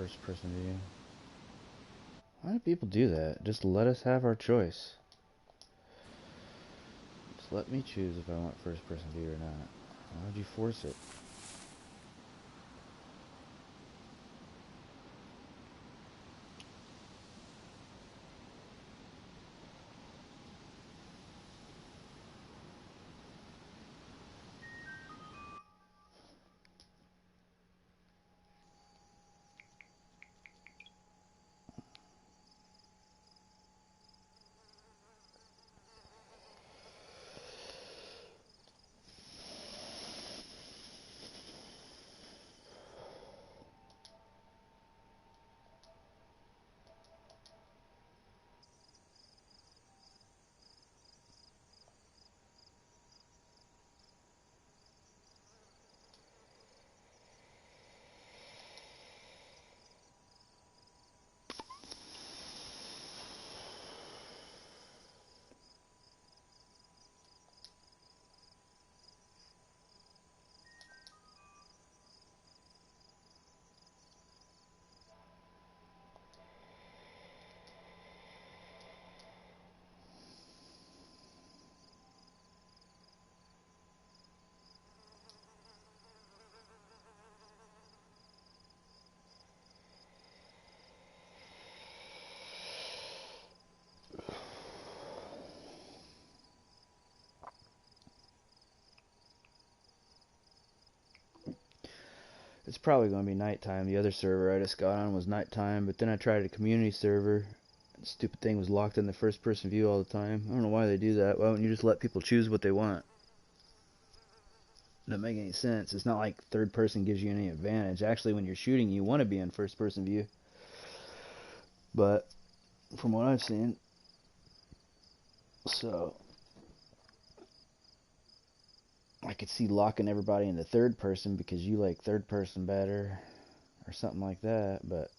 first person view. Why do people do that? Just let us have our choice. Just let me choose if I want first person view or not. Why would you force it? It's probably going to be nighttime. The other server I just got on was nighttime, but then I tried a community server. The stupid thing was locked in the first person view all the time. I don't know why they do that. Why don't you just let people choose what they want? Doesn't make any sense. It's not like third person gives you any advantage. Actually, when you're shooting, you want to be in first person view. But from what I've seen, so I could see locking everybody into third person because you like third person better or something like that, but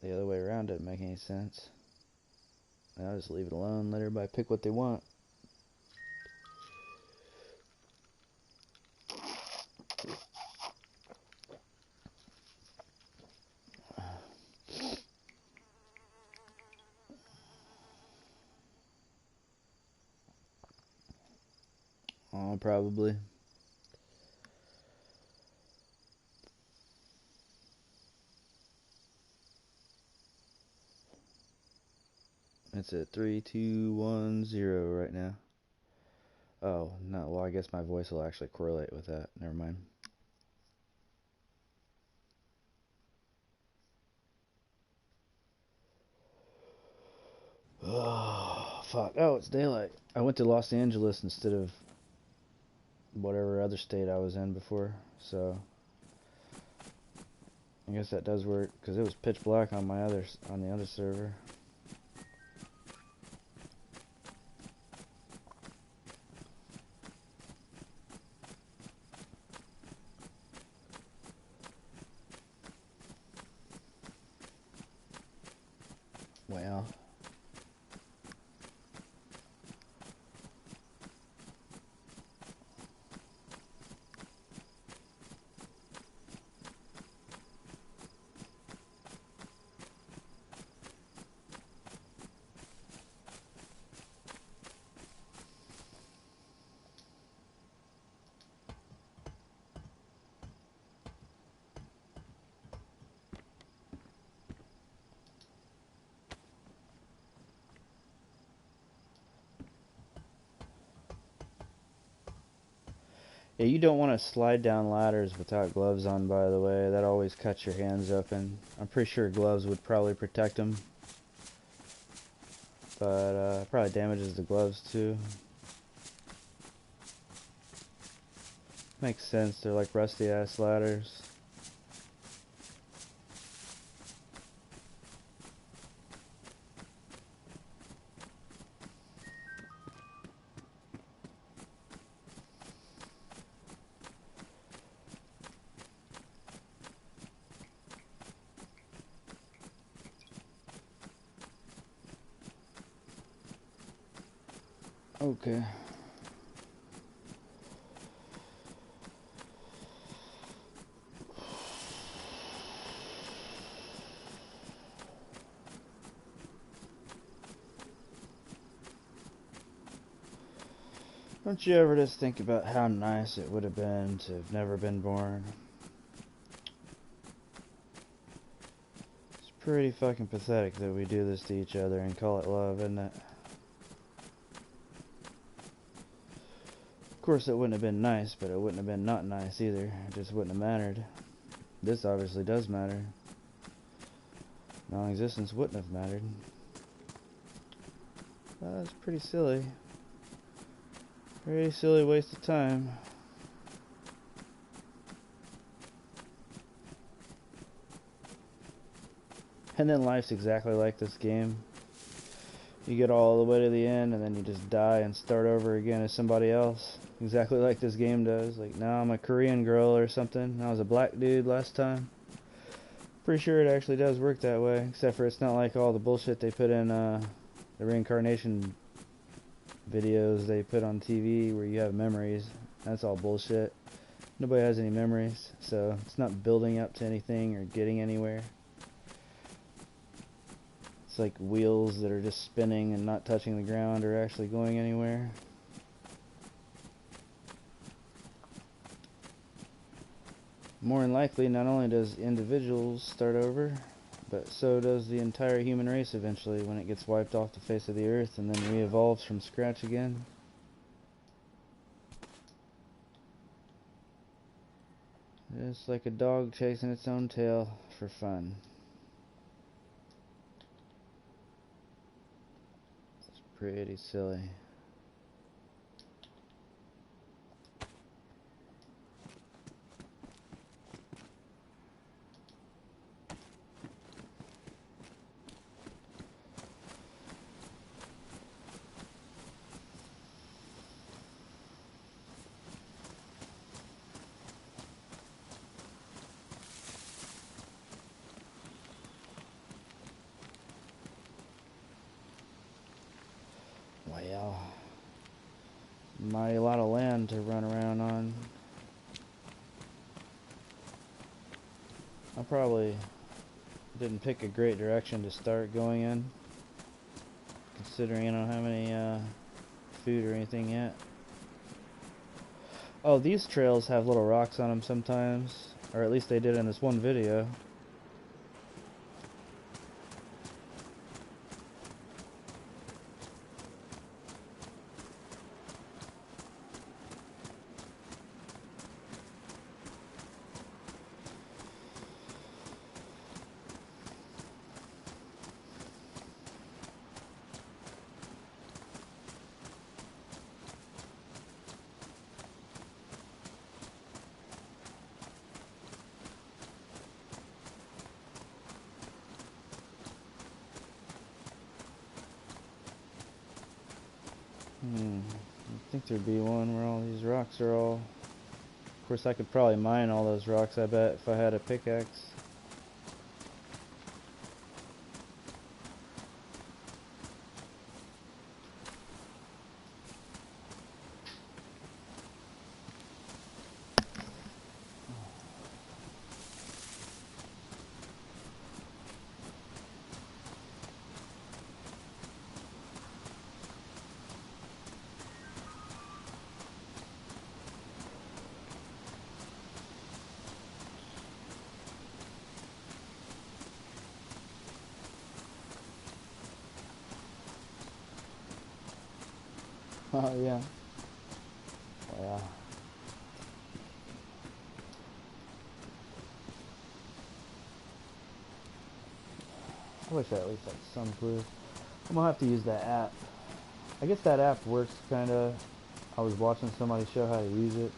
the other way around doesn't make any sense. I'll just leave it alone, let everybody pick what they want. Oh, probably. It's at 3210 right now. Oh, no, well I guess my voice will actually correlate with that. Never mind. Oh, fuck. Oh, it's daylight. I went to Los Angeles instead of whatever other state I was in before, so I guess that does work because it was pitch black on the other server. Well, yeah, you don't want to slide down ladders without gloves on, by the way. That always cuts your hands open. I'm pretty sure gloves would probably protect them, but probably damages the gloves too. Makes sense, they're like rusty ass ladders. Okay. Don't you ever just think about how nice it would have been to have never been born? It's pretty fucking pathetic that we do this to each other and call it love, isn't it? Of course, it wouldn't have been nice, but it wouldn't have been not nice either. It just wouldn't have mattered. This obviously does matter. Non-existence wouldn't have mattered. That's pretty silly. Pretty silly waste of time. And then life's exactly like this game. You get all the way to the end and then you just die and start over again as somebody else. Exactly like this game does. Like, now I'm a Korean girl or something. I was a black dude last time. Pretty sure it actually does work that way. Except for it's not like all the bullshit they put in the reincarnation videos they put on TV where you have memories. That's all bullshit. Nobody has any memories, so it's not building up to anything or getting anywhere. It's like wheels that are just spinning and not touching the ground or actually going anywhere. More than likely, not only does individuals start over, but so does the entire human race eventually when it gets wiped off the face of the earth and then re-evolves from scratch again. Just like a dog chasing its own tail for fun. It's pretty silly. Well, mighty lot of land to run around on. I probably didn't pick a great direction to start going in, considering I don't have any food or anything yet. Oh, these trails have little rocks on them sometimes, or at least they did in this one video. I think there'd be one where all these rocks are all... Of course, I could probably mine all those rocks, I bet, if I had a pickaxe. Oh, yeah. Yeah. I wish I at least had some clue. I'm gonna have to use that app. I guess that app works kinda. I was watching somebody show how to use it.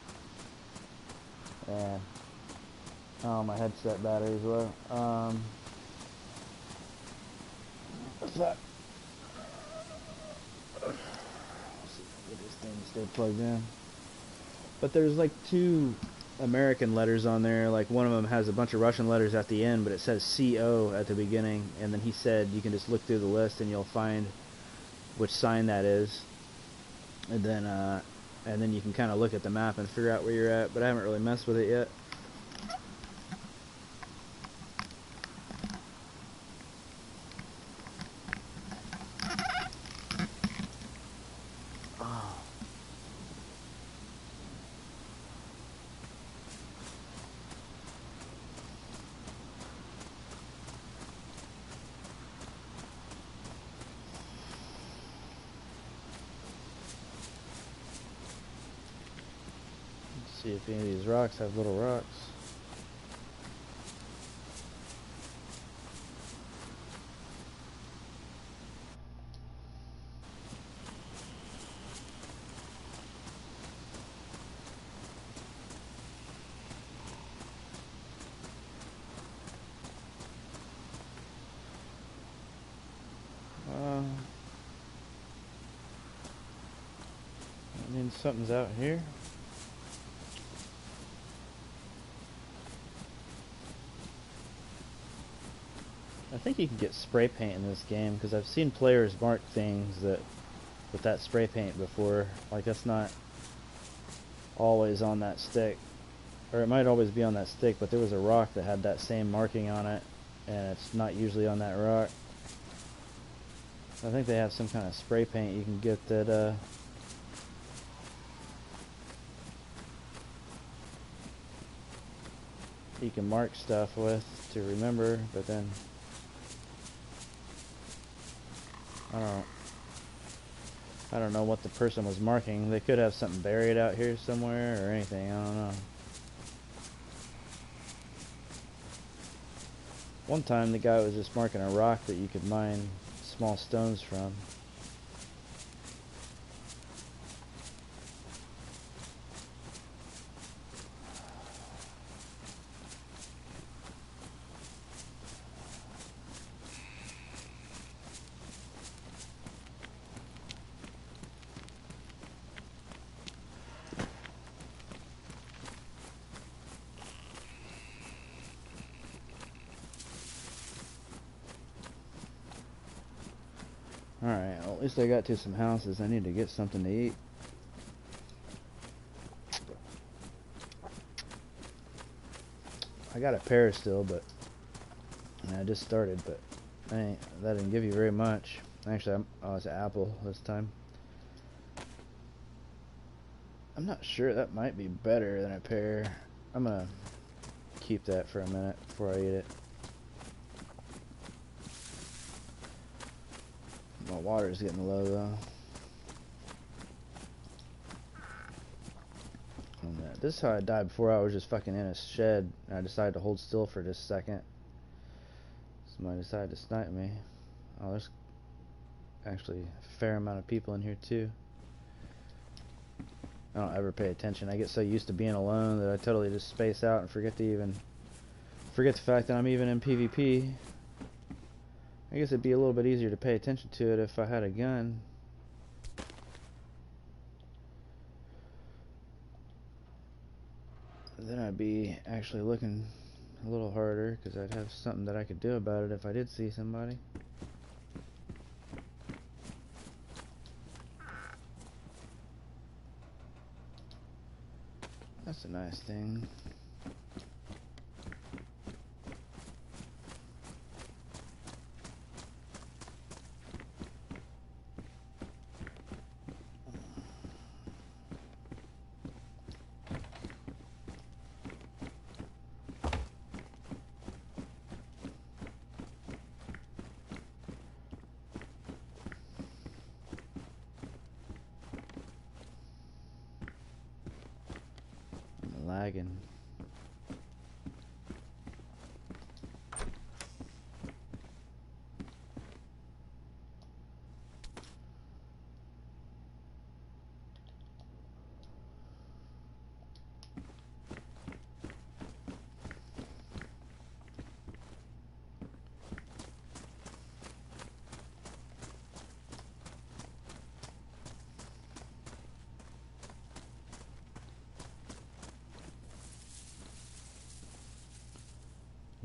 And my headset battery as well. What's that? Get this thing to stay plugged in. But there's like 2 American letters on there. Like one of them has a bunch of Russian letters at the end, but it says CO at the beginning. And then he said you can just look through the list and you'll find which sign that is. And then you can kind of look at the map and figure out where you're at. But I haven't really messed with it yet. See if any of these rocks have little rocks. I mean, something's out here. I think you can get spray paint in this game because I've seen players mark things that with that spray paint before. Like, that's not always on that stick, or it might always be on that stick, but there was a rock that had that same marking on it, and it's not usually on that rock. I think they have some kind of spray paint you can get that you can mark stuff with to remember, but then I don't know what the person was marking. They could have something buried out here somewhere or anything, I don't know. One time the guy was just marking a rock that you could mine small stones from. Alright, well, at least I got to some houses. I need to get something to eat. I got a pear still, but I just started, but that didn't give you very much. Actually, it's an apple this time. I'm not sure, that might be better than a pear. I'm gonna keep that for a minute before I eat it. My water's getting low though. This is how I died before. I was just fucking in a shed and I decided to hold still for just a second. Somebody decided to snipe me. Oh, there's actually a fair amount of people in here too. I don't ever pay attention. I get so used to being alone that I totally just space out and forget the fact that I'm even in PvP. I guess it'd be a little bit easier to pay attention to it if I had a gun. Then I'd be actually looking a little harder because I'd have something that I could do about it if I did see somebody. That's a nice thing. Lagging.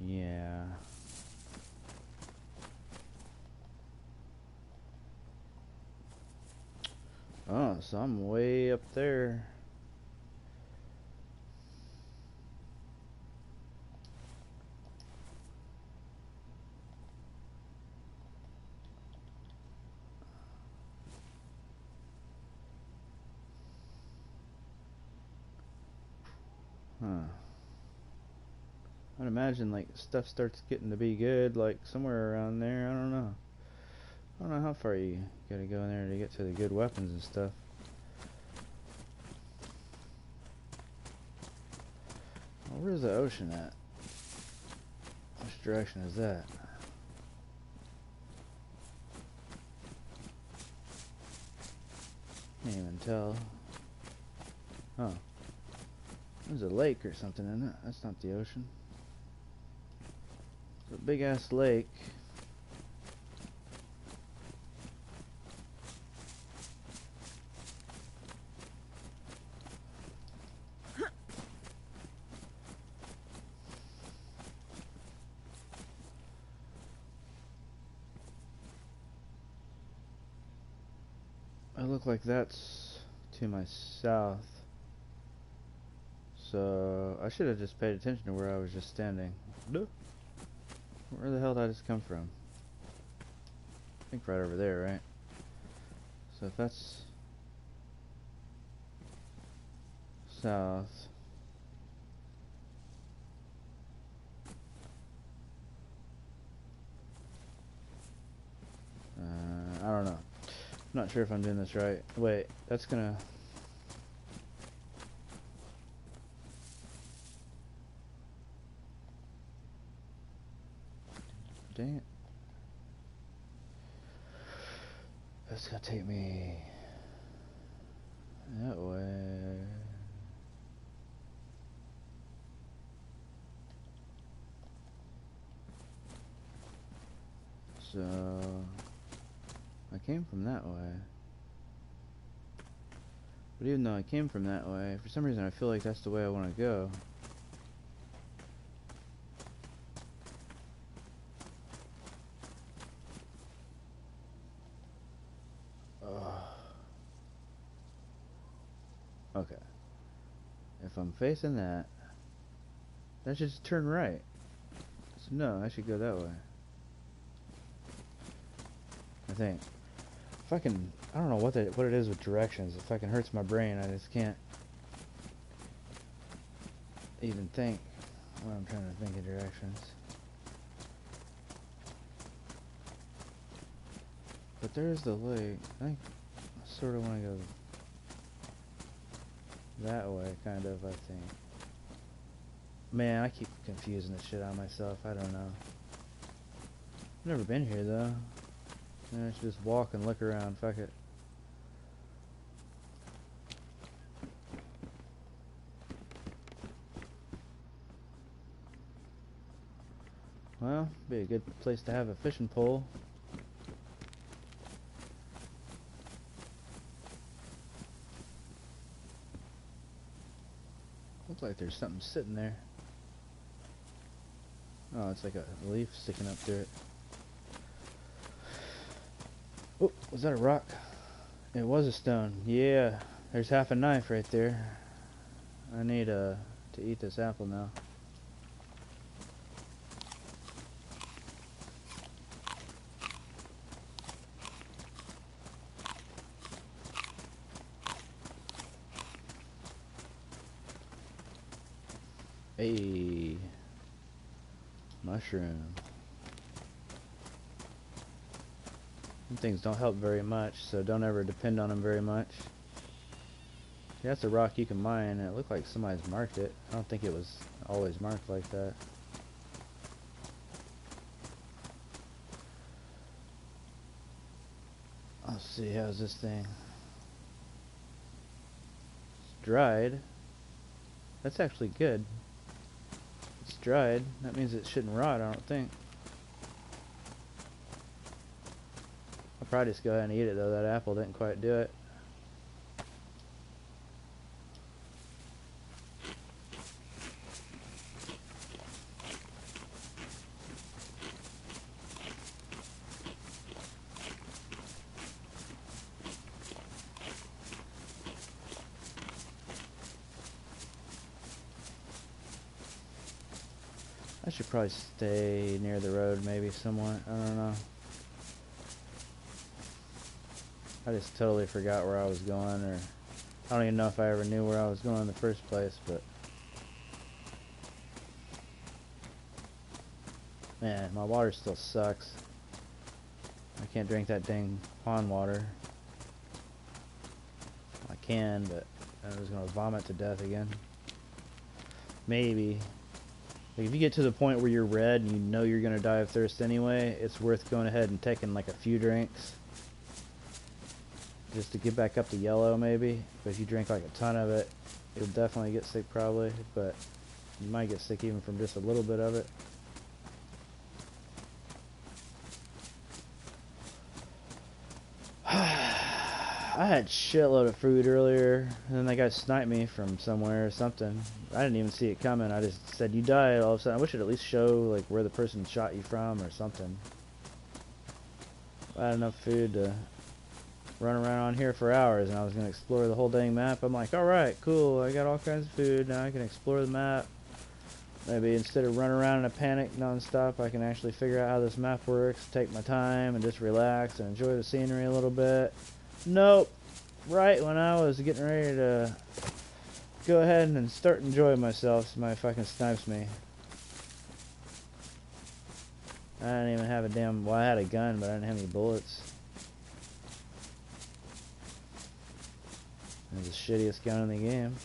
Yeah. Oh, so I'm way up there. Huh. I'd imagine like stuff starts getting to be good like somewhere around there. I don't know. I don't know how far you gotta go in there to get to the good weapons and stuff. Where's the ocean at? Which direction is that? Can't even tell. Oh. There's a lake or something in it. That's not the ocean. It's a big ass lake. It look like that's to my south. So I should have just paid attention to where I was just standing. Where the hell did I just come from? I think right over there, right? So if that's south, I don't know. I'm not sure if I'm doing this right. Wait, that's gonna... Dang it. That's gonna take me that way. So I came from that way. But even though I came from that way, for some reason I feel like that's the way I want to go. Okay. If I'm facing that, that should just turn right. So no, I should go that way. I think. Fucking, I don't know what it is with directions. It fucking hurts my brain. I just can't even think when I'm trying to think of directions. But there's the lake. I think I sort of want to go that way, kind of, I think. Man, I keep confusing the shit out of myself. I don't know. I've never been here, though. I should just walk and look around. Fuck it. Well, be a good place to have a fishing pole. Looks like there's something sitting there. Oh, it's like a leaf sticking up through it. Oh, was that a rock? It was a stone. Yeah, there's half a knife right there. I need to eat this apple now. Hey, mushroom. Some things don't help very much, so don't ever depend on them very much. Yeah, that's a rock you can mine, and it looked like somebody's marked it. I don't think it was always marked like that. Let's see, how's this thing? It's dried. That's actually good. It's dried. That means it shouldn't rot, I don't think. I'll probably just go ahead and eat it, though. That apple didn't quite do it. I should probably stay near the road, maybe somewhat. I don't know. I just totally forgot where I was going, or I don't even know if I ever knew where I was going in the first place, but man, my water still sucks. I can't drink that dang pond water. I can, but I was gonna vomit to death again. maybe. Like if you get to the point where you're red and you know you're gonna die of thirst anyway, it's worth going ahead and taking like a few drinks just to get back up to yellow maybe. But if you drink like a ton of it, you'll definitely get sick probably, but you might get sick even from just a little bit of it. I had shitload of food earlier, and then that guy sniped me from somewhere or something. I didn't even see it coming. I just said, you died all of a sudden. I wish it at least show like where the person shot you from or something. I had enough food to run around on here for hours, and I was going to explore the whole dang map. I'm like, alright, cool, I got all kinds of food, now I can explore the map. Maybe instead of running around in a panic non-stop, I can actually figure out how this map works, take my time, and just relax and enjoy the scenery a little bit. Nope. Right when I was getting ready to go ahead and start enjoying myself, somebody fucking snipes me. I didn't even have a damn... Well, I had a gun, but I didn't have any bullets. It was the shittiest gun in the game.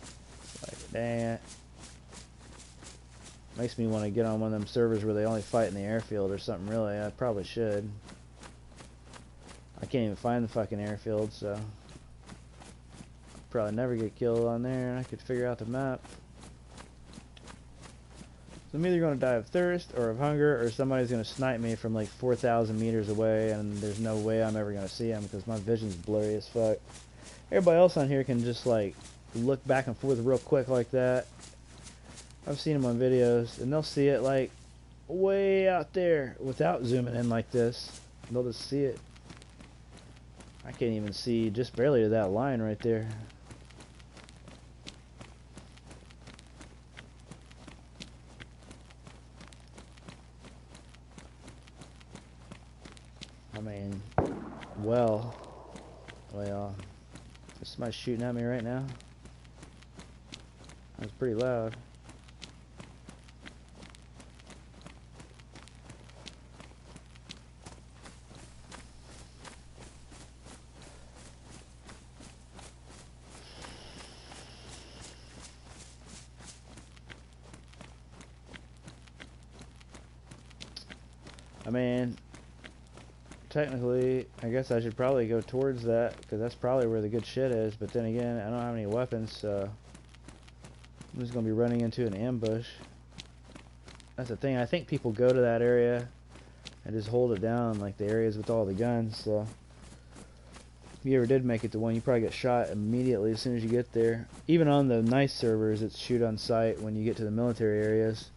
It's like, dang it. Makes me want to get on one of them servers where they only fight in the airfield or something, really. I probably should. I can't even find the fucking airfield, so I'll probably never get killed on there, and I could figure out the map. So I'm either going to die of thirst or of hunger, or somebody's going to snipe me from like 4,000 meters away, and there's no way I'm ever going to see him because my vision's blurry as fuck. Everybody else on here can just like look back and forth real quick like that. I've seen them on videos, and they'll see it like way out there without zooming in like this. They'll just see it. I can't even see just barely to that line right there. I mean, well, is somebody shooting at me right now? That was pretty loud. I mean, technically, I guess I should probably go towards that, because that's probably where the good shit is, but then again, I don't have any weapons, so I'm just going to be running into an ambush. That's the thing, I think people go to that area and just hold it down, like the areas with all the guns, so if you ever did make it to one, you probably get shot immediately as soon as you get there. Even on the nice servers, it's shoot on sight when you get to the military areas.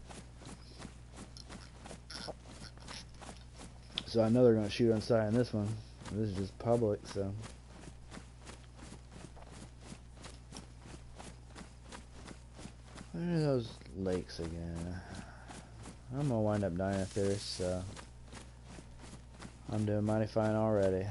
So I know they're going to shoot on sight on this one. This is just public, so. Where are those lakes again? I'm going to wind up dying of thirst, so. I'm doing mighty fine already.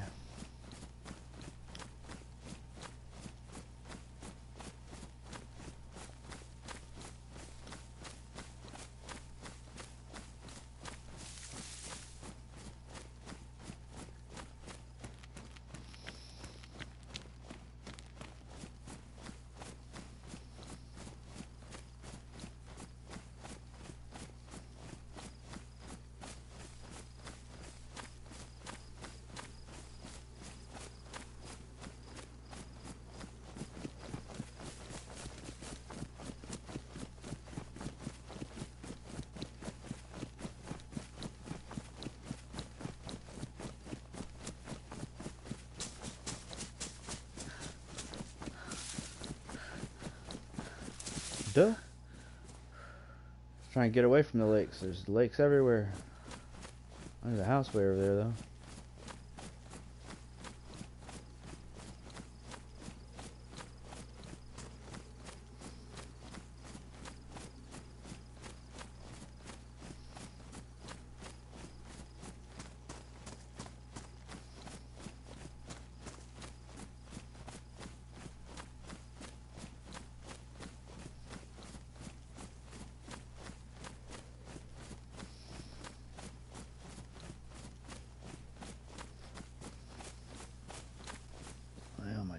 Duh. Trying to get away from the lakes. There's lakes everywhere. There's a house way over there, though.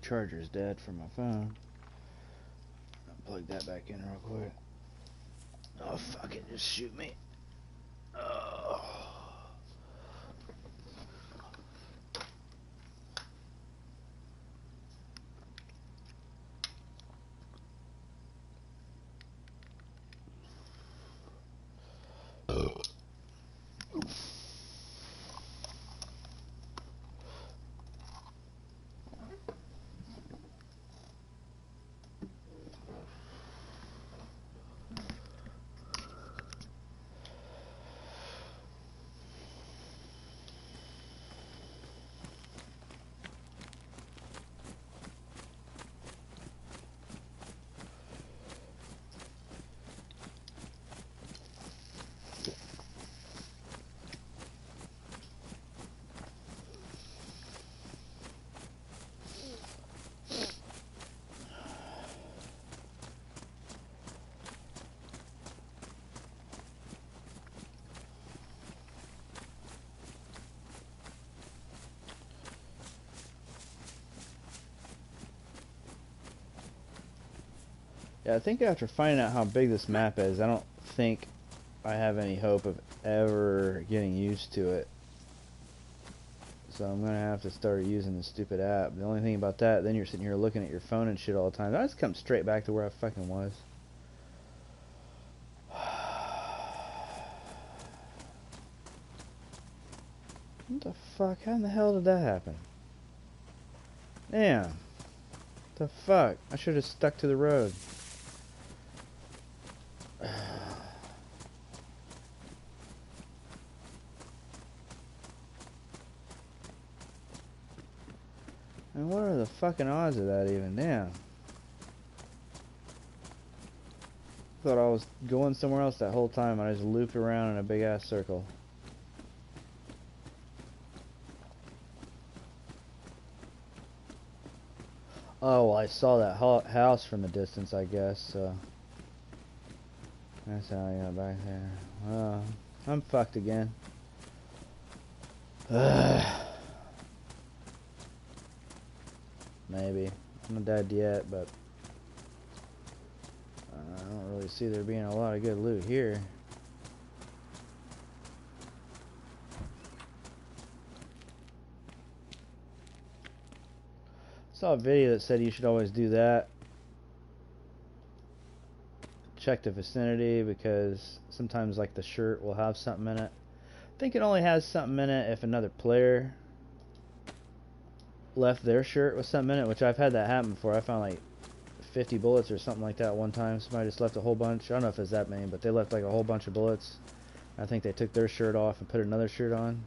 Charger's dead for my phone. plug that back in real quick. Oh, fuck it, just shoot me. Oh. Yeah, I think after finding out how big this map is, I don't think I have any hope of ever getting used to it. So I'm going to have to start using this stupid app. The only thing about that, then you're sitting here looking at your phone and shit all the time. I just come straight back to where I fucking was. What the fuck? How in the hell did that happen? Damn. What the fuck? I should have stuck to the road. And what are the fucking odds of that even? Damn. Thought I was going somewhere else that whole time. I just looped around in a big ass circle. Oh, well, I saw that house from a distance, I guess, so that's how I got back there. I'm fucked again. Maybe. I'm not dead yet, but I don't really see there being a lot of good loot here. Saw a video that said you should always do that. Check the vicinity, because sometimes like the shirt will have something in it. I think it only has something in it if another player left their shirt with something in it, which I've had that happen before. I found like 50 bullets or something like that one time. Somebody just left a whole bunch. I don't know if it's that many, but they left like a whole bunch of bullets. I think they took their shirt off and put another shirt on.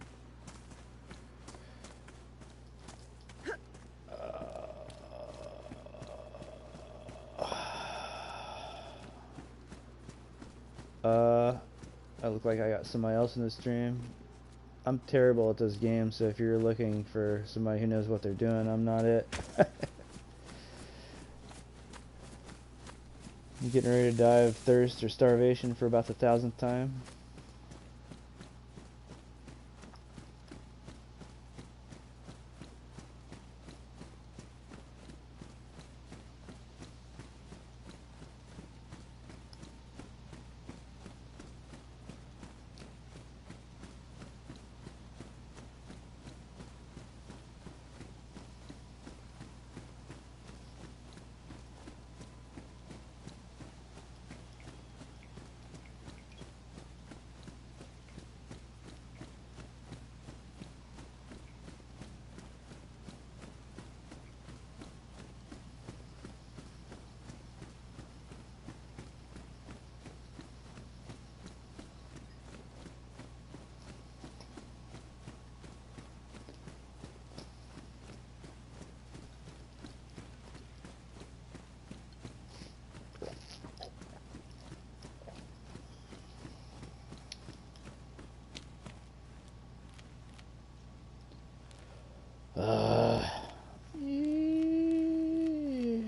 I look like I got somebody else in the stream. I'm terrible at this game, so if you're looking for somebody who knows what they're doing, I'm not it. I'm getting ready to die of thirst or starvation for about the 1000th time.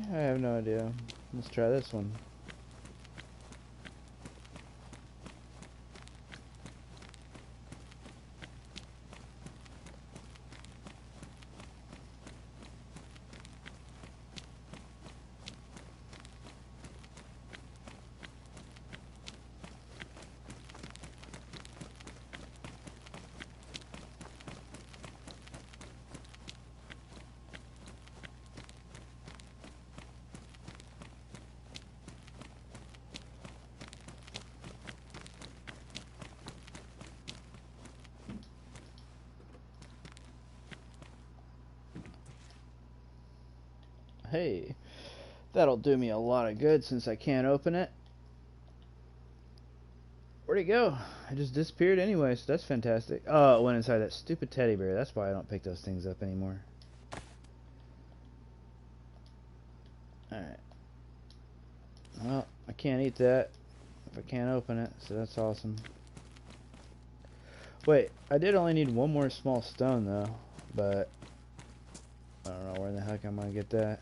I have no idea. Let's try this one. Hey, that'll do me a lot of good since I can't open it. Where'd it go? It just disappeared anyway, so that's fantastic. Oh, it went inside that stupid teddy bear. That's why I don't pick those things up anymore. Alright. Well, I can't eat that if I can't open it, so that's awesome. Wait, I did only need one more small stone though, but I don't know where in the heck I'm gonna get that.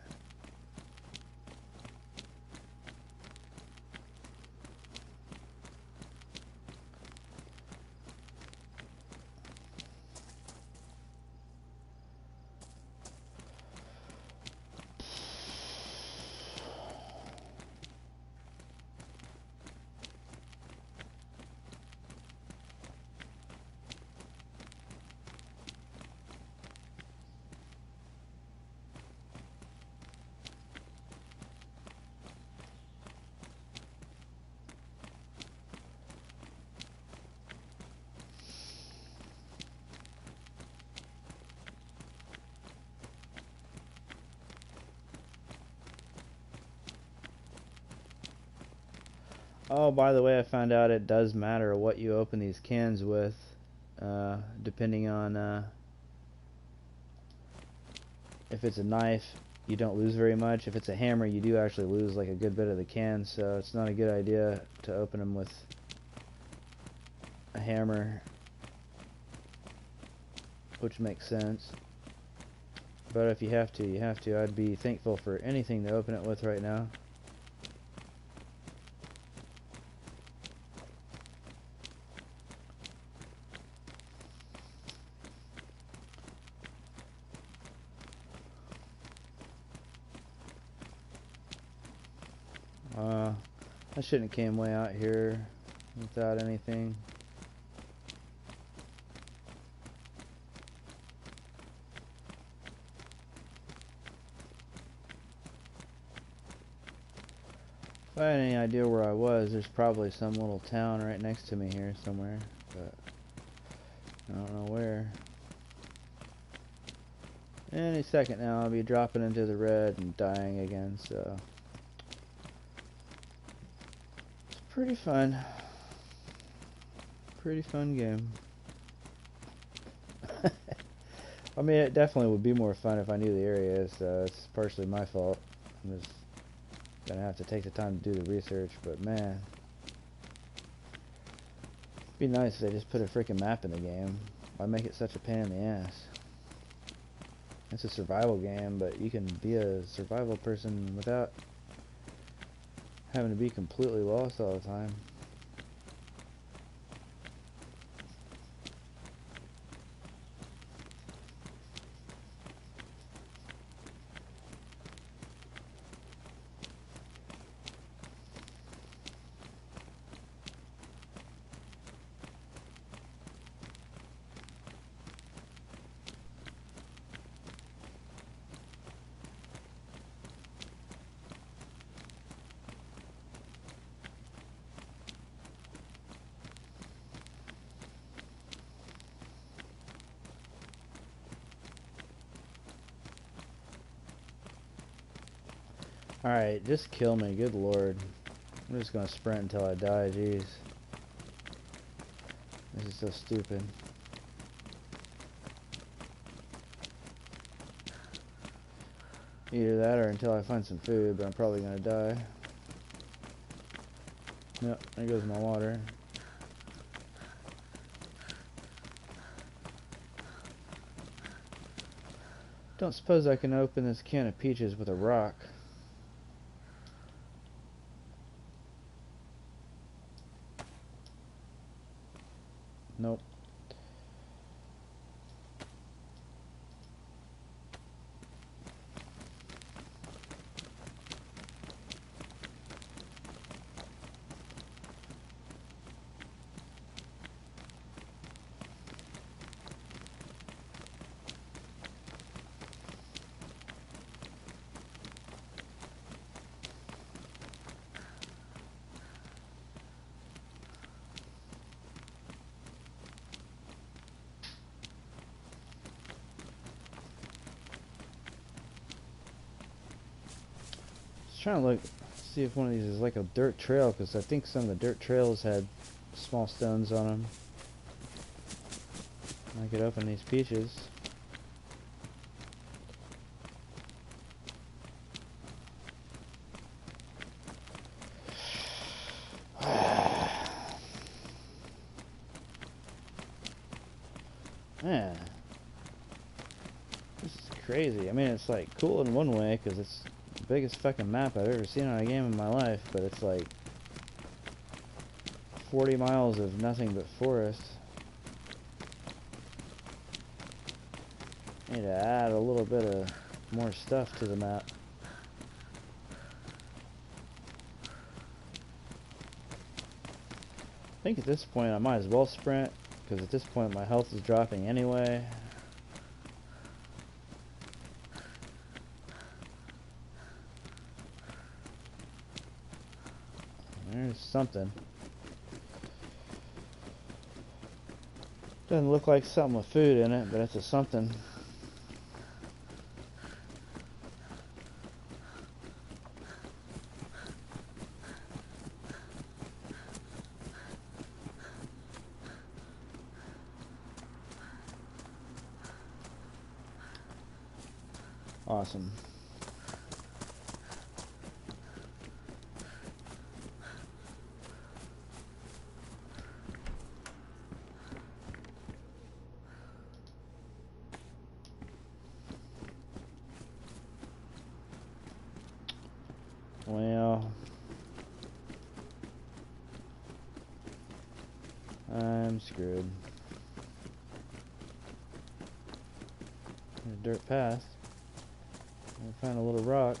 Oh, by the way, I found out it does matter what you open these cans with, depending on if it's a knife, you don't lose very much. If it's a hammer, you do actually lose like a good bit of the can, so it's not a good idea to open them with a hammer, which makes sense. But if you have to, you have to. I'd be thankful for anything to open it with right now. I shouldn't have came way out here without anything. If I had any idea where I was, there's probably some little town right next to me here somewhere, but I don't know where. Any second now I'll be dropping into the red and dying again, so it's pretty fun. Pretty fun game. I mean, it definitely would be more fun if I knew the area, so it's partially my fault. I'm just gonna have to take the time to do the research, but man, it'd be nice if they just put a freaking map in the game. Why make it such a pain in the ass? It's a survival game, but you can be a survival person without having to be completely lost all the time. Alright, just kill me, good lord. I'm just gonna sprint until I die, jeez. This is so stupid. Either that or until I find some food, but I'm probably gonna die. Yep, there goes my water. Don't suppose I can open this can of peaches with a rock. Nope. trying to look, see if one of these is like a dirt trail, because I think some of the dirt trails had small stones on them. I could open these peaches. Man, this is crazy. I mean, it's like cool in one way because it's the biggest fucking map I've ever seen on a game in my life, but it's like 40 miles of nothing but forest. Need to add a little bit of more stuff to the map. I think at this point I might as well sprint, because at this point my health is dropping anyway. There's something. Doesn't look like something with food in it, but it's a something. Awesome. Well, I'm screwed. A dirt path. I'll find a little rock.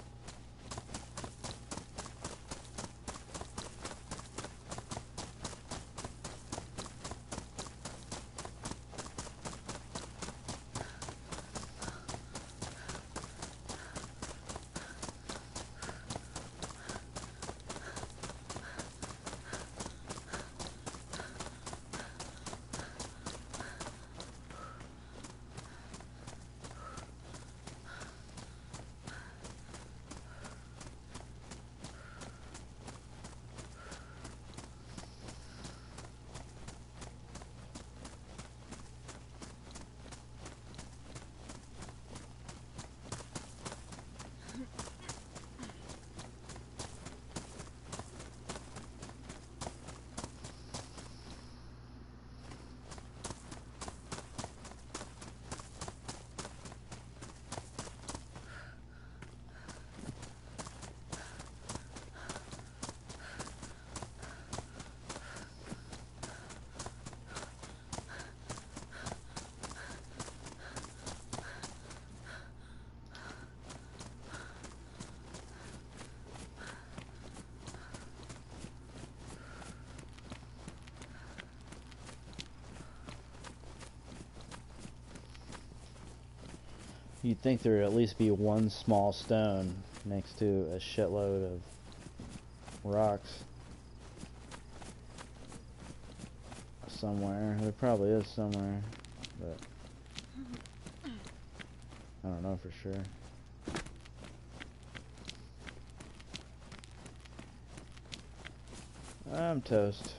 You'd think there would at least be one small stone next to a shitload of rocks somewhere. There probably is somewhere, but I don't know for sure. I'm toast.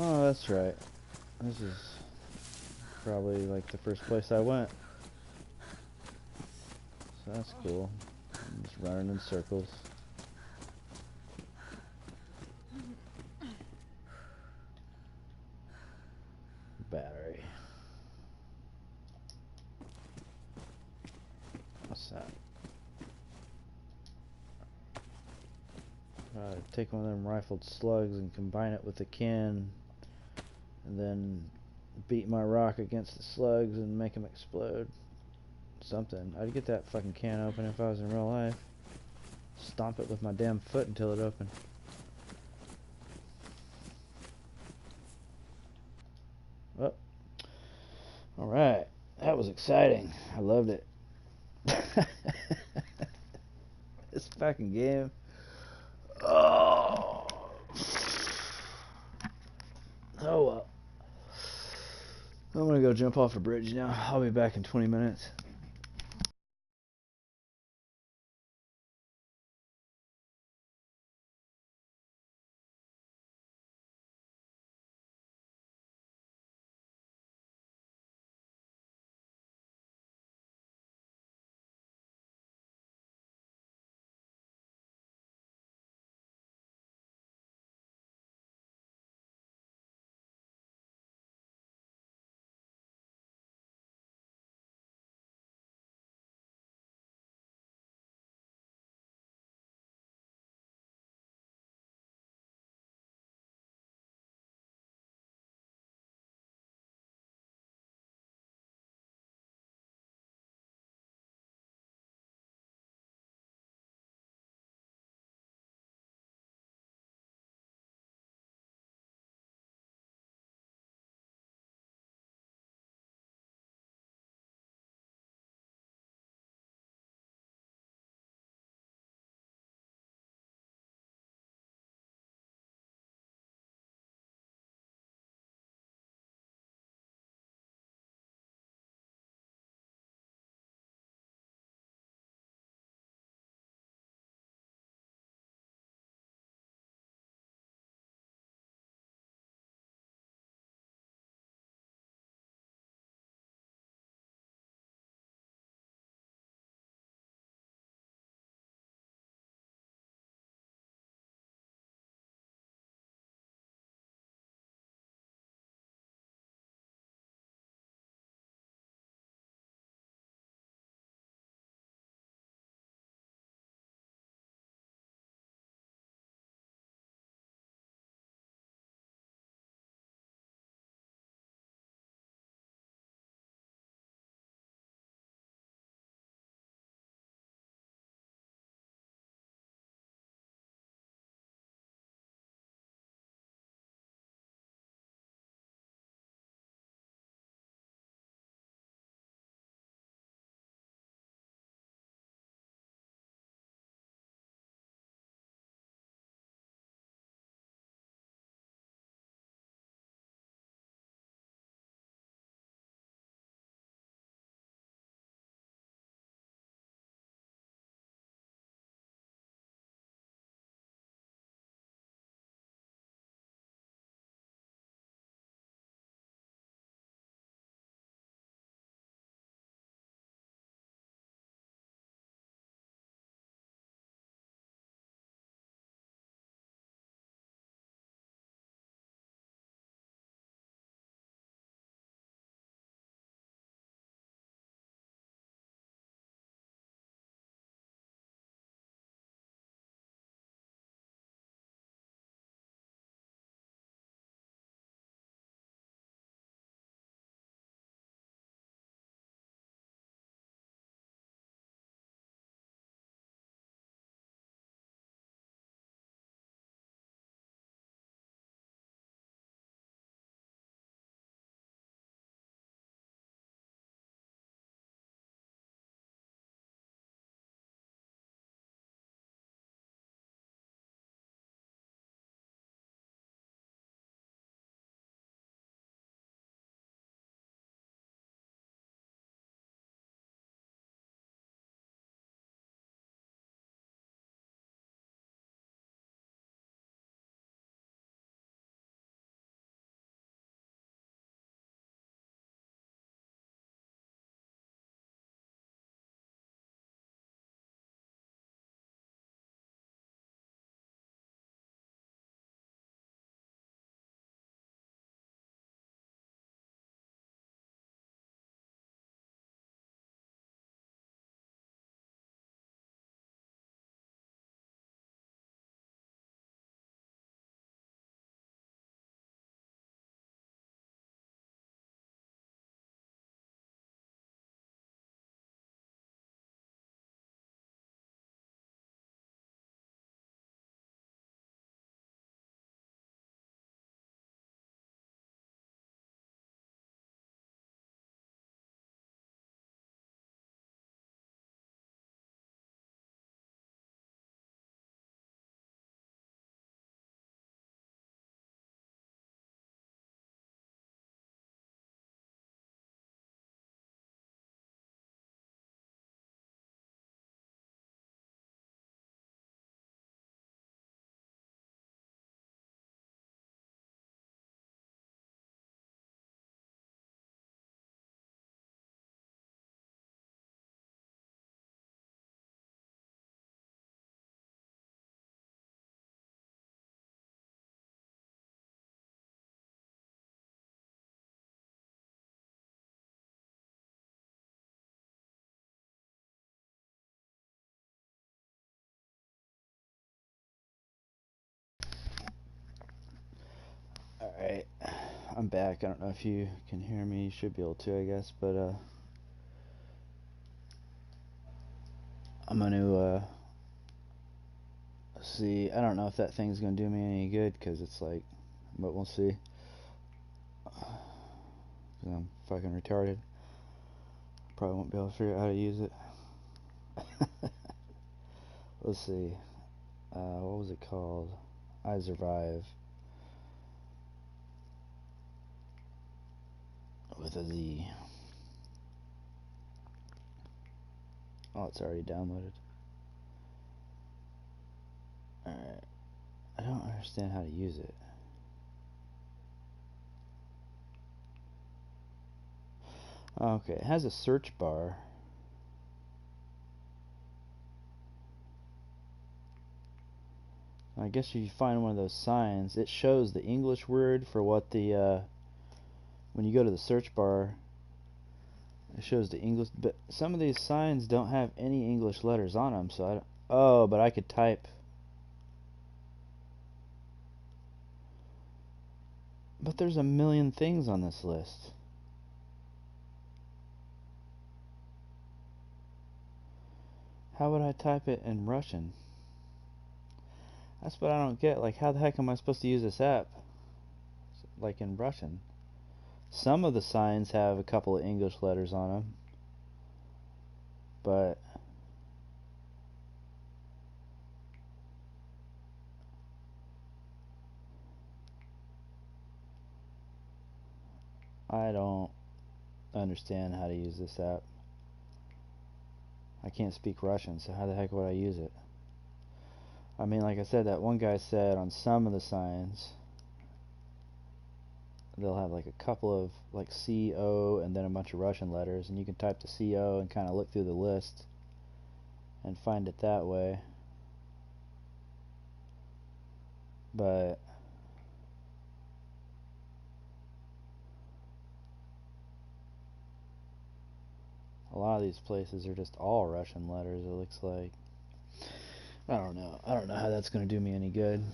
Oh, that's right. This is probably like the first place I went. So that's cool. I'm just running in circles. Battery. What's that? Take one of them rifled slugs and combine it with the can, and then beat my rock against the slugs and make them explode. Something. I'd get that fucking can open if I was in real life. Stomp it with my damn foot until it opened. Oh. Alright. That was exciting. I loved it. This fucking game. Oh. Oh well. I'm gonna go jump off a bridge now. I'll be back in 20 minutes. I'm back. I don't know if you can hear me. You should be able to, I guess. But I'm gonna see. I don't know if that thing's gonna do me any good, because it's like, but we'll see. 'Cause I'm fucking retarded. Probably won't be able to figure out how to use it. Let's see. What was it called? I Survive. With a Z. Oh, it's already downloaded. Alright. I don't understand how to use it. Okay, it has a search bar. I guess if you find one of those signs, it shows the English word for what the, when you go to the search bar, it shows the English, but some of these signs don't have any English letters on them, so I don't, oh, but I could type. But there's a million things on this list. How would I type it in Russian? That's what I don't get. Like, how the heck am I supposed to use this app? Like, in Russian. Some of the signs have a couple of English letters on them. But I don't understand how to use this app. I can't speak Russian, so how the heck would I use it? I mean, like I said, that one guy said on some of the signs they'll have like a couple of like CO and then a bunch of Russian letters, and you can type the CO and kind of look through the list and find it that way. But a lot of these places are just all Russian letters, it looks like. I don't know. I don't know how that's going to do me any good.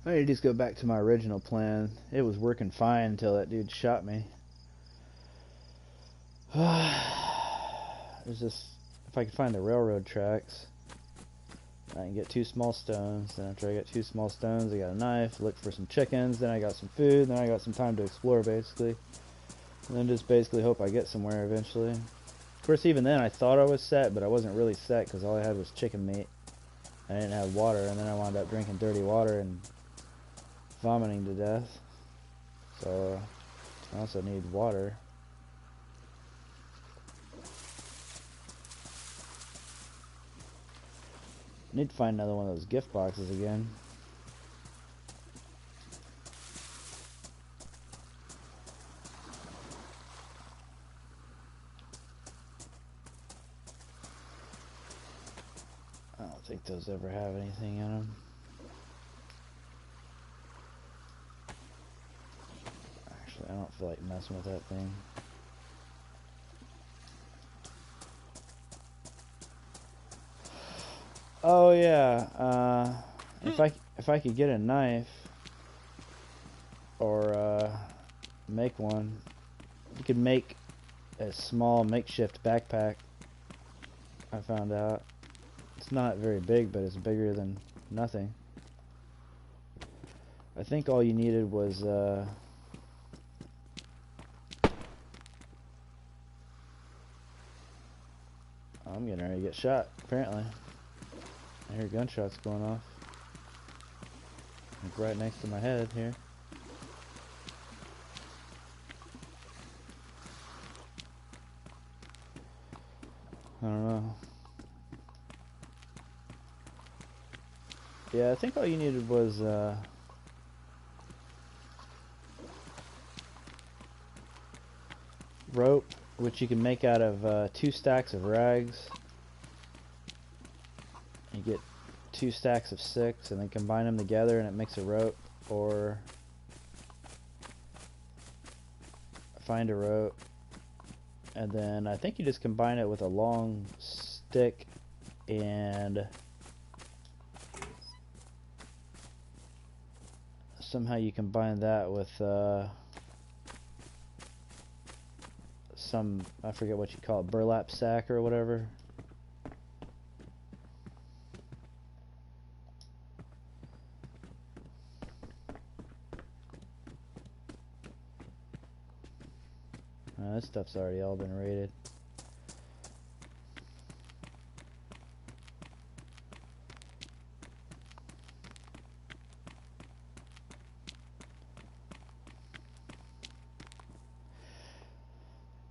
I need to just go back to my original plan. It was working fine until that dude shot me. It's just, if I could find the railroad tracks, I can get 2 small stones. Then after I get 2 small stones, I got a knife, look for some chickens, then I got some food, then I got some time to explore, basically. And then just basically hope I get somewhere eventually. Of course, even then I thought I was set, but I wasn't really set because all I had was chicken meat. I didn't have water, and then I wound up drinking dirty water and vomiting to death. So I also need water. I need to find another one of those gift boxes again. I don't think those ever have anything in them. Actually, I don't feel like messing with that thing. Oh yeah, if I could get a knife or make one, you could make a small makeshift backpack. I found out it's not very big, but it's bigger than nothing. I think all you needed was I'm getting ready to get shot, apparently. I hear gunshots going off. Like right next to my head here. I don't know. Yeah, I think all you needed was rope, which you can make out of 2 stacks of rags. You get 2 stacks of 6 and then combine them together and it makes a rope. Or find a rope and then I think you just combine it with a long stick, and somehow you combine that with some, I forget what you call it, burlap sack or whatever. This stuff's already all been raided.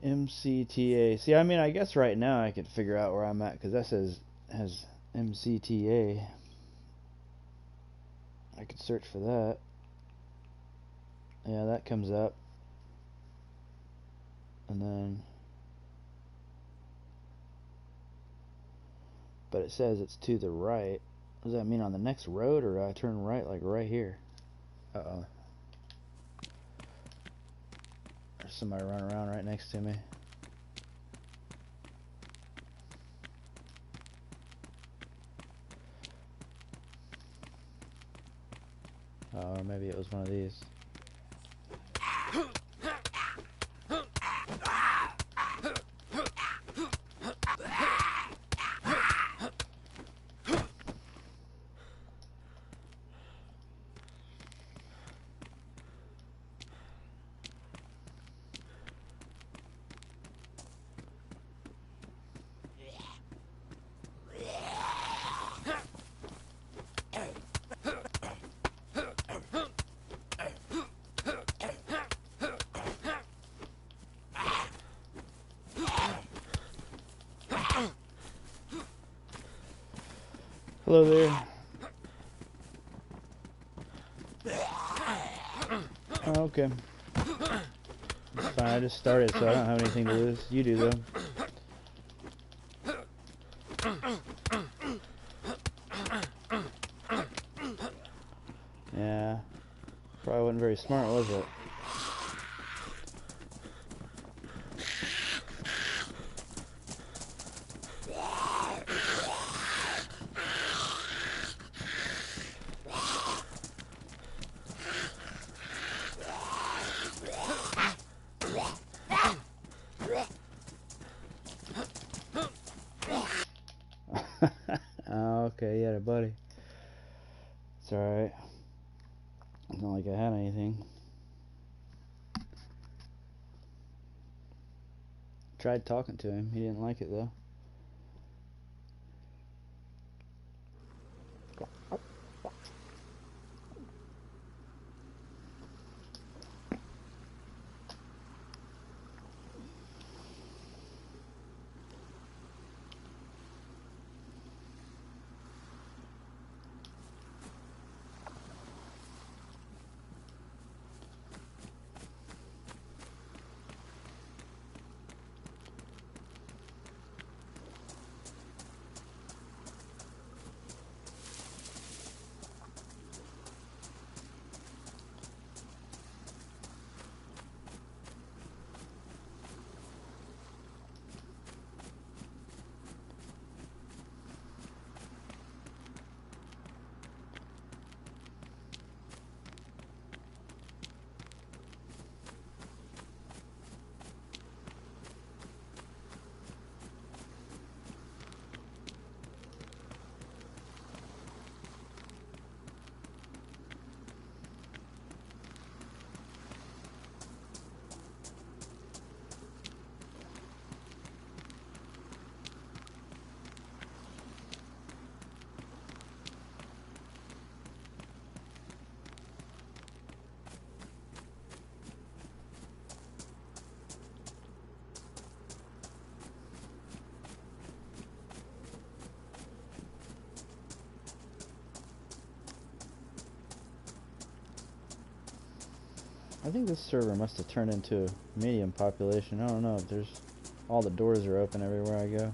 MCTA. See, I mean, I guess right now I could figure out where I'm at because that has MCTA. I could search for that. Yeah, that comes up. And then, but it says it's to the right. What does that mean, on the next road, or do I turn right, like right here? Uh-oh. There's somebody running around right next to me. Or maybe it was one of these. Hello there. Oh, okay. It's fine, I just started, so I don't have anything to lose. You do, though. Yeah. Probably wasn't very smart, was it? Oh, okay, you had a buddy. It's alright. It's not like I had anything. Tried talking to him. He didn't like it, though. I think this server must have turned into a medium population. I don't know if there's... all the doors are open everywhere I go.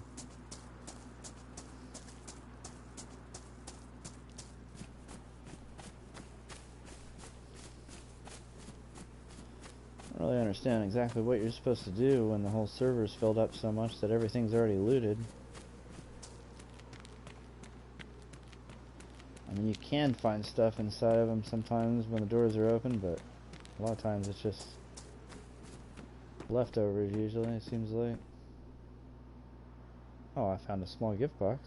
I don't really understand exactly what you're supposed to do when the whole server's filled up so much that everything's already looted. I mean, you can find stuff inside of them sometimes when the doors are open, but a lot of times it's just leftovers usually, it seems like. Oh, I found a small gift box.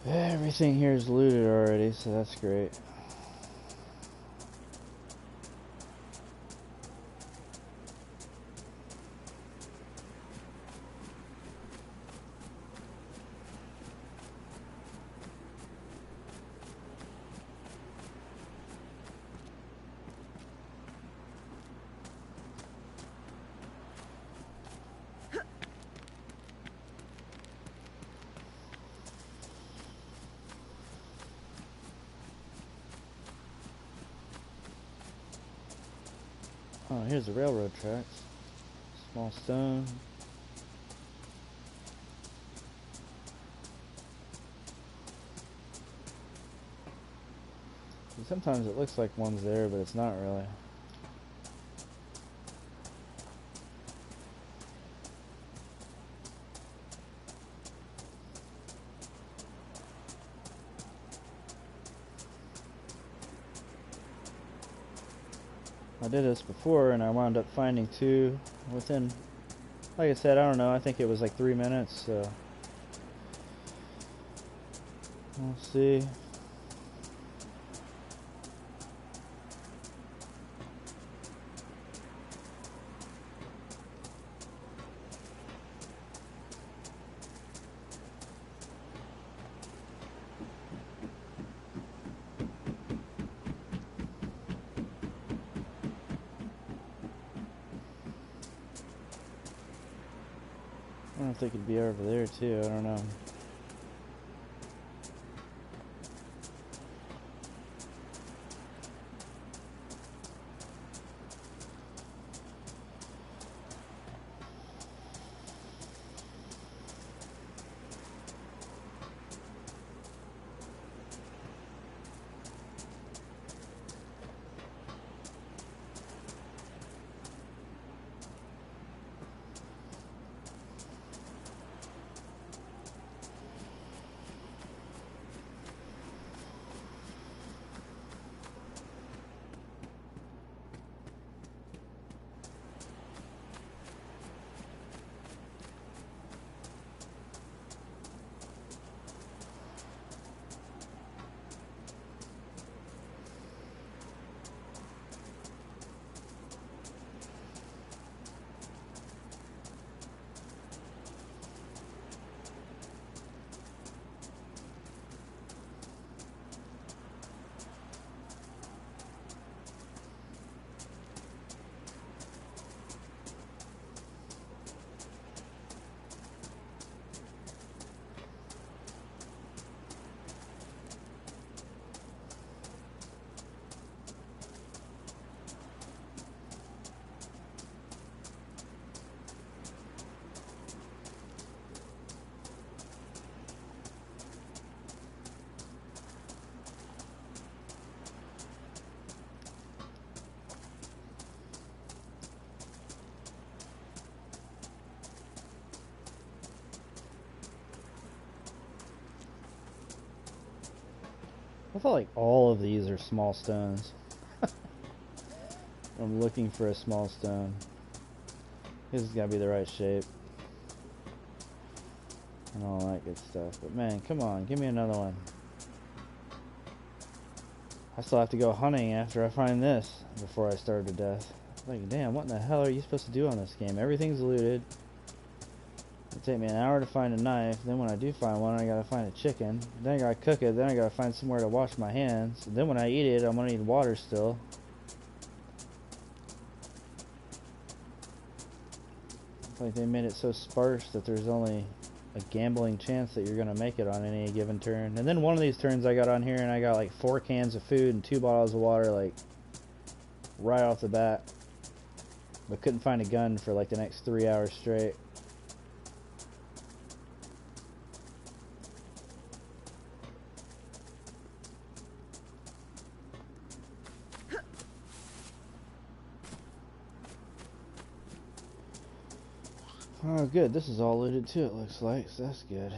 Everything here is looted already, so that's great. Oh, here's the railroad tracks. Small stone. Sometimes it looks like one's there, but it's not really. I did this before and I wound up finding two within, like I said, I don't know, I think it was like 3 minutes, so we'll see. I don't think it'd be over there too, I don't know. I feel like all of these are small stones. I'm looking for a small stone. This has got to be the right shape. and all that good stuff. But man, come on, give me another one. I still have to go hunting after I find this before I starve to death. Like, damn, what in the hell are you supposed to do on this game? Everything's looted. It'll take me an hour to find a knife. Then when I do find one, I gotta find a chicken. Then I gotta cook it. Then I gotta find somewhere to wash my hands. And then when I eat it, I'm gonna need water still. It's like they made it so sparse that there's only a gambling chance that you're gonna make it on any given turn. And then one of these turns I got on here and I got like 4 cans of food and 2 bottles of water, like right off the bat. But couldn't find a gun for like the next 3 hours straight. Oh good, this is all looted too, it looks like, so that's good.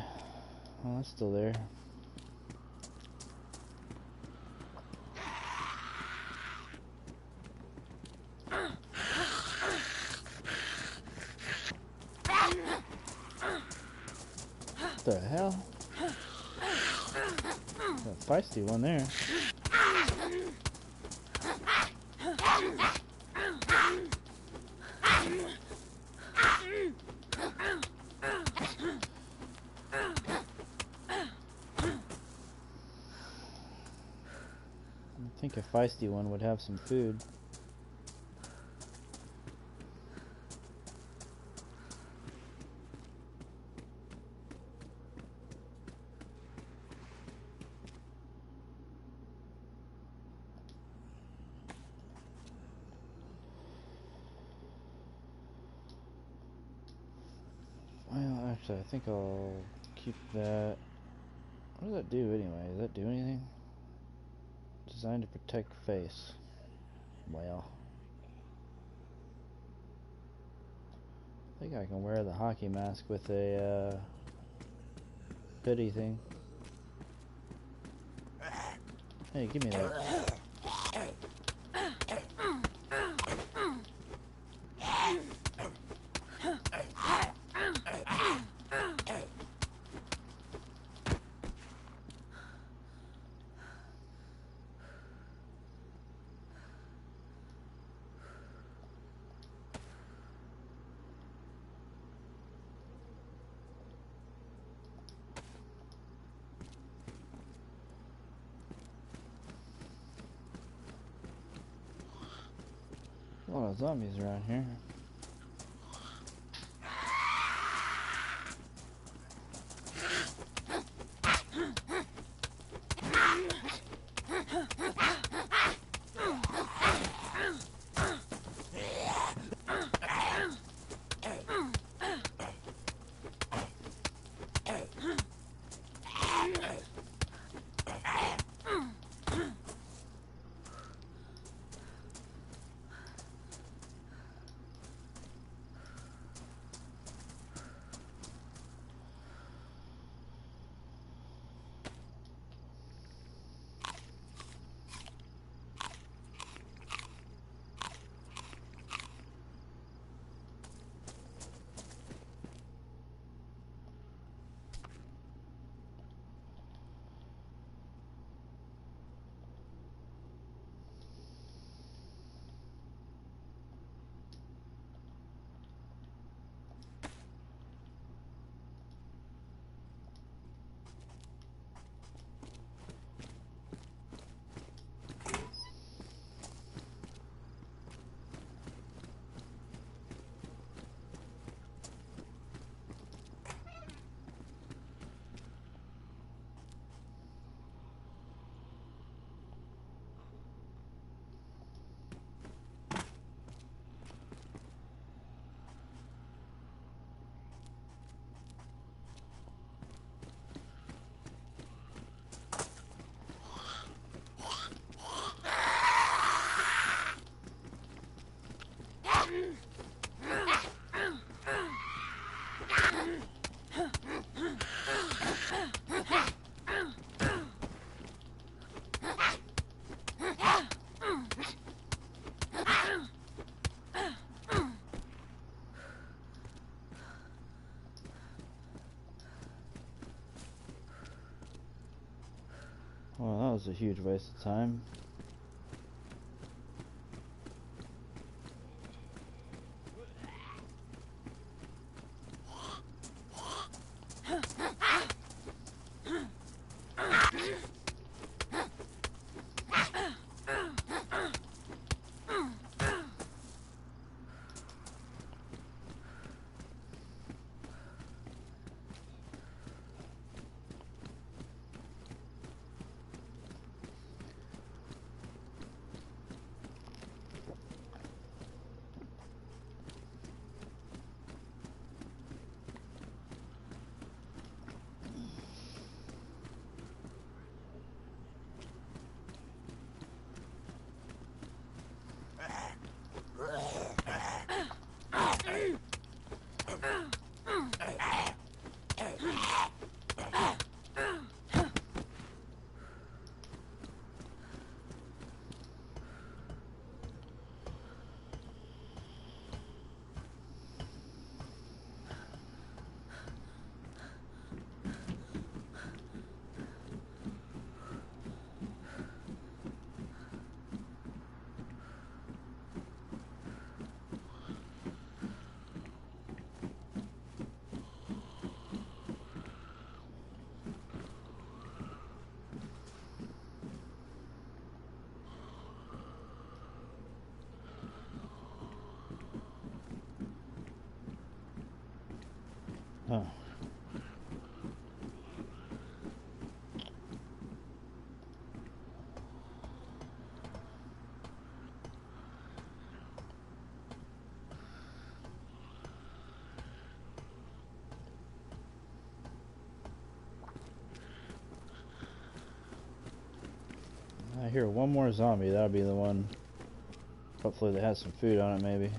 Oh, that's still there. What the hell? Got a feisty one there. I think a feisty one would have some food. Well, actually, I think I'll keep that. What does that do anyway? Does that do anything? Designed to protect face. Well, I think I can wear the hockey mask with a hoodie thing. Hey, give me that. A lot of zombies around here. Well, that was a huge waste of time. Oh. I hear one more zombie. That'll be the one. Hopefully they have some food on it, maybe.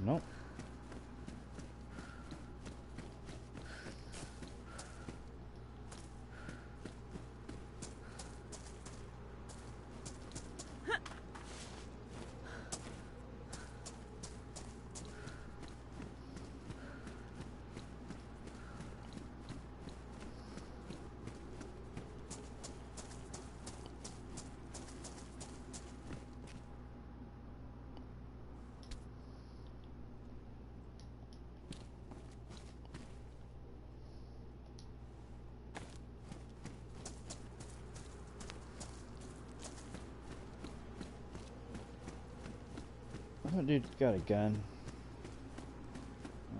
Nope. Oh, dude's got a gun.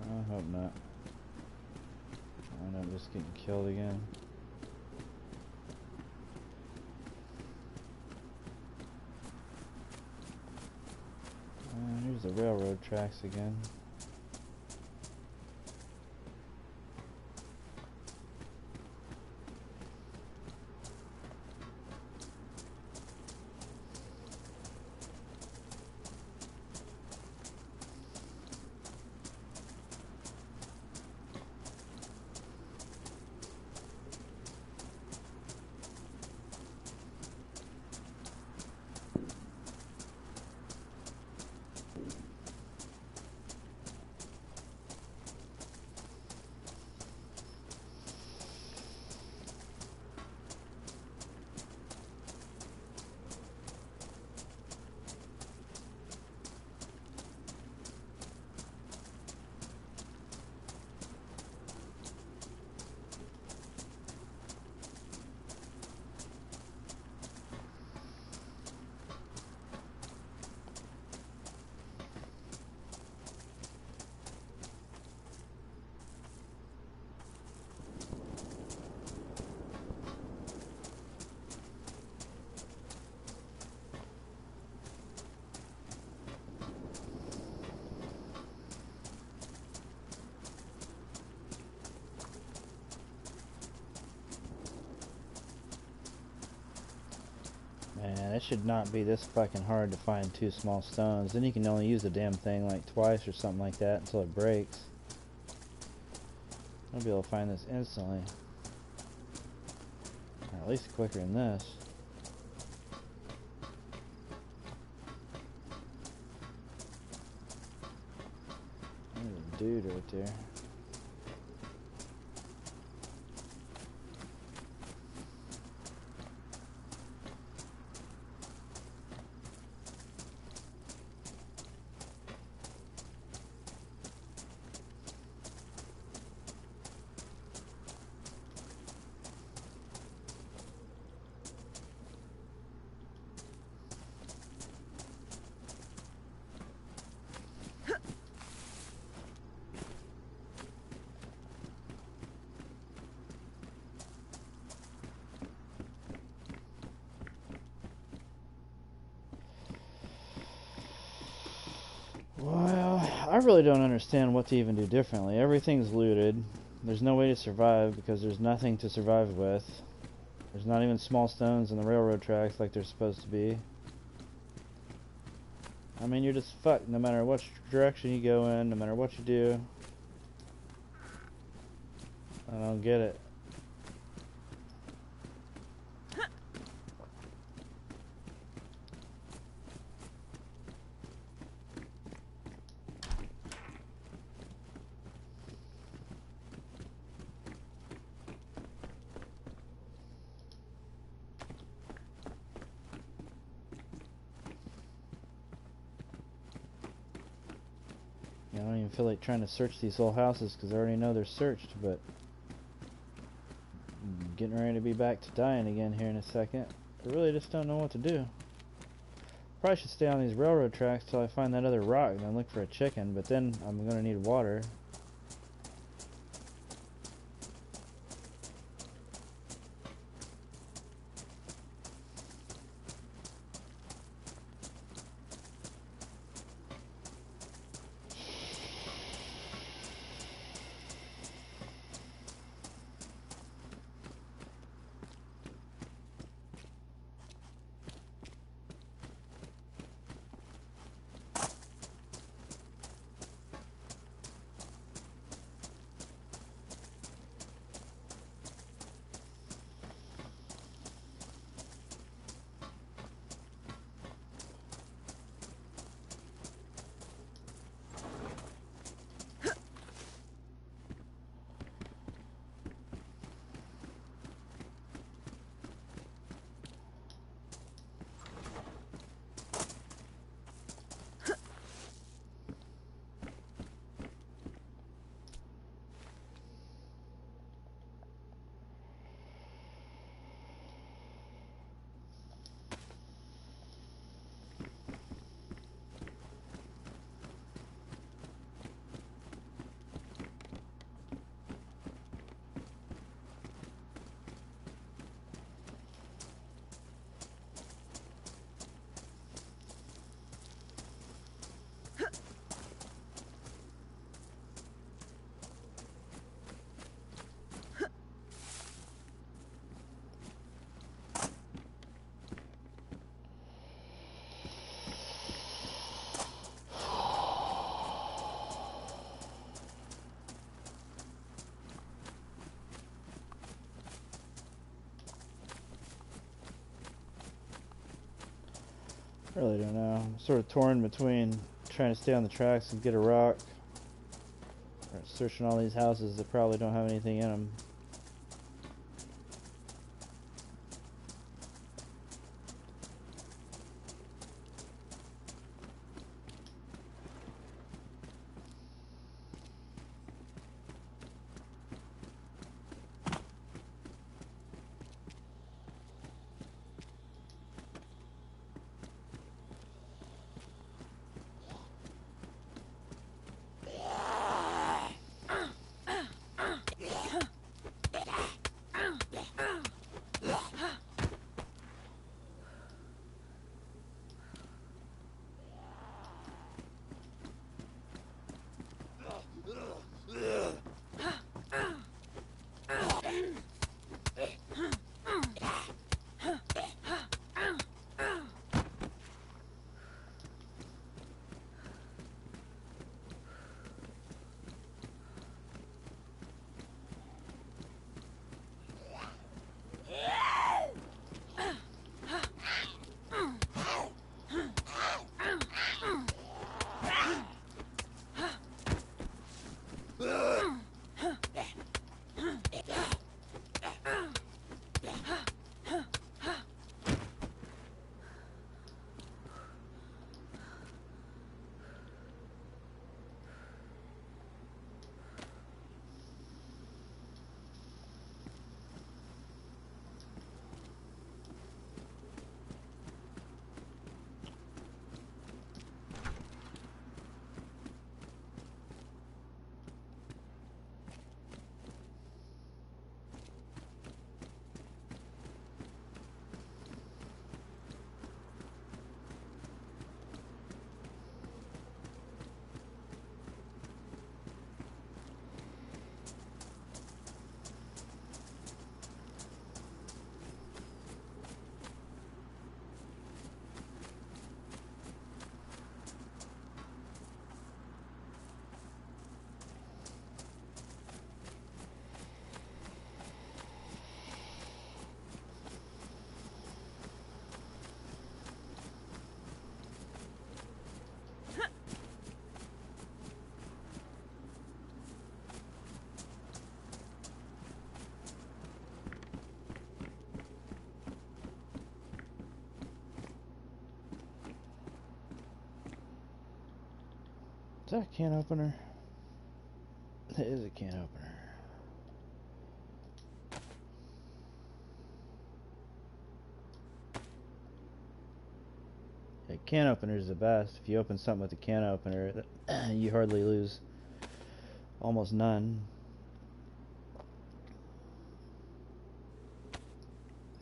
I hope not. I end up just getting killed again. Here's the railroad tracks again. Man, it should not be this fucking hard to find two small stones. Then you can only use the damn thing like twice or something like that until it breaks. I'll be able to find this instantly. Or at least quicker than this. dude right there. Well, I really don't understand what to even do differently. Everything's looted. There's no way to survive because there's nothing to survive with. There's not even small stones in the railroad tracks like there's supposed to be. I mean, you're just fucked no matter what direction you go in, no matter what you do. I don't get it. I don't even feel like trying to search these whole houses because I already know they're searched, but I'm getting ready to be back to dying again here in a second. I really just don't know what to do. Probably should stay on these railroad tracks till I find that other rock and then look for a chicken, but then I'm going to need water. I really don't know. I'm sort of torn between trying to stay on the tracks and get a rock, or searching all these houses that probably don't have anything in them. Is that a can opener? That is a can opener. A can opener is the best. If you open something with a can opener, you hardly lose. Almost none.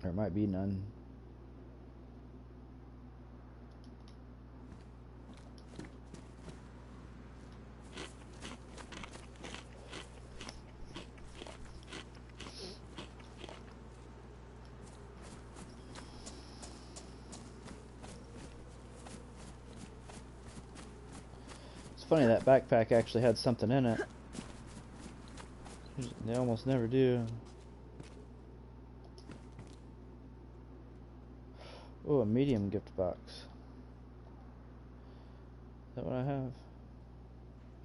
Or it might be none. It's funny, that backpack actually had something in it. They almost never do. Oh, a medium gift box. Is that what I have?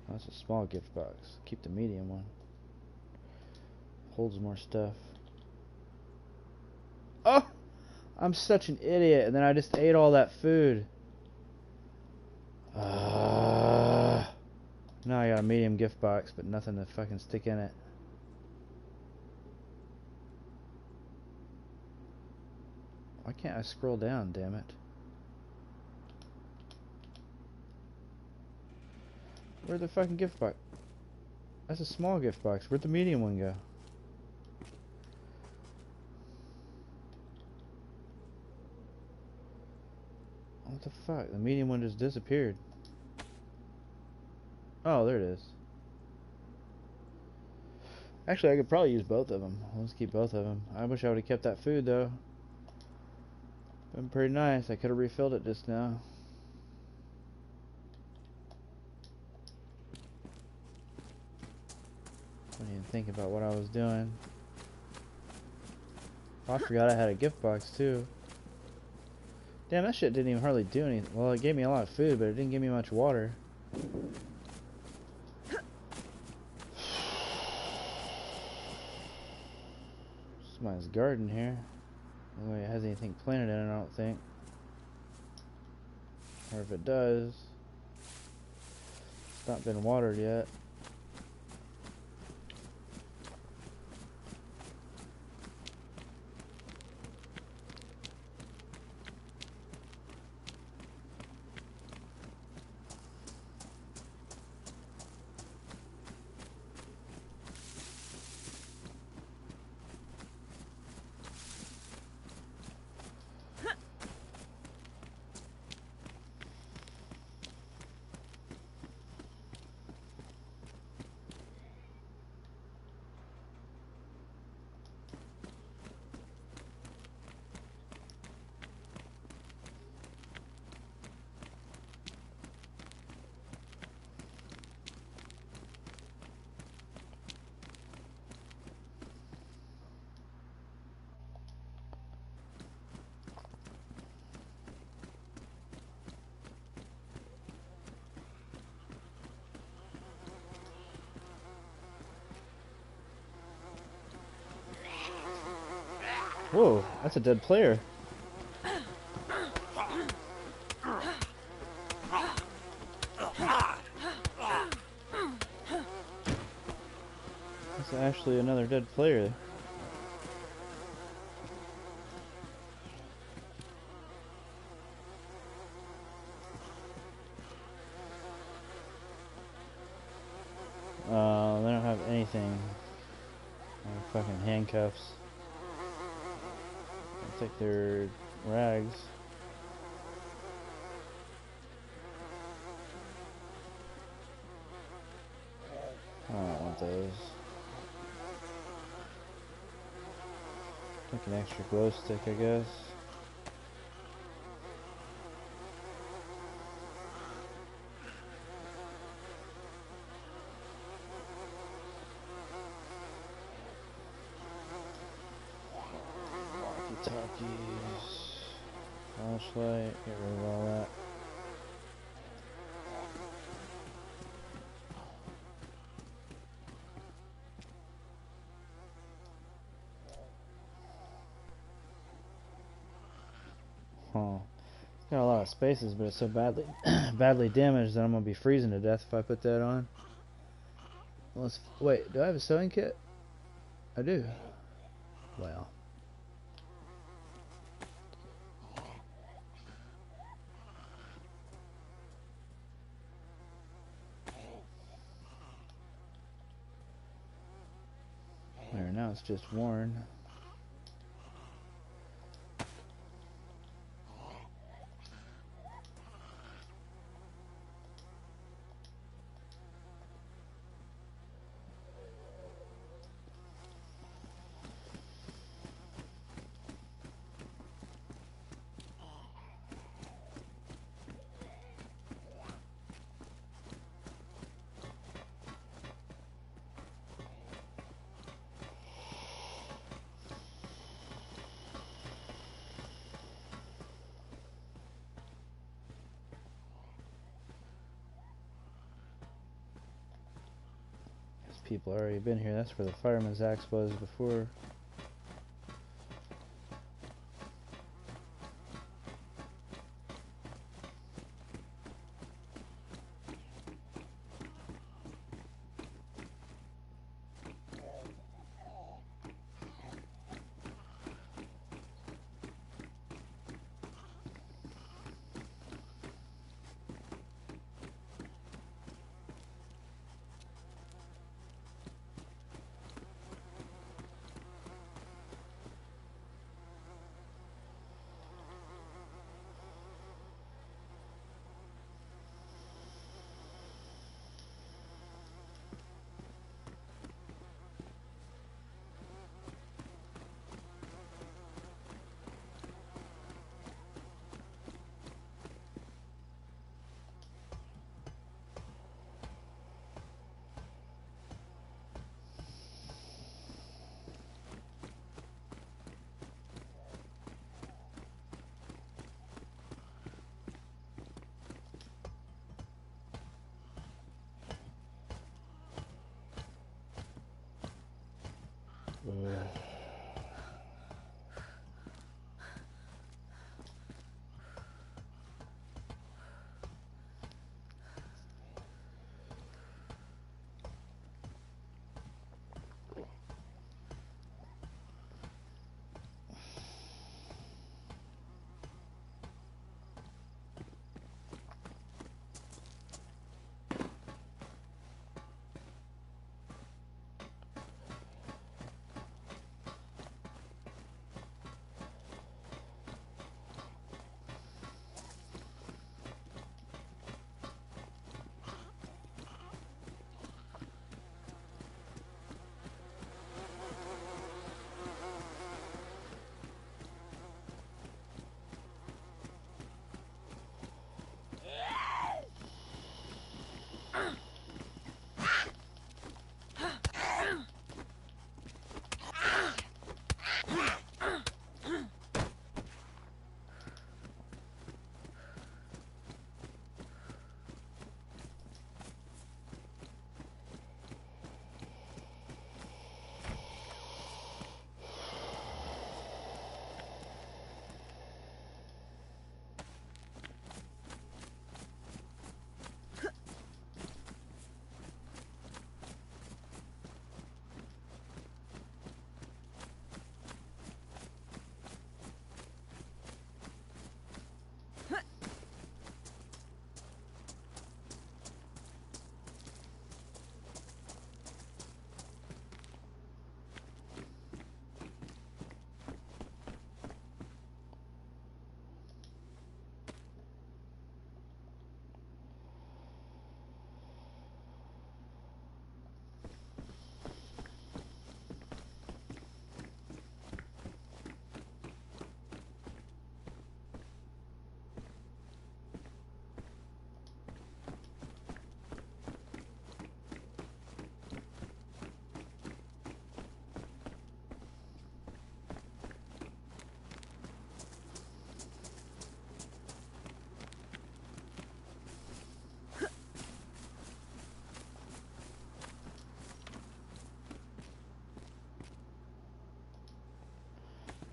Oh, that's a small gift box. Keep the medium one. Holds more stuff. Oh! I'm such an idiot, and then I just ate all that food. Now I got a medium gift box, but nothing to fucking stick in it. Why can't I scroll down, damn it? Where'd the fucking gift box? That's a small gift box. Where'd the medium one go? What the fuck? The medium one just disappeared. Oh, there it is. Actually, I could probably use both of them. Let's keep both of them. I wish I would have kept that food, though. Been pretty nice. I could have refilled it just now. I didn't even think about what I was doing. Oh, I forgot I had a gift box, too. Damn, that shit didn't even hardly do anything. Well, it gave me a lot of food, but it didn't give me much water. Somebody's garden here. No way it has anything planted in it, I don't think. Or if it does, it's not been watered yet. Whoa, that's a dead player. That's actually another dead player. They don't have anything. Fucking handcuffs. I think they're rags. I don't want those. Like an extra glow stick, I guess. Walkie-talkies. Flashlight. Get rid of all that. Huh. Got a lot of spaces, but it's so badly badly damaged that I'm gonna be freezing to death if I put that on. Wait, do I have a sewing kit? I do. Well. There, now it's just worn. People already been here. That's where the fireman's axe was before.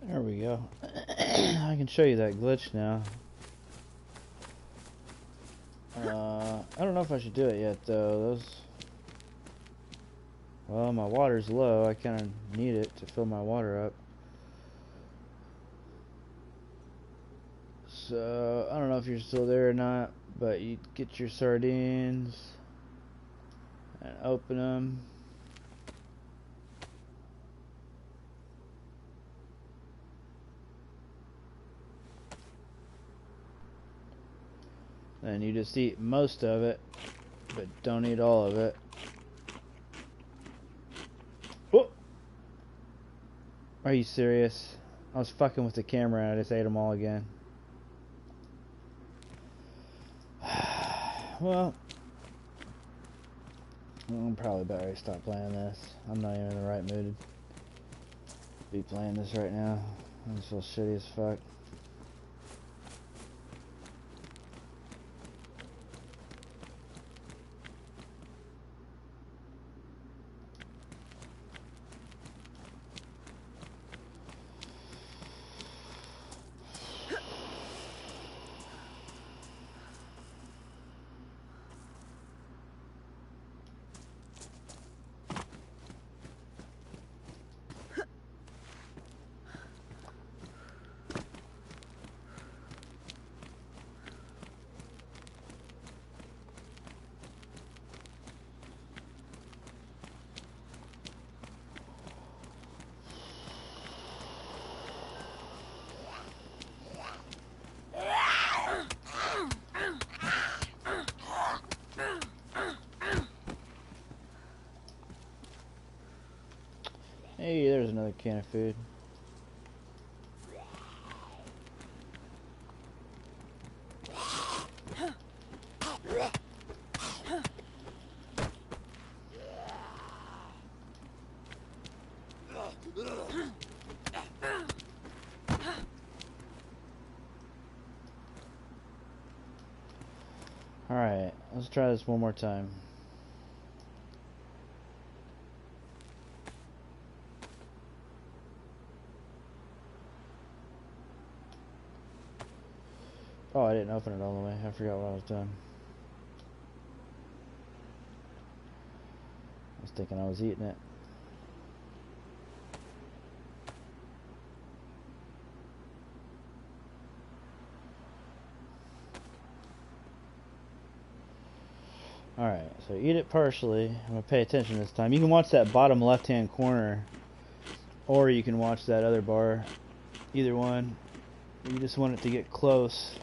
There we go. I can show you that glitch now. I don't know if I should do it yet though. Well, my water's low. I kind of need it to fill my water up. So, I don't know if you're still there or not, but you get your sardines and open them. And you just eat most of it, but don't eat all of it. Oh! Are you serious? I was fucking with the camera and I just ate them all again. Well, I'm probably better to stop playing this. I'm not even in the right mood to be playing this right now. I just feel shitty as fuck. Hey, there's another can of food. Alright, let's try this one more time. Oh, I didn't open it all the way. I forgot what I was doing. I was thinking I was eating it. Alright, so eat it partially. I'm going to pay attention this time. You can watch that bottom left-hand corner, or you can watch that other bar. Either one. You just want it to get close.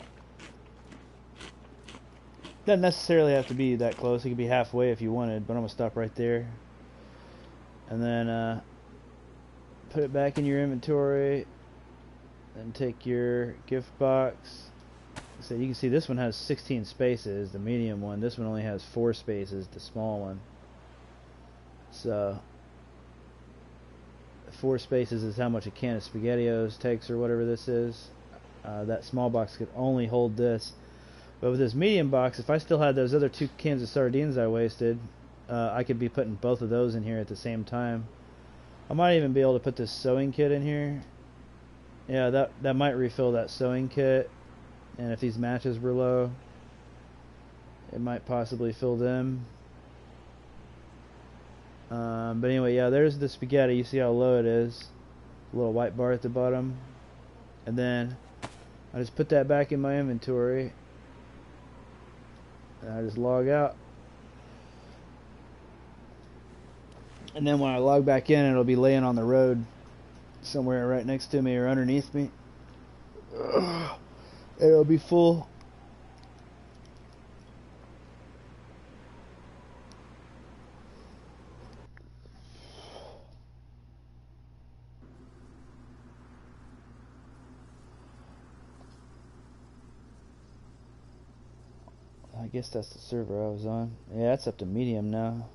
Doesn't necessarily have to be that close. It could be halfway if you wanted, but I'm going to stop right there. And then put it back in your inventory. Then take your gift box. So you can see this one has 16 spaces, the medium one. This one only has 4 spaces, the small one. So 4 spaces is how much a can of SpaghettiOs takes, or whatever this is. That small box could only hold this. But with this medium box, if I still had those other 2 cans of sardines I wasted, I could be putting both of those in here at the same time. I might even be able to put this sewing kit in here. Yeah, that might refill that sewing kit. And if these matches were low, it might possibly fill them. But anyway, yeah, there's the spaghetti. You see how low it is. A little white bar at the bottom. And then I just put that back in my inventory. And I just log out. And then when I log back in, it'll be laying on the road somewhere right next to me or underneath me. It'll be full. I guess that's the server I was on. Yeah, it's up to medium now.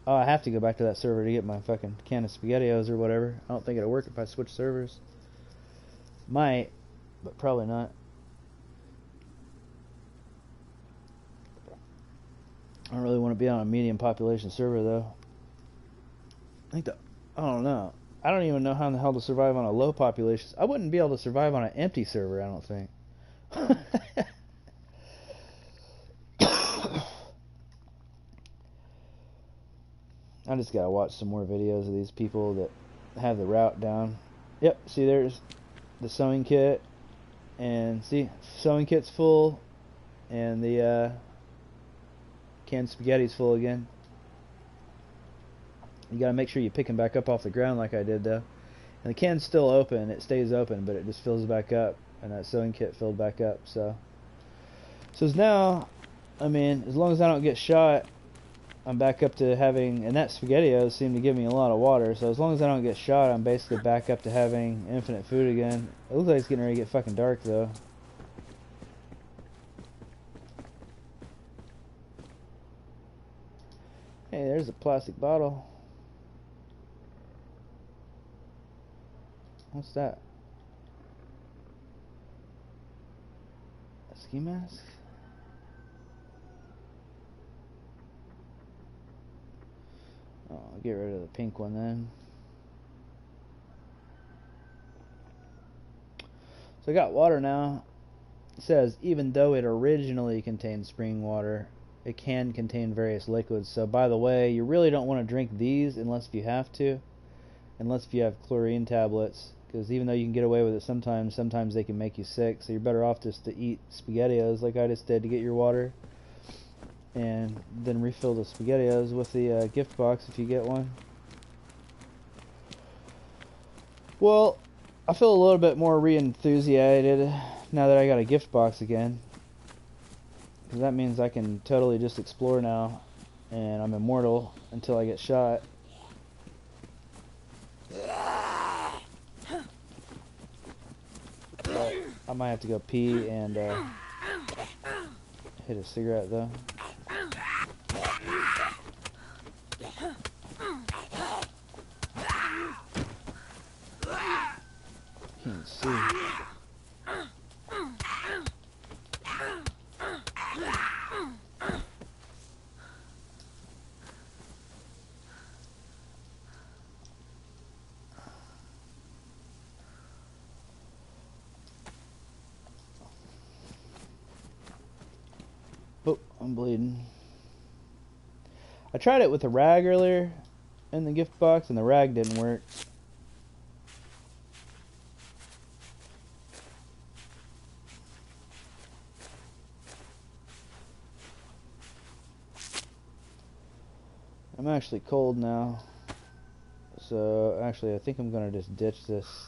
Oh, I have to go back to that server to get my fucking can of SpaghettiOs or whatever. I don't think it'll work if I switch servers. Might, but probably not. I don't really want to be on a medium population server though. I don't know. I don't even know how in the hell to survive on a low population. I wouldn't be able to survive on an empty server, I don't think. I just gotta watch some more videos of these people that have the route down. Yep, see there's the sewing kit, and see, sewing kit's full, and the canned spaghetti's full again. You gotta make sure you pick them back up off the ground like I did though. And the can's still open, it stays open, but it just fills back up, and that sewing kit filled back up. So now, I mean, as long as I don't get shot, I'm back up to having, and that SpaghettiOs seem to give me a lot of water, so as long as I don't get shot, I'm basically back up to having infinite food again. It looks like it's getting ready to get fucking dark though. Hey, there's a plastic bottle. What's that? A ski mask? Oh, I'll get rid of the pink one then. So I got water now. It says even though it originally contained spring water, it can contain various liquids. So by the way, you really don't want to drink these unless you have to, unless if you have chlorine tablets, because even though you can get away with it sometimes they can make you sick. So you're better off just to eat SpaghettiOs like I just did to get your water, and then refill the SpaghettiOs with the gift box if you get one. Well, I feel a little bit more re-enthusiastic now that I got a gift box again, because that means I can totally just explore now, and I'm immortal until I get shot. But I might have to go pee and hit a cigarette though. Can't see. Oh, I'm bleeding. I tried it with a rag earlier in the gift box, and the rag didn't work. I'm actually cold now, so actually I think I'm gonna just ditch this.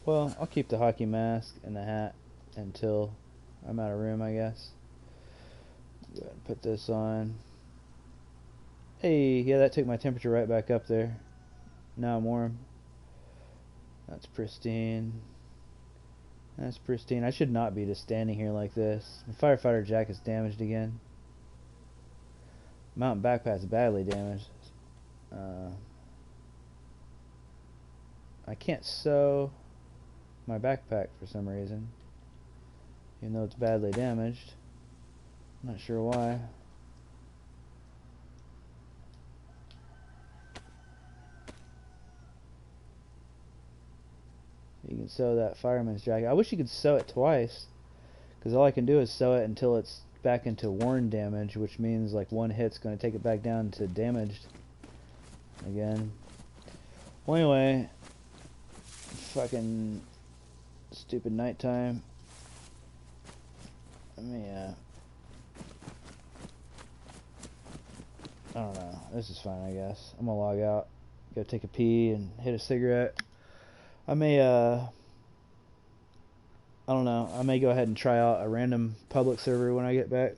Well, I'll keep the hockey mask and the hat until I'm out of room, I guess. Go ahead and put this on. Hey, yeah, that took my temperature right back up there. Now I'm warm. That's pristine. That's pristine. I should not be just standing here like this. My firefighter jacket's damaged again. Mountain backpack's badly damaged. I can't sew my backpack for some reason, even though it's badly damaged. I'm not sure why. You can sew that fireman's jacket. I wish you could sew it twice, because all I can do is sew it until it's back into worn damage, which means like one hit's going to take it back down to damaged again. Well, anyway, fucking stupid nighttime. Let me I don't know, this is fine, I guess. I'm gonna log out, go take a pee and hit a cigarette. I may I don't know, I may go ahead and try out a random public server when I get back.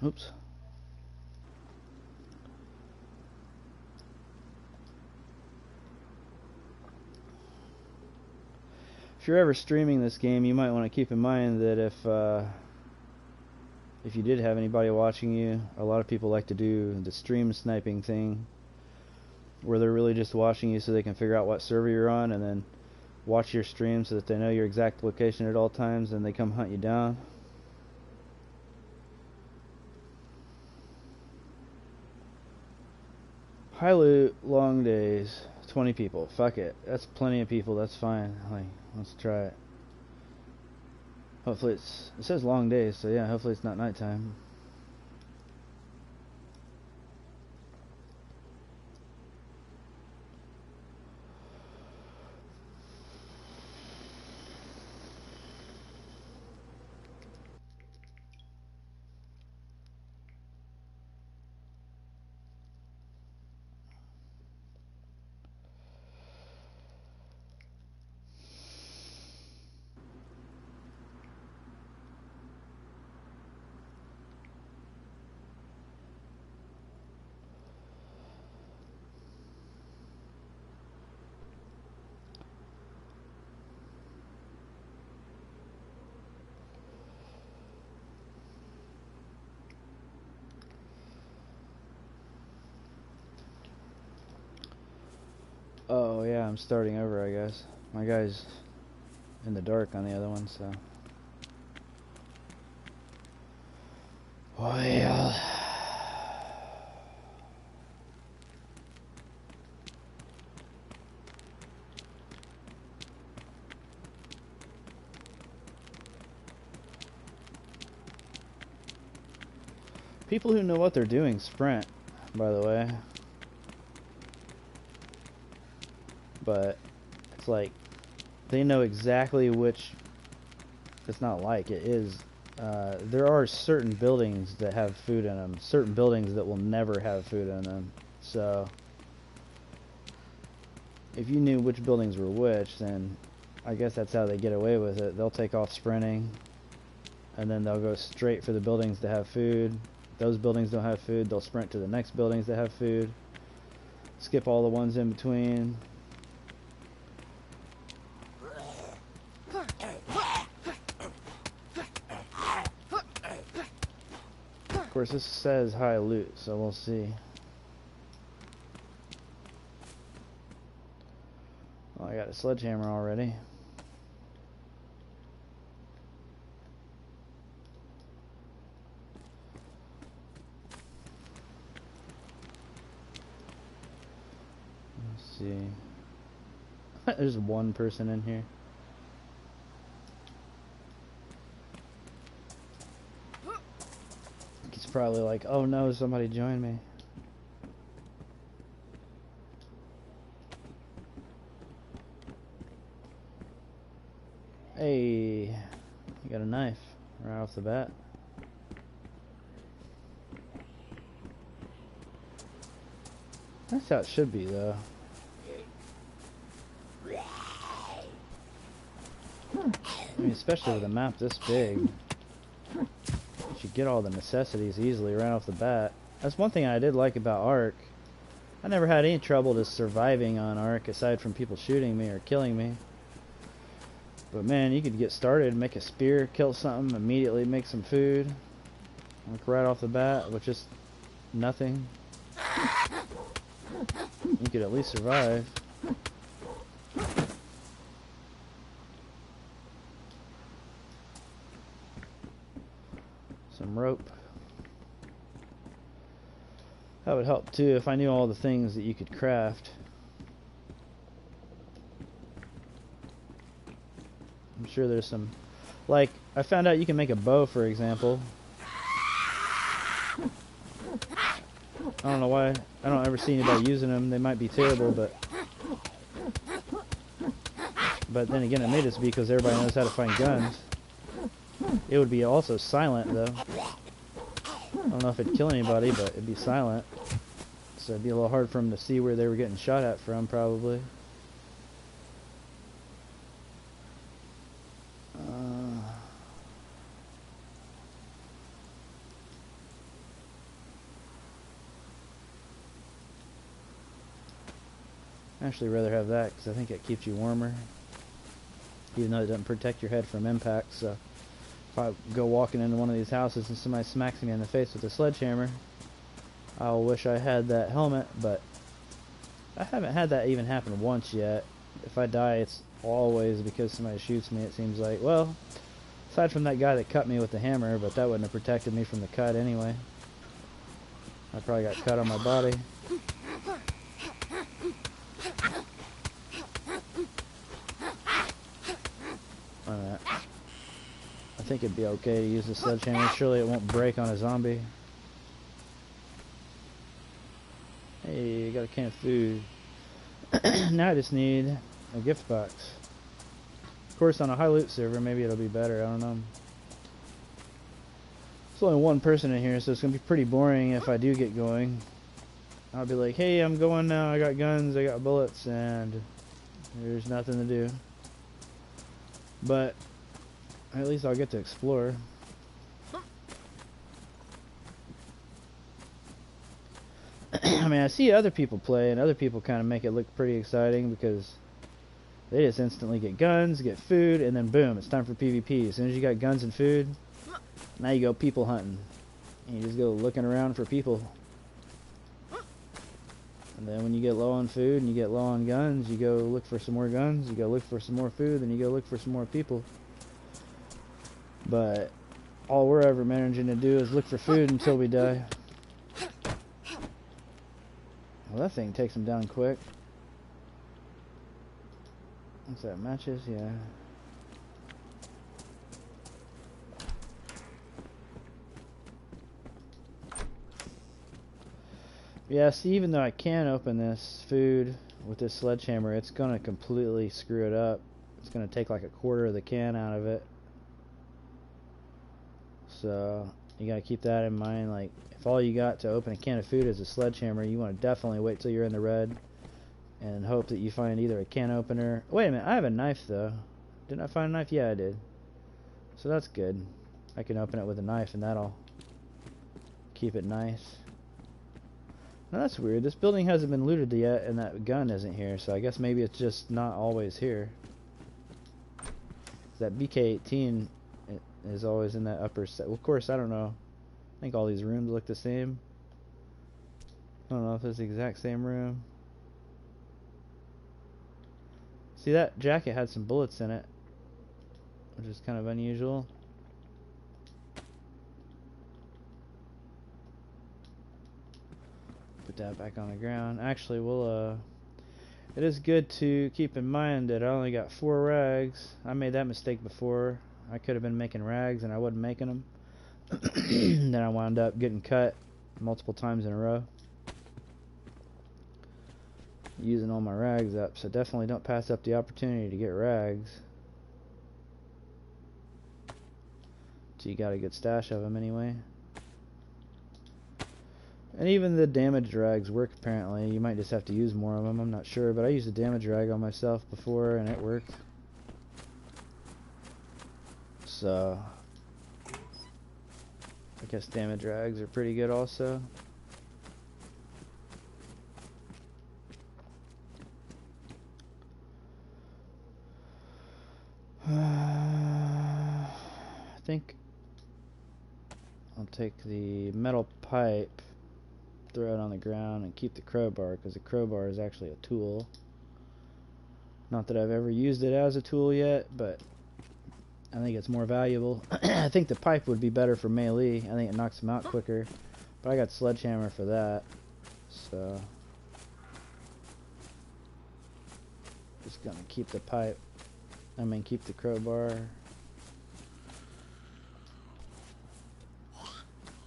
Oops. If you're ever streaming this game, you might want to keep in mind that if you did have anybody watching you, a lot of people like to do the stream sniping thing, where they're really just watching you so they can figure out what server you're on, and then watch your stream so that they know your exact location at all times, and they come hunt you down. High loot, long days, 20 people. Fuck it. That's plenty of people. That's fine. Like, let's try it. Hopefully it says long days, so yeah, hopefully it's not nighttime. Oh yeah, I'm starting over, I guess. My guy's in the dark on the other one, so. Well. People who know what they're doing sprint, by the way. But it's like they know exactly which. It's not like it is. There are certain buildings that have food in them, certain buildings that will never have food in them. So if you knew which buildings were which, then I guess that's how they get away with it. They'll take off sprinting, and then they'll go straight for the buildings that have food. Those buildings don't have food, they'll sprint to the next buildings that have food. Skip all the ones in between. Of course, this says high loot, so we'll see. Oh, I got a sledgehammer already. Let's see. There's one person in here. He's probably like, oh no, somebody joined me. Hey, you got a knife right off the bat. That's how it should be, though. I mean, especially with a map this big, you should get all the necessities easily right off the bat. That's one thing I did like about Ark. I never had any trouble just surviving on Ark, aside from people shooting me or killing me. But man, you could get started, make a spear, kill something, immediately make some food, like right off the bat with just nothing. You could at least survive. Some rope. That would help too if I knew all the things that you could craft. I'm sure there's some, like, I found out you can make a bow, for example. I don't know why I don't ever see anybody using them. They might be terrible, but then again, it may just be because everybody knows how to find guns. It would be also silent, though. I don't know if it'd kill anybody, but it'd be silent. So it'd be a little hard for them to see where they were getting shot at from, probably. actually rather have that because I think it keeps you warmer, even though it doesn't protect your head from impact. So if I go walking into one of these houses and somebody smacks me in the face with a sledgehammer, I'll wish I had that helmet, but I haven't had that even happen once yet. If I die, it's always because somebody shoots me, it seems like. Well, aside from that guy that cut me with the hammer, but that wouldn't have protected me from the cut anyway. I probably got cut on my body. Alright. I think it'd be okay to use the sledgehammer. Surely it won't break on a zombie. Hey, I got a can of food. Now I just need a gift box. Of course, on a high loot server, maybe it'll be better. I don't know. There's only one person in here, so it's going to be pretty boring if I do get going. I'll be like, hey, I'm going now. I got guns, I got bullets, and there's nothing to do. But at least I'll get to explore. I mean, I see other people play, and other people kind of make it look pretty exciting because they just instantly get guns, get food, and then boom, it's time for PvP. As soon as you got guns and food, now you go people hunting. And you just go looking around for people. And then when you get low on food and you get low on guns, you go look for some more guns, you go look for some more food, then you go look for some more people. But all we're ever managing to do is look for food until we die. Well, that thing takes them down quick. What's that, matches? Yeah. Yeah, see, even though I can open this food with this sledgehammer, it's going to completely screw it up. It's going to take like a quarter of the can out of it. So, you got to keep that in mind. Like, if all you got to open a can of food is a sledgehammer, you want to definitely wait till you're in the red and hope that you find either a can opener. Wait a minute, I have a knife though. Didn't I find a knife? Yeah, I did. So that's good. I can open it with a knife and that'll keep it nice. Now that's weird. This building hasn't been looted yet and that gun isn't here, so I guess maybe it's just not always here. That BK-18 is always in that upper set. Well, of course, I don't know. I think all these rooms look the same. I don't know if it's the exact same room. See, that jacket had some bullets in it, which is kind of unusual. Put that back on the ground. Actually, we'll it is good to keep in mind that I only got 4 rags. I made that mistake before. I could have been making rags and I wasn't making them. Then I wound up getting cut multiple times in a row, using all my rags up. So definitely don't pass up the opportunity to get rags. So you got a good stash of them anyway. And even the damaged rags work apparently. You might just have to use more of them, I'm not sure. But I used a damage rag on myself before and it worked. So I guess damage rags are pretty good also. I think I'll take the metal pipe, throw it on the ground, and keep the crowbar, because the crowbar is actually a tool. Not that I've ever used it as a tool yet, but I think it's more valuable. I think the pipe would be better for melee. I think it knocks them out quicker. But I got sledgehammer for that. So just gonna keep the pipe. I mean, keep the crowbar.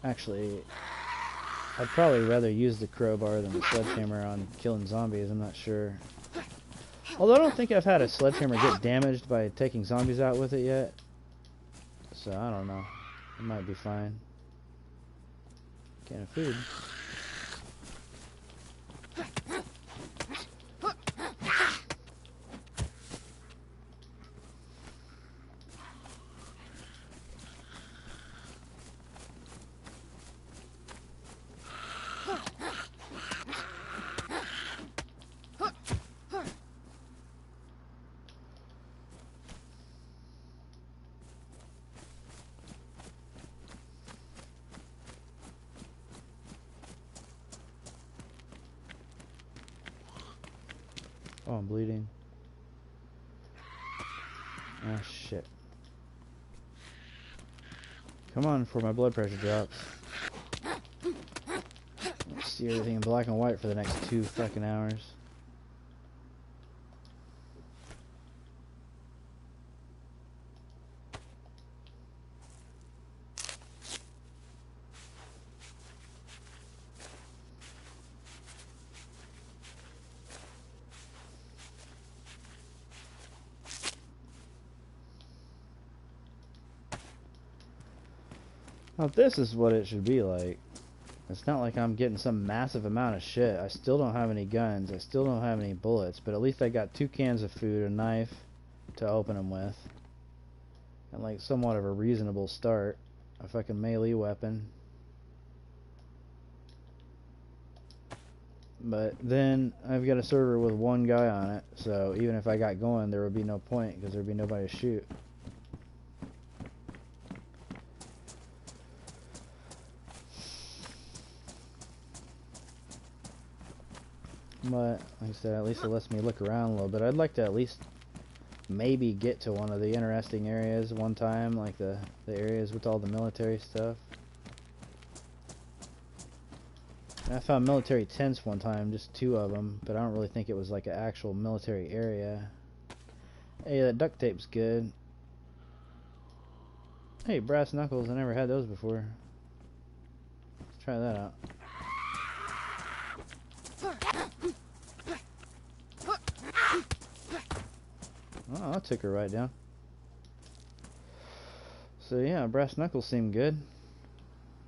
Actually, I'd probably rather use the crowbar than the sledgehammer on killing zombies. I'm not sure. Although I don't think I've had a sledgehammer get damaged by taking zombies out with it yet. So I don't know. It might be fine. Can of food. Oh, I'm bleeding. Ah, shit. Come on before my blood pressure drops. See everything in black and white for the next 2 fucking hours. Now this is what it should be like. It's not like I'm getting some massive amount of shit. I still don't have any guns. I still don't have any bullets. But at least I got 2 cans of food, a knife to open them with. And like somewhat of a reasonable start. A fucking melee weapon. But then I've got a server with 1 guy on it. So even if I got going, there would be no point because there would be nobody to shoot. But, like I said, at least it lets me look around a little bit. I'd like to at least maybe get to one of the interesting areas one time, like the areas with all the military stuff. I found military tents one time, just 2 of them, but I don't really think it was like an actual military area. Hey, that duct tape's good. Hey, brass knuckles, I never had those before. Let's try that out. Oh, that took her right down. So yeah, brass knuckles seem good.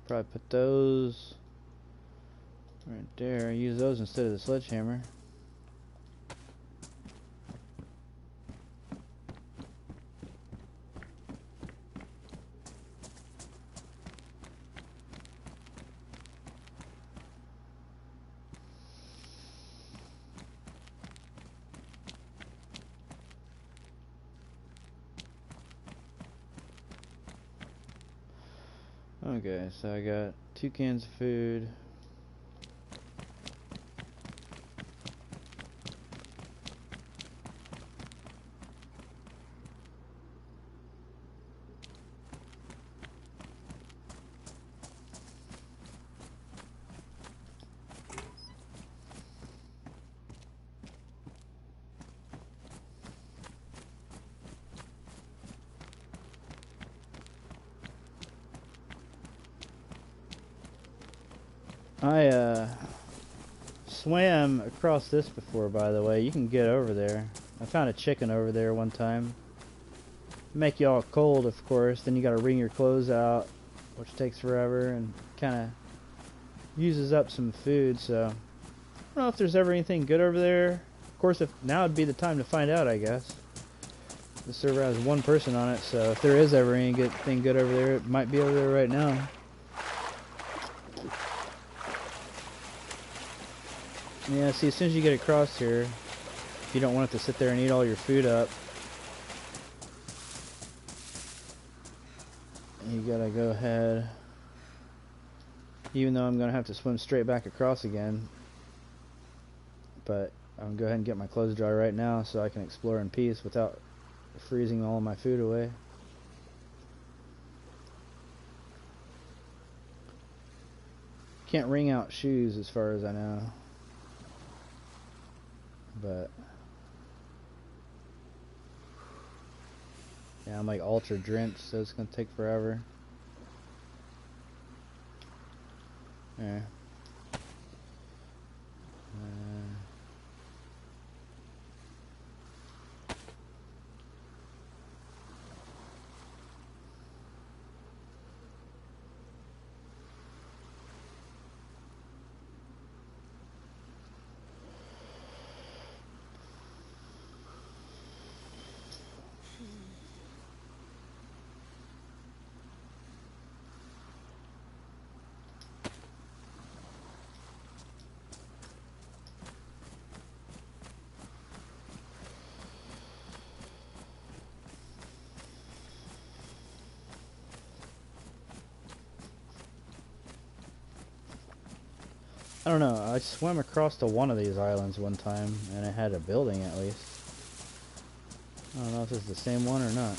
Probably put those right there. Use those instead of the sledgehammer. Okay, so I got 2 cans of food. I swam across this before, by the way. You can get over there. I found a chicken over there one time. Make you all cold, of course. Then you gotta wring your clothes out, which takes forever and kind of uses up some food. So I don't know if there's ever anything good over there. Of course, if now would be the time to find out, I guess. The server has 1 person on it, so if there is ever anything good over there, it might be over there right now. Yeah, see, as soon as you get across here, if you don't want it to sit there and eat all your food up, you gotta go ahead, even though I'm gonna have to swim straight back across again, but I'm gonna go ahead and get my clothes dry right now so I can explore in peace without freezing all of my food away. Can't wring out shoes as far as I know. But yeah, I'm like ultra drenched, so it's gonna take forever. Yeah. I don't know. I swam across to one of these islands one time, and it had a building at least. I don't know if it's the same one or not.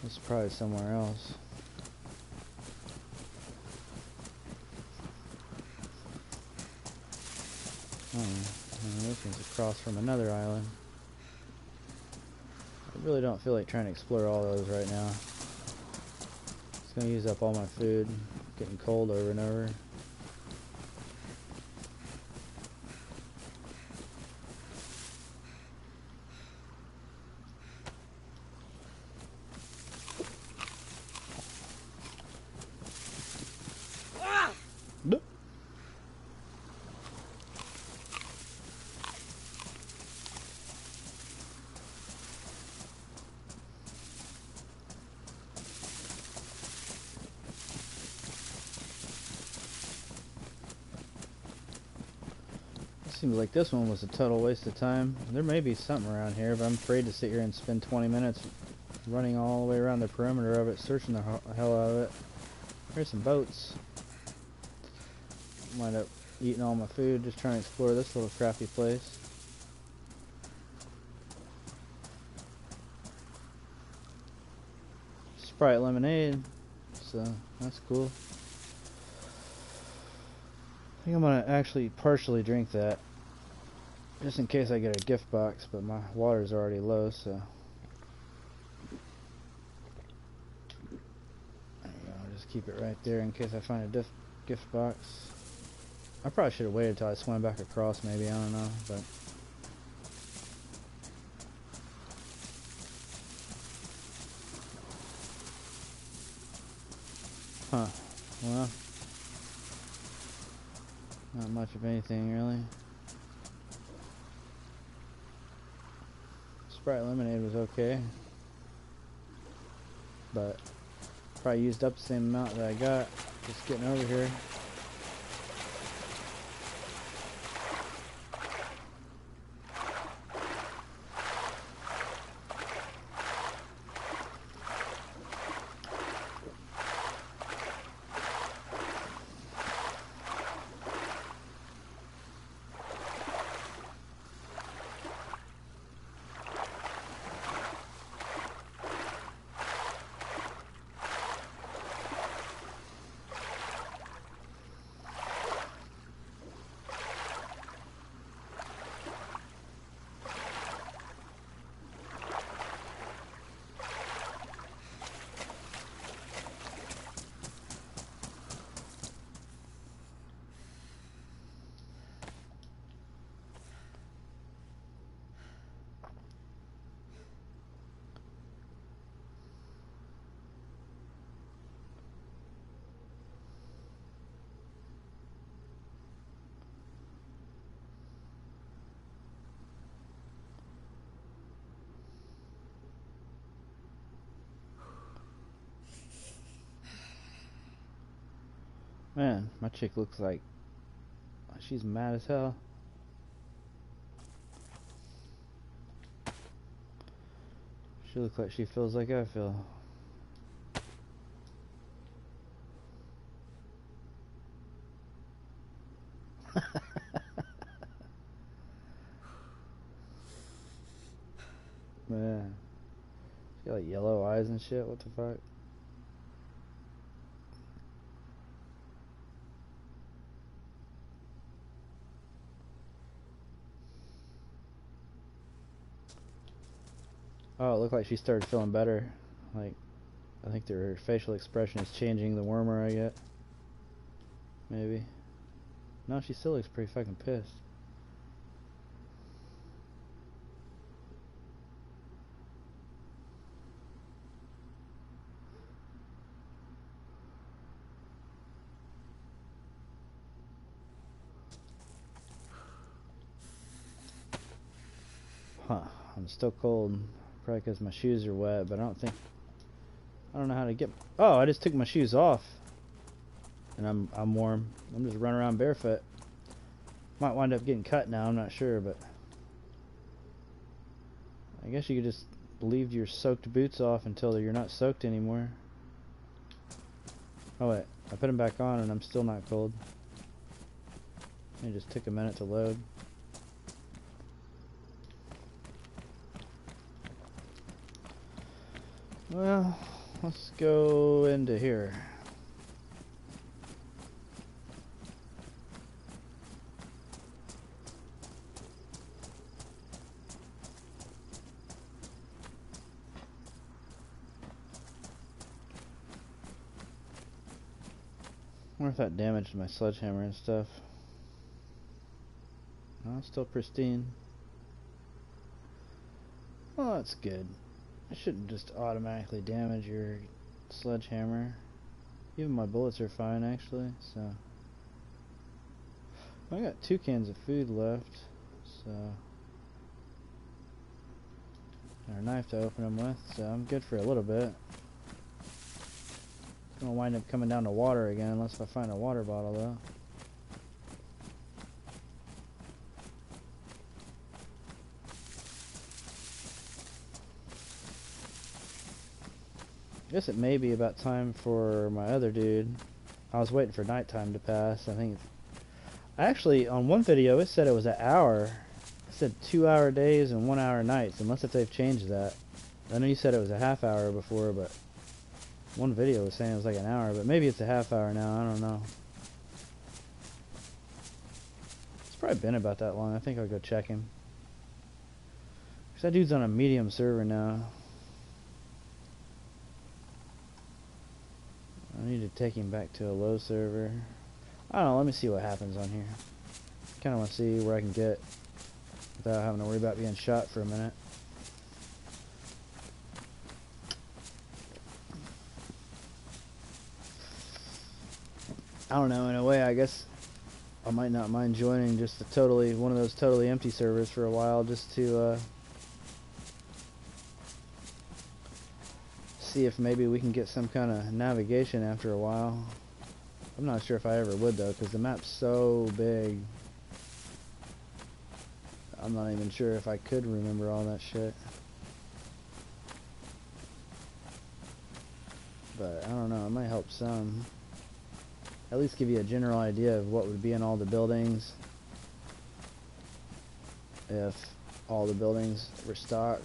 It's probably somewhere else. Oh, this one's across from another island. I really don't feel like trying to explore all those right now. It's gonna use up all my food. Getting cold over and over. Seems like this one was a total waste of time. There may be something around here, but I'm afraid to sit here and spend 20 minutes running all the way around the perimeter of it, searching the hell out of it. There's some boats. Wind up eating all my food, just trying to explore this little crappy place. Sprite lemonade, so that's cool. I think I'm gonna actually partially drink that, just in case I get a gift box, but my water's already low, so there you go. I'll just keep it right there in case I find a gift box. I probably should have waited till I swam back across, maybe, I don't know, but huh, well, not much of anything really. Sprite lemonade was okay, but probably used up the same amount that I got just getting over here. Man, my chick looks like she's mad as hell. She looks like she feels like I feel. Man, she got like yellow eyes and shit. What the fuck? Oh, it looked like she started feeling better. Like, I think her facial expression is changing the warmer I get. Maybe. No, she still looks pretty fucking pissed. Huh, I'm still cold. Probably because my shoes are wet, but I don't know how to get. Oh, I just took my shoes off, and I'm warm. I'm just running around barefoot. Might wind up getting cut now. I'm not sure, but I guess you could just believed your soaked boots off until you're not soaked anymore. Oh wait, I put them back on and I'm still not cold. It just took a minute to load. Well, let's go into here. I wonder if that damaged my sledgehammer and stuff. No, it's still pristine. Well, that's good. It shouldn't just automatically damage your sledgehammer. Even my bullets are fine, actually, so. I got 2 cans of food left, so. And a knife to open them with, so I'm good for a little bit. I'm gonna wind up coming down to water again, unless I find a water bottle, though. I guess it may be about time for my other dude. I was waiting for nighttime to pass. I think actually on one video it said it was an hour. It said 2-hour days and 1-hour nights, unless if they've changed that. I know you said it was a half hour before, but one video was saying it was like an hour, but maybe it's a half hour now. I don't know. It's probably been about that long. I think I'll go check him. 'Cause that dude's on a medium server now. I need to take him back to a low server. I don't know, let me see what happens on here. Kinda wanna see where I can get without having to worry about being shot for a minute. I don't know, in a way I guess I might not mind joining just one of those totally empty servers for a while, just to see if maybe we can get some kind of navigation after a while. I'm not sure if I ever would, though, because the map's so big. I'm not even sure if I could remember all that shit. But I don't know, it might help some. At least give you a general idea of what would be in all the buildings if all the buildings were stocked.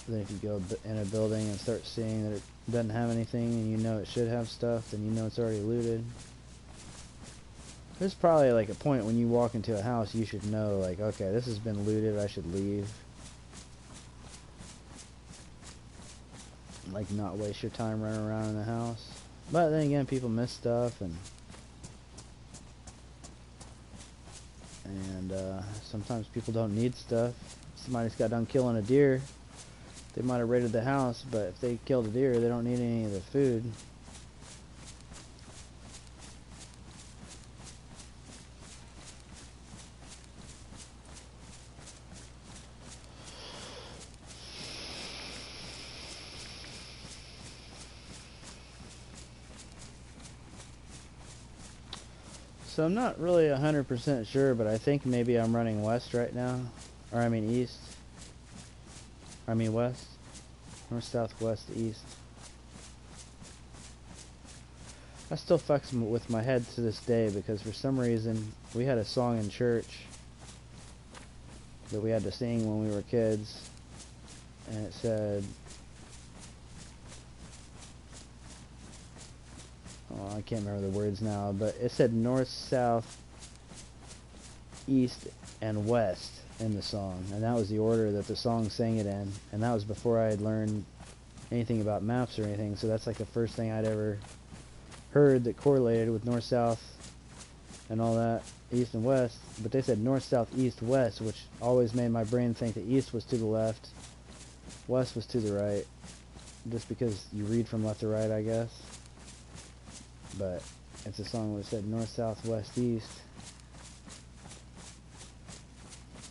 Then if you go in a building and start seeing that it doesn't have anything and you know it should have stuff, then you know it's already looted. There's probably like a point when you walk into a house you should know, like, okay, this has been looted, I should leave. Like, not waste your time running around in the house. But then again, people miss stuff, and sometimes people don't need stuff. Somebody just got done killing a deer. They might have raided the house, but if they killed a deer, they don't need any of the food. So I'm not really 100% sure, but I think maybe I'm running west right now. Or I mean east. I mean west. North, south, west, east. That still fucks with my head to this day, because for some reason we had a song in church that we had to sing when we were kids, and it said, oh, I can't remember the words now, but it said north, south, east, and west in the song, and that was the order that the song sang it in, and that was before I had learned anything about maps or anything, so that's like the first thing I'd ever heard that correlated with north, south, and all that, east and west. But they said north, south, east, west, which always made my brain think that east was to the left, west was to the right, just because you read from left to right, I guess. But it's a song that said north, south, west, east.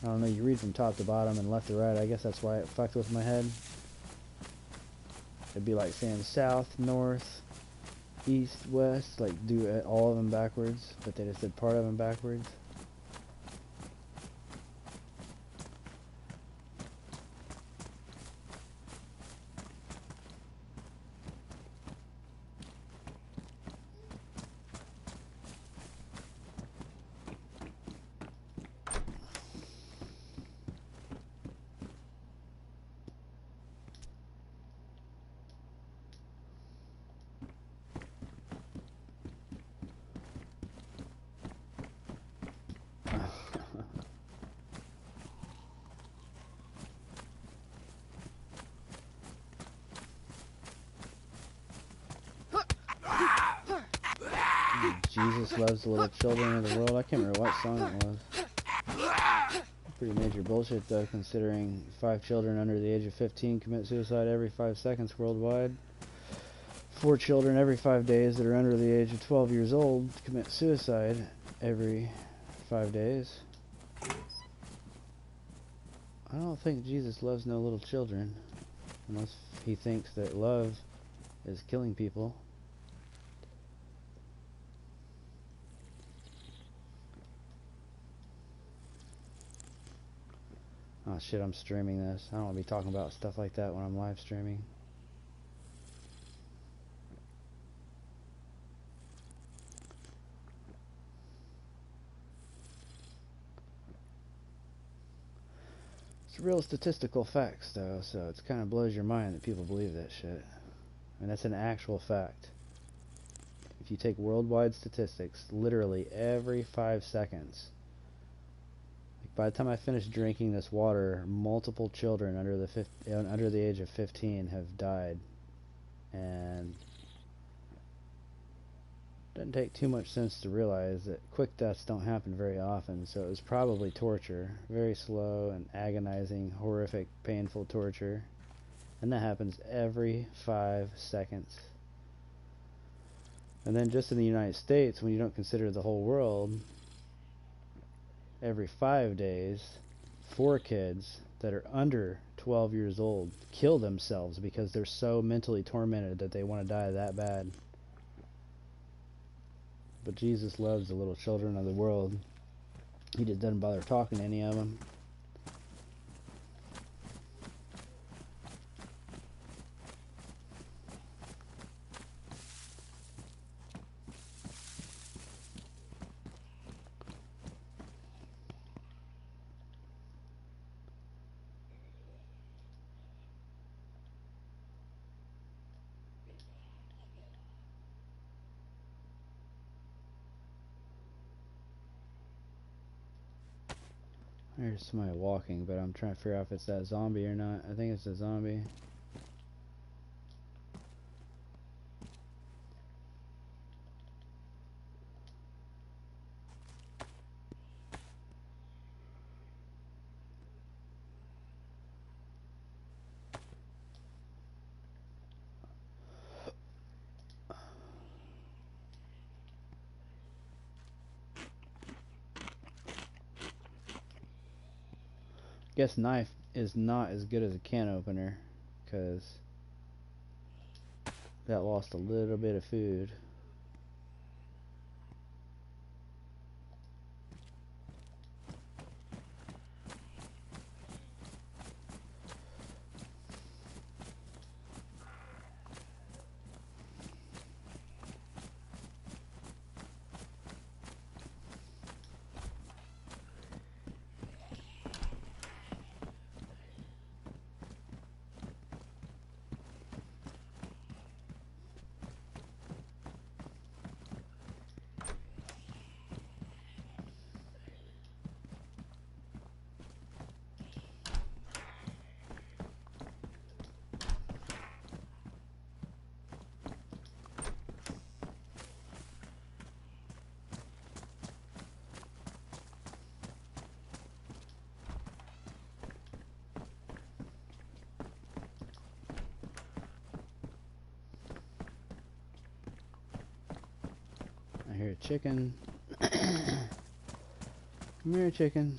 I don't know, you read from top to bottom and left to right. I guess that's why it fucked with my head. It'd be like saying south, north, east, west, like do all of them backwards, but they just did part of them backwards. Jesus loves the little children of the world. I can't remember what song it was. Pretty major bullshit, though, considering 5 children under the age of 15 commit suicide every 5 seconds worldwide. 4 children every 5 days that are under the age of 12 years old commit suicide every 5 days. I don't think Jesus loves no little children, unless he thinks that love is killing people. Oh shit, I'm streaming this. I don't want to be talking about stuff like that when I'm live streaming. It's real statistical facts, though, so it kind of blows your mind that people believe that shit. And that's an actual fact. If you take worldwide statistics, literally every 5 seconds, like by the time I finish drinking this water, multiple children under the age of 15 have died. And it doesn't take too much sense to realize that quick deaths don't happen very often, so it was probably torture. Very slow and agonizing, horrific, painful torture. And that happens every 5 seconds. And then just in the United States, when you don't consider the whole world, every 5 days, 4 kids that are under 12 years old kill themselves because they're so mentally tormented that they want to die that bad. But Jesus loves the little children of the world. He just doesn't bother talking to any of them. There's somebody walking, but I'm trying to figure out if it's that zombie or not. I think it's a zombie. Guess knife is not as good as a can opener, because that lost a little bit of food. I hear a chicken. Come here, chicken.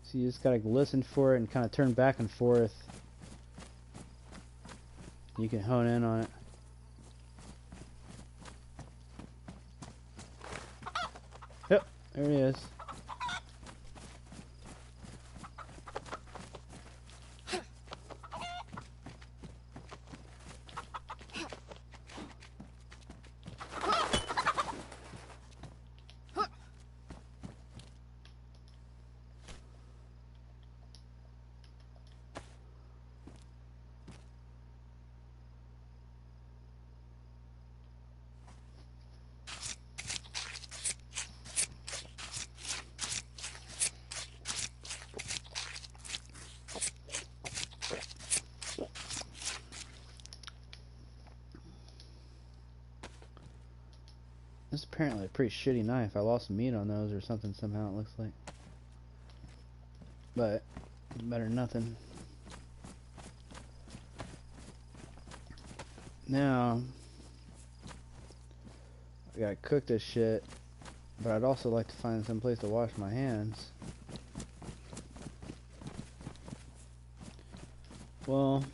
So you just gotta listen for it and kind of turn back and forth. You can hone in on it. Yep, there he is. This is apparently a pretty shitty knife. I lost meat on those or something somehow, it looks like. But it's better than nothing. Now I gotta cook this shit, but I'd also like to find some place to wash my hands. Well,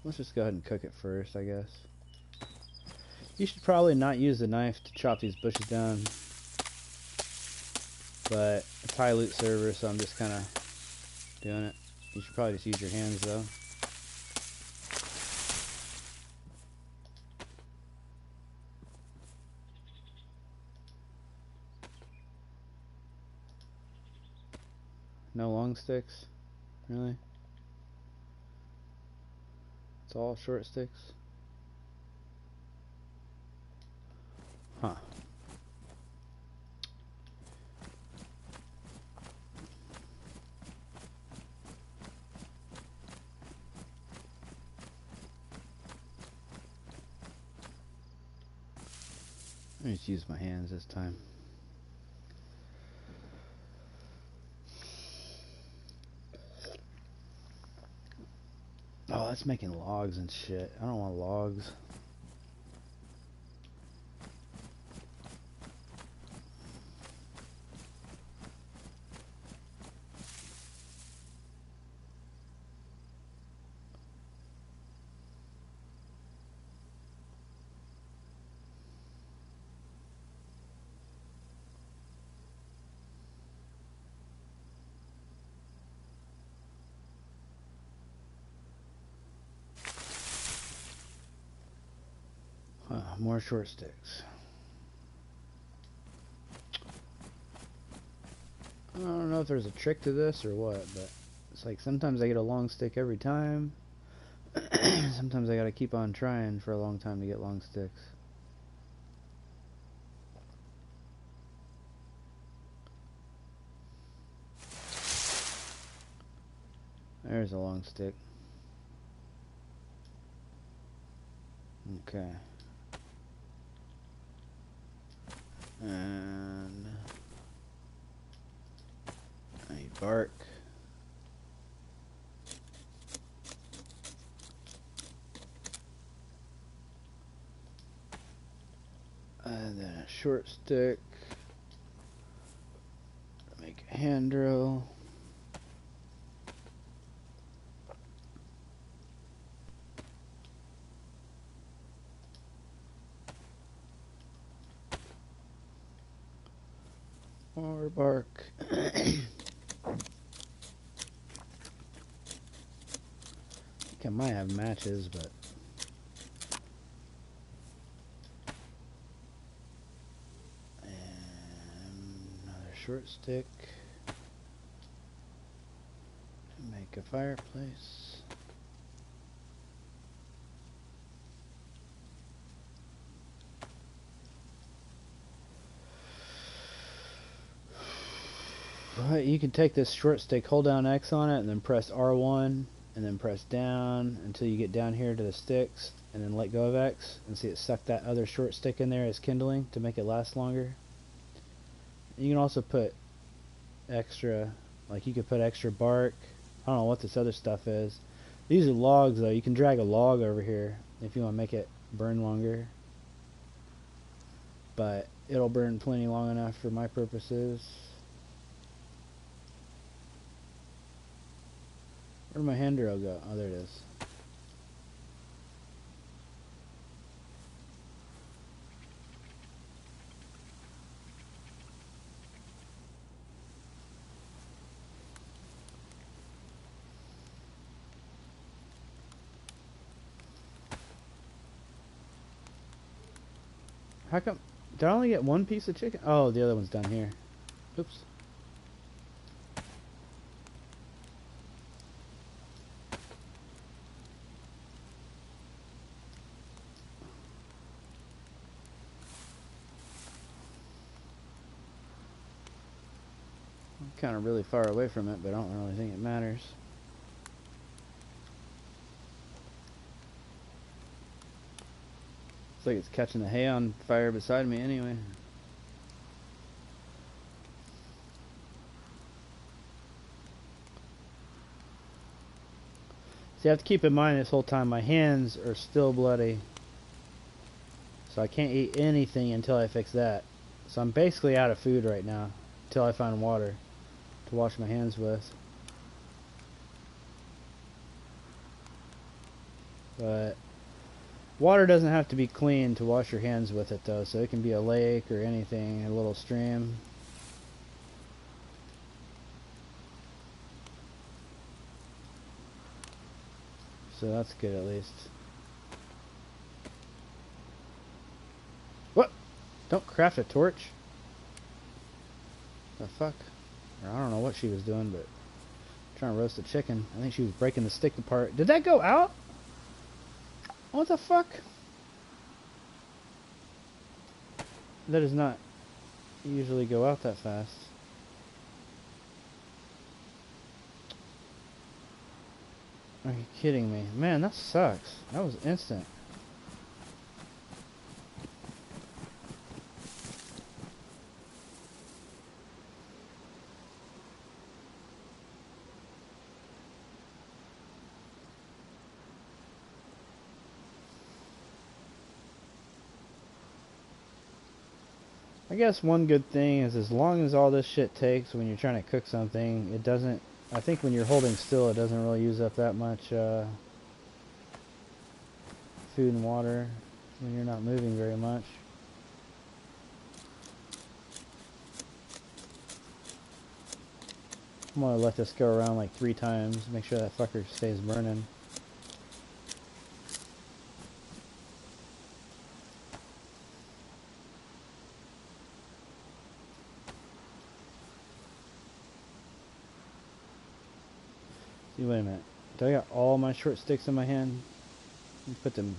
let's just go ahead and cook it first, I guess. You should probably not use the knife to chop these bushes down, but it's high loot server, so I'm just kind of doing it. You should probably just use your hands though. No long sticks? Really? It's all short sticks? Huh. Let me just use my hands this time. Oh, that's making logs and shit. I don't want logs. More short sticks. I don't know if there's a trick to this or what, but it's like sometimes I get a long stick every time. Sometimes I gotta keep on trying for a long time to get long sticks. There's a long stick. Okay. And I need bark. And then a short stick. Make a hand drill. More bark. I think I might have matches, but and another short stick. Make a fireplace. But you can take this short stick, hold down X on it, and then press R1, and then press down until you get down here to the sticks, and then let go of X, and see it suck that other short stick in there as kindling to make it last longer. You can also put extra, like you could put extra bark. I don't know what this other stuff is. These are logs though. You can drag a log over here if you want to make it burn longer. But it'll burn plenty long enough for my purposes. Where'd my hand drill go? Oh, there it is. How come? Did I only get one piece of chicken? Oh, the other one's down here. Oops. I'm kind of really far away from it, but I don't really think it matters. Looks like it's catching the hay on fire beside me anyway. So you have to keep in mind this whole time my hands are still bloody. So I can't eat anything until I fix that. So I'm basically out of food right now until I find water to wash my hands with. But water doesn't have to be clean to wash your hands with it though, so it can be a lake or anything, a little stream. So that's good at least. What? Don't craft a torch? The fuck? Or I don't know what she was doing, but trying to roast a chicken. I think she was breaking the stick apart. Did that go out? What the fuck? That does not usually go out that fast. Are you kidding me? Man, that sucks. That was instant. I guess one good thing is as long as all this shit takes when you're trying to cook something, it doesn't, I think when you're holding still it doesn't really use up that much food and water when you're not moving very much. I'm gonna let this go around like 3 times, make sure that fucker stays burning. See, wait a minute. Do I got all my short sticks in my hand? Let me put them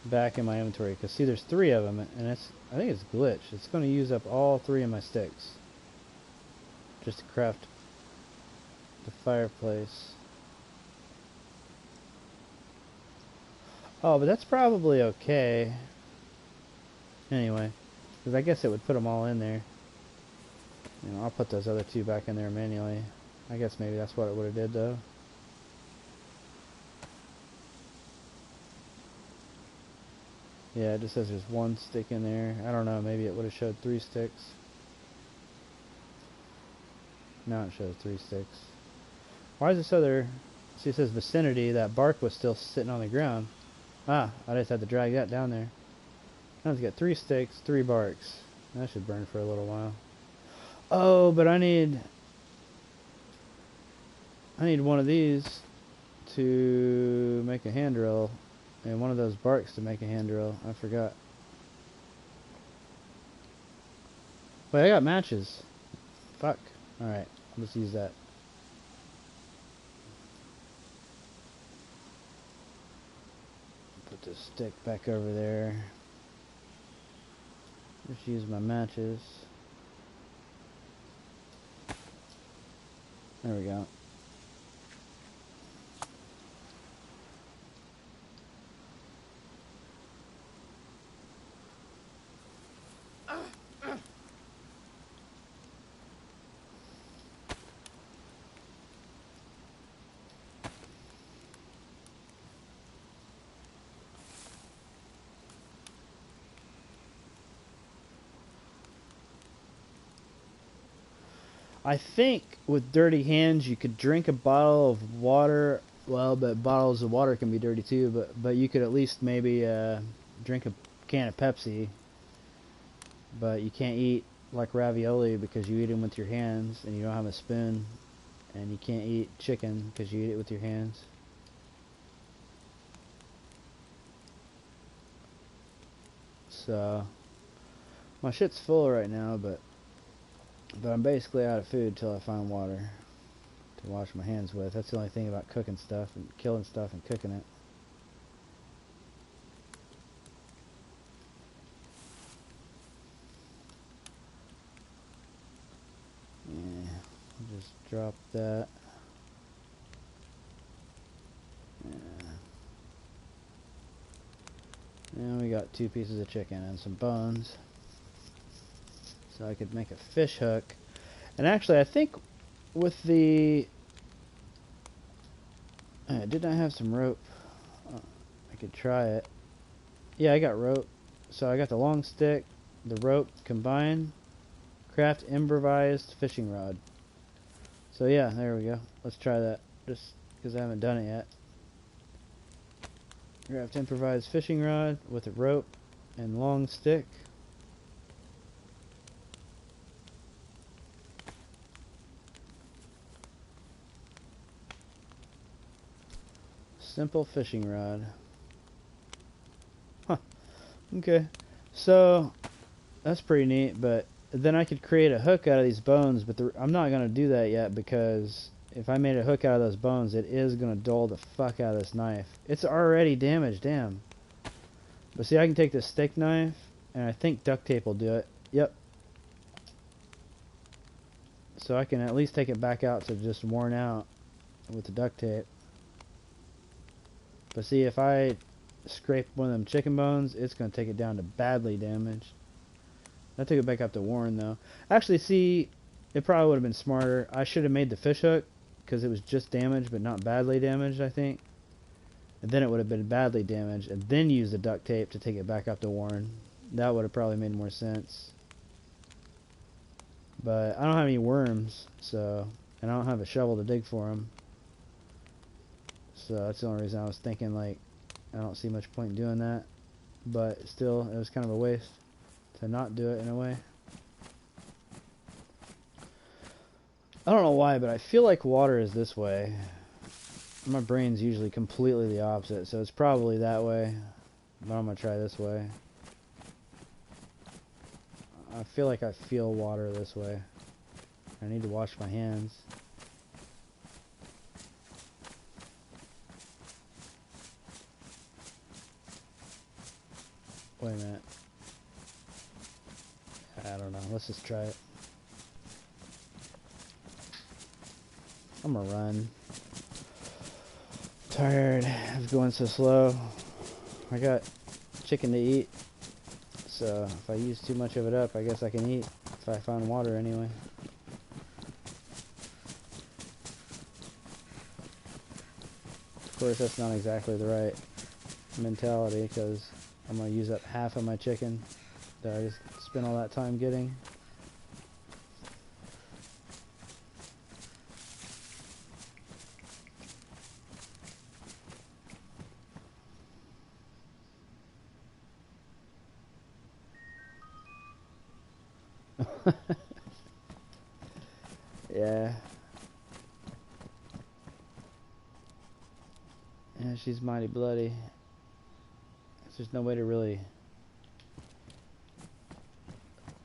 back in my inventory. Because see, there's 3 of them, and it's, I think it's glitched. It's going to use up all 3 of my sticks. Just to craft the fireplace. Oh, but that's probably okay. Anyway. Because I guess it would put them all in there. You know, I'll put those other 2 back in there manually. I guess maybe that's what it would have did though. Yeah, it just says there's 1 stick in there. I don't know, maybe it would have showed 3 sticks. Now it shows 3 sticks. Why is this other... See, it says vicinity. That bark was still sitting on the ground. Ah, I just had to drag that down there. Now it's got 3 sticks, 3 barks. That should burn for a little while. Oh, but I need one of these to make a hand drill, and one of those barks to make a hand drill. I forgot. Wait, I got matches. Fuck. Alright, let's use that. Put this stick back over there. Just use my matches. There we go. I think with dirty hands you could drink a bottle of water. Well, but bottles of water can be dirty too. But you could at least maybe drink a can of Pepsi. But you can't eat like ravioli because you eat them with your hands and you don't have a spoon. And you can't eat chicken because you eat it with your hands. So my shit's full right now, but I'm basically out of food till I find water to wash my hands with. That's the only thing about cooking stuff and killing stuff and cooking it. Yeah, I'll just drop that. Yeah. And we got 2 pieces of chicken and some bones. So I could make a fish hook. And actually, I think with the... didn't I have some rope? I could try it. Yeah, I got rope. So I got the long stick, the rope combined. Craft improvised fishing rod. So yeah, there we go. Let's try that. Just because I haven't done it yet. Craft improvised fishing rod with a rope and long stick. Simple fishing rod. Huh. Okay. So that's pretty neat, but then I could create a hook out of these bones, but I'm not going to do that yet because if I made a hook out of those bones, it is going to dull the fuck out of this knife. It's already damaged, damn. But see, I can take this steak knife, and I think duct tape will do it. Yep. So I can at least take it back out to just worn out with the duct tape. But see, if I scrape one of them chicken bones, it's going to take it down to badly damaged. I took it back up to worn, though. Actually, see, it probably would have been smarter. I should have made the fish hook, because it was just damaged, but not badly damaged, I think. And then it would have been badly damaged, and then use the duct tape to take it back up to worn. That would have probably made more sense. But I don't have any worms, so, and I don't have a shovel to dig for them. So that's the only reason I was thinking, like, I don't see much point in doing that. But still, it was kind of a waste to not do it in a way. I don't know why, but I feel like water is this way. My brain's usually completely the opposite, so it's probably that way. But I'm going to try this way. I feel like I feel water this way. I need to wash my hands. Wait a minute. I don't know. Let's just try it. I'm gonna run. Tired of going so slow. I got chicken to eat. So if I use too much of it up, I guess I can eat. If I find water anyway. Of course, that's not exactly the right mentality, because I'm going to use up half of my chicken that I just spent all that time getting. Yeah. Yeah, she's mighty bloody. There's no way to really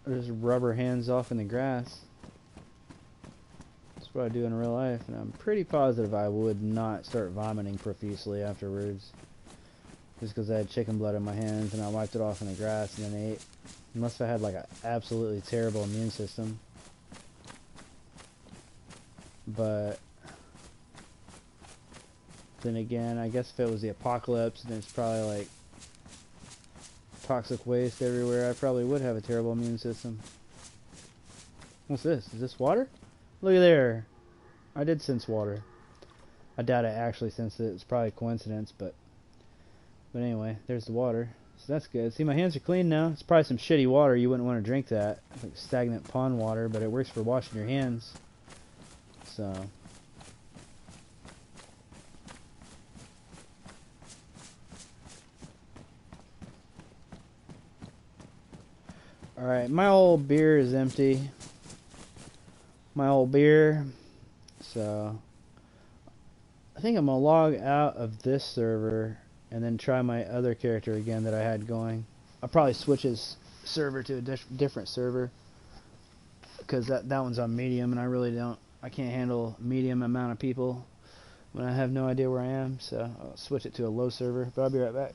just rub her hands off in the grass. That's what I do in real life, and I'm pretty positive I would not start vomiting profusely afterwards. Just because I had chicken blood in my hands and I wiped it off in the grass and then ate. Unless I had like an absolutely terrible immune system. But then again, I guess if it was the apocalypse and there's probably like toxic waste everywhere, I probably would have a terrible immune system. What's this? Is this water? Look at there. I did sense water. I doubt I actually sensed it. It's probably a coincidence, but anyway, there's the water. So that's good. See, my hands are clean now. It's probably some shitty water. You wouldn't want to drink that. It's like stagnant pond water, but it works for washing your hands. So alright, my old beer is empty. My old beer. So I think I'm going to log out of this server and then try my other character again that I had going. I'll probably switch his server to a different server, because that one's on medium, and I can't handle medium amount of people when I have no idea where I am, so I'll switch it to a low server, but I'll be right back.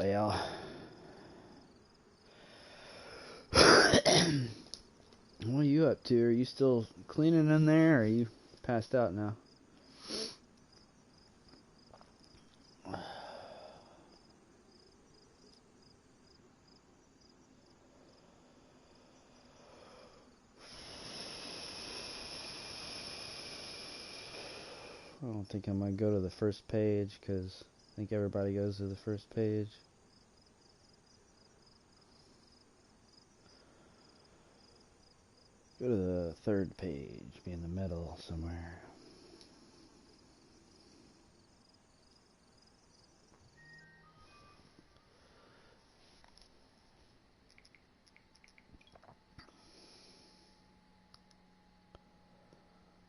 Well. What are you up to? Are you still cleaning in there, or are you passed out now? I don't think I might go to the first page, because I think everybody goes to the first page. Go to the third page, be in the middle somewhere.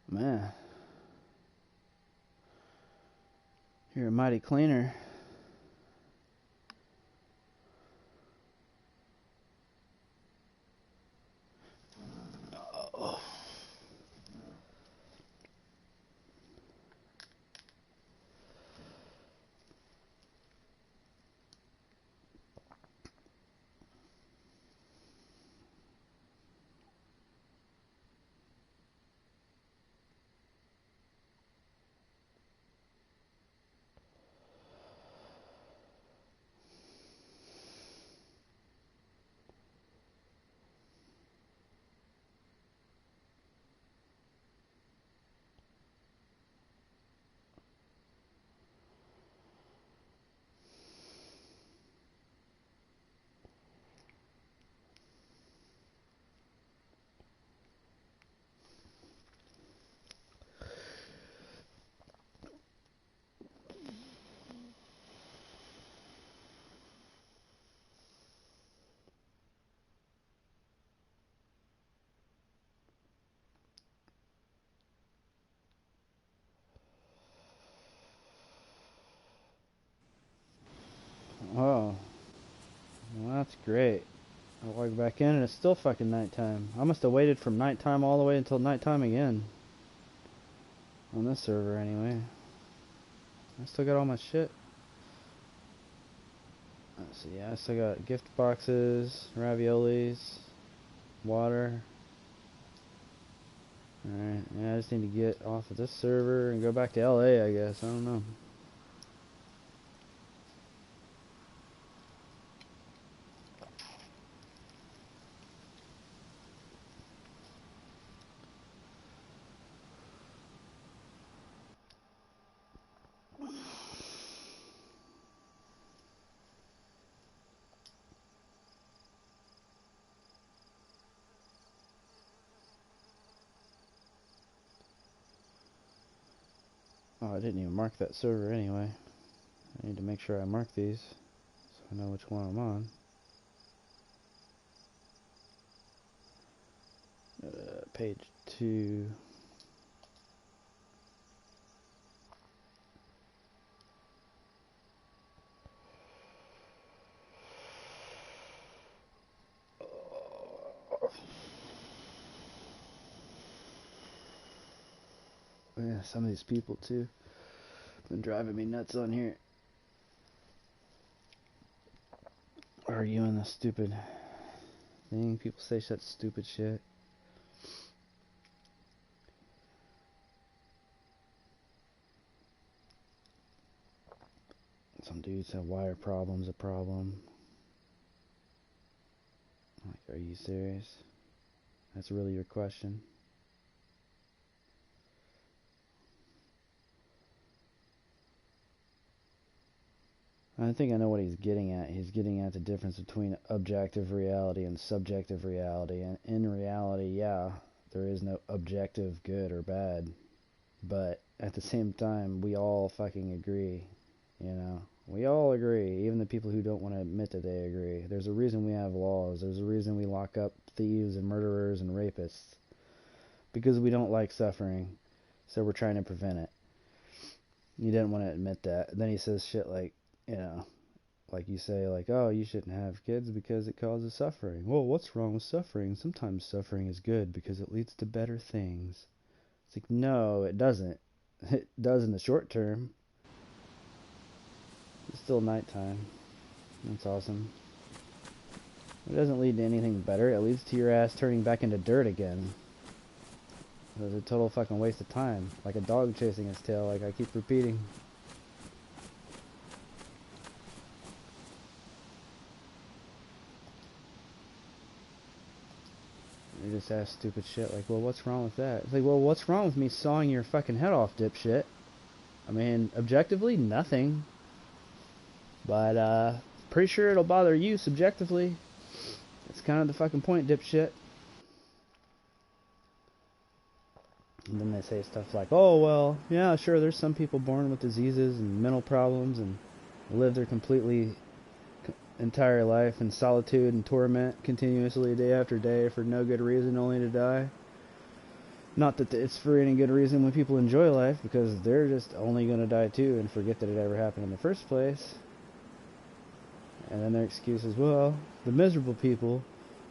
Man, you're a mighty cleaner. Oh. Oh, well, that's great. I log back in and it's still fucking nighttime. I must have waited from nighttime all the way until nighttime again. On this server, anyway. I still got all my shit. Let's see, I still got gift boxes, raviolis, water. Alright, yeah, I just need to get off of this server and go back to LA, I guess. I don't know. Oh, I didn't even mark that server anyway. I need to make sure I mark these so I know which one I'm on. Page 2. Yeah, some of these people too been driving me nuts on here. Arguing the stupid thing. People say such stupid shit. Some dudes have wire problems a problem. Like, are you serious? That's really your question? I think I know what he's getting at. He's getting at the difference between objective reality and subjective reality. And in reality, yeah, there is no objective good or bad. But at the same time, we all fucking agree. You know? We all agree. Even the people who don't want to admit that they agree. There's a reason we have laws. There's a reason we lock up thieves and murderers and rapists. Because we don't like suffering. So we're trying to prevent it. He didn't want to admit that. Then he says shit like, you know, like you say, like, oh, you shouldn't have kids because it causes suffering. Well, what's wrong with suffering? Sometimes suffering is good because it leads to better things. It's like, no, it doesn't. It does in the short term. It's still nighttime. That's awesome. It doesn't lead to anything better. It leads to your ass turning back into dirt again. It was a total fucking waste of time. Like a dog chasing its tail, like I keep repeating. You just ask stupid shit like, well, what's wrong with that? It's like, well, what's wrong with me sawing your fucking head off, dipshit? I mean, objectively, nothing. But, pretty sure it'll bother you subjectively. That's kind of the fucking point, dipshit. And then they say stuff like, oh, well, yeah, sure, there's some people born with diseases and mental problems and live their completely entire life in solitude and torment continuously day after day for no good reason, only to die. Not that it's for any good reason when people enjoy life, because they're just only going to die too and forget that it ever happened in the first place. And then their excuse is, well, the miserable people,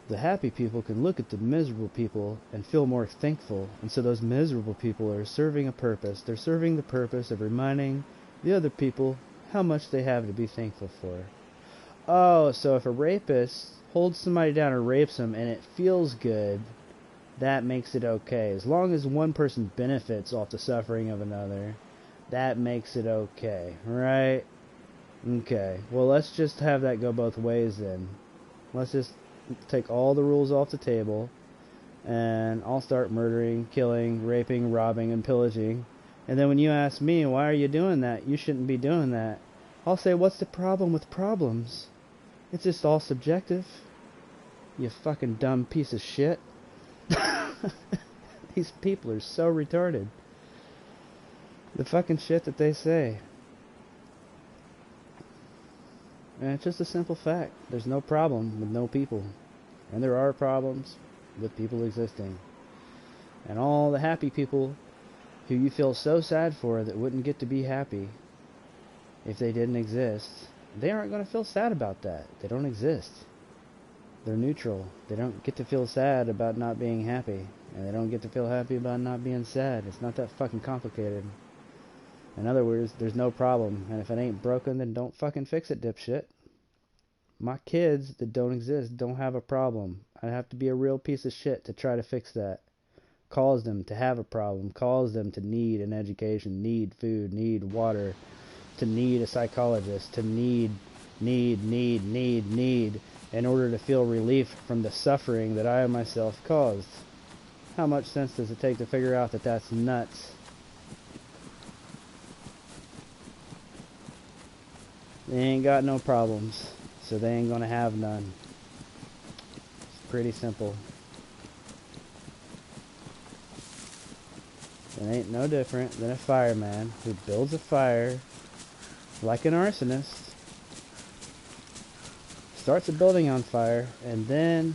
the happy people can look at the miserable people and feel more thankful. And so those miserable people are serving a purpose. They're serving the purpose of reminding the other people how much they have to be thankful for. Oh, so if a rapist holds somebody down or rapes them and it feels good, that makes it okay. As long as one person benefits off the suffering of another, that makes it okay, right? Okay, well, let's just have that go both ways then. Let's just take all the rules off the table, and I'll start murdering, killing, raping, robbing, and pillaging. And then when you ask me, why are you doing that? You shouldn't be doing that. I'll say, what's the problem with problems? It's just all subjective. You fucking dumb piece of shit. These people are so retarded. The fucking shit that they say. And it's just a simple fact. There's no problem with no people. And there are problems with people existing. And all the happy people who you feel so sad for that wouldn't get to be happy if they didn't exist, they aren't going to feel sad about that. They don't exist. They're neutral. They don't get to feel sad about not being happy. And they don't get to feel happy about not being sad. It's not that fucking complicated. In other words, there's no problem. And if it ain't broken, then don't fucking fix it, dipshit. My kids that don't exist don't have a problem. I have to be a real piece of shit to try to fix that. Cause them to have a problem. Cause them to need an education, need food, need water, to need a psychologist, to need in order to feel relief from the suffering that I myself caused. How much sense does it take to figure out that that's nuts? They ain't got no problems, so they ain't gonna have none. It's pretty simple. It ain't no different than a fireman who builds a fire like an arsonist, starts a building on fire, and then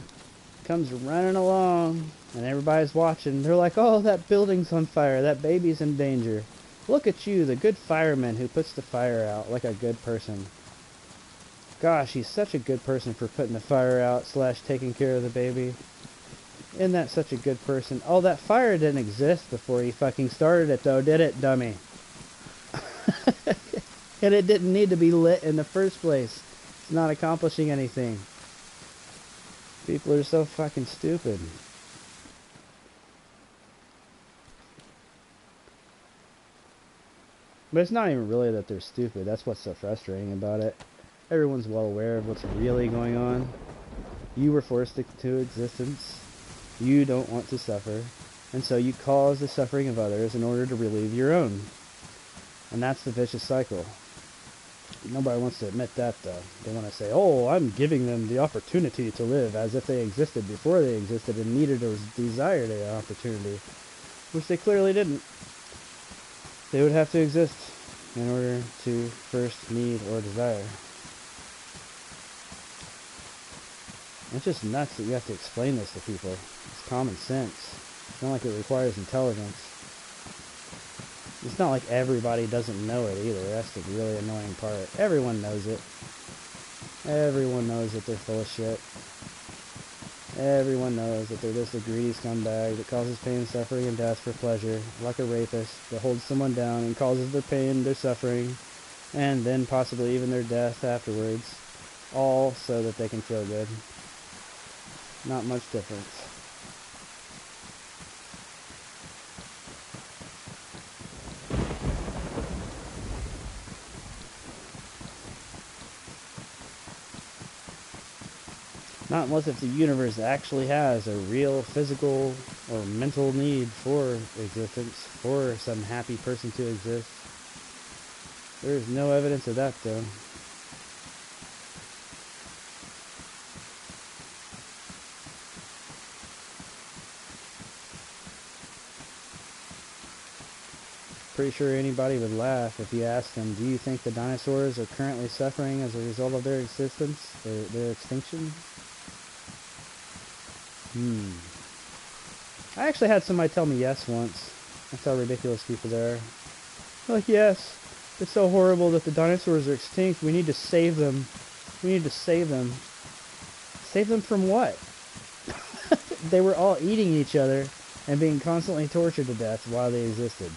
comes running along and everybody's watching. They're like, oh, that building's on fire, that baby's in danger. Look at you, the good fireman who puts the fire out like a good person. Gosh, he's such a good person for putting the fire out / taking care of the baby. Isn't that such a good person? Oh, that fire didn't exist before he fucking started it though, did it, dummy? And it didn't need to be lit in the first place. It's not accomplishing anything. People are so fucking stupid. But it's not even really that they're stupid. That's what's so frustrating about it. Everyone's well aware of what's really going on. You were forced into existence. You don't want to suffer. And so you cause the suffering of others in order to relieve your own. And that's the vicious cycle. Nobody wants to admit that, though. They want to say, oh, I'm giving them the opportunity to live as if they existed before they existed and needed or desired an opportunity. Which they clearly didn't. They would have to exist in order to first need or desire. It's just nuts that you have to explain this to people. It's common sense. It's not like it requires intelligence. It's not like everybody doesn't know it either. That's the really annoying part. Everyone knows it. Everyone knows that they're full of shit. Everyone knows that they're just a greedy scumbag that causes pain, suffering, and death for pleasure, like a rapist that holds someone down and causes their pain, their suffering, and then possibly even their death afterwards, all so that they can feel good. Not much difference. Not unless if the universe actually has a real physical or mental need for existence, for some happy person to exist. There is no evidence of that, though. Pretty sure anybody would laugh if you asked them, do you think the dinosaurs are currently suffering as a result of their existence, their extinction? I actually had somebody tell me yes once. That's how ridiculous people are. Like, yes, it's so horrible that the dinosaurs are extinct. We need to save them. We need to save them. Save them from what? They were all eating each other and being constantly tortured to death while they existed.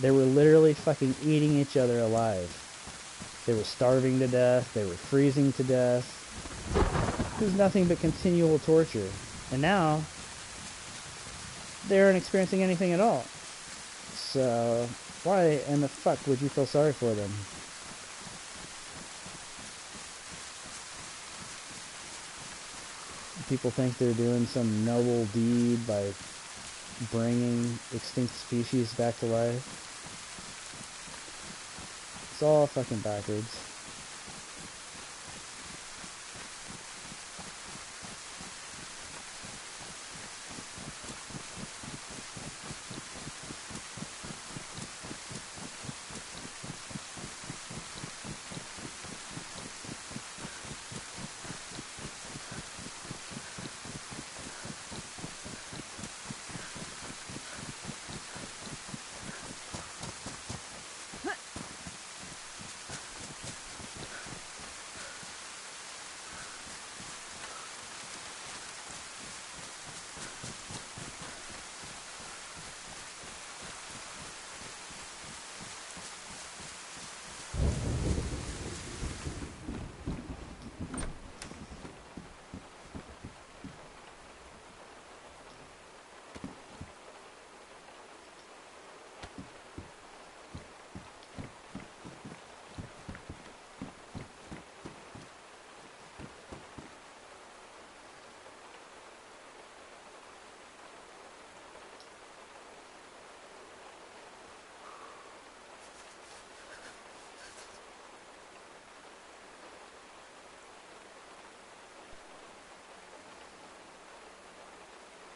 They were literally fucking eating each other alive. They were starving to death. They were freezing to death. It was nothing but continual torture. And now, they aren't experiencing anything at all. So, why in the fuck would you feel sorry for them? People think they're doing some noble deed by bringing extinct species back to life. It's all fucking backwards.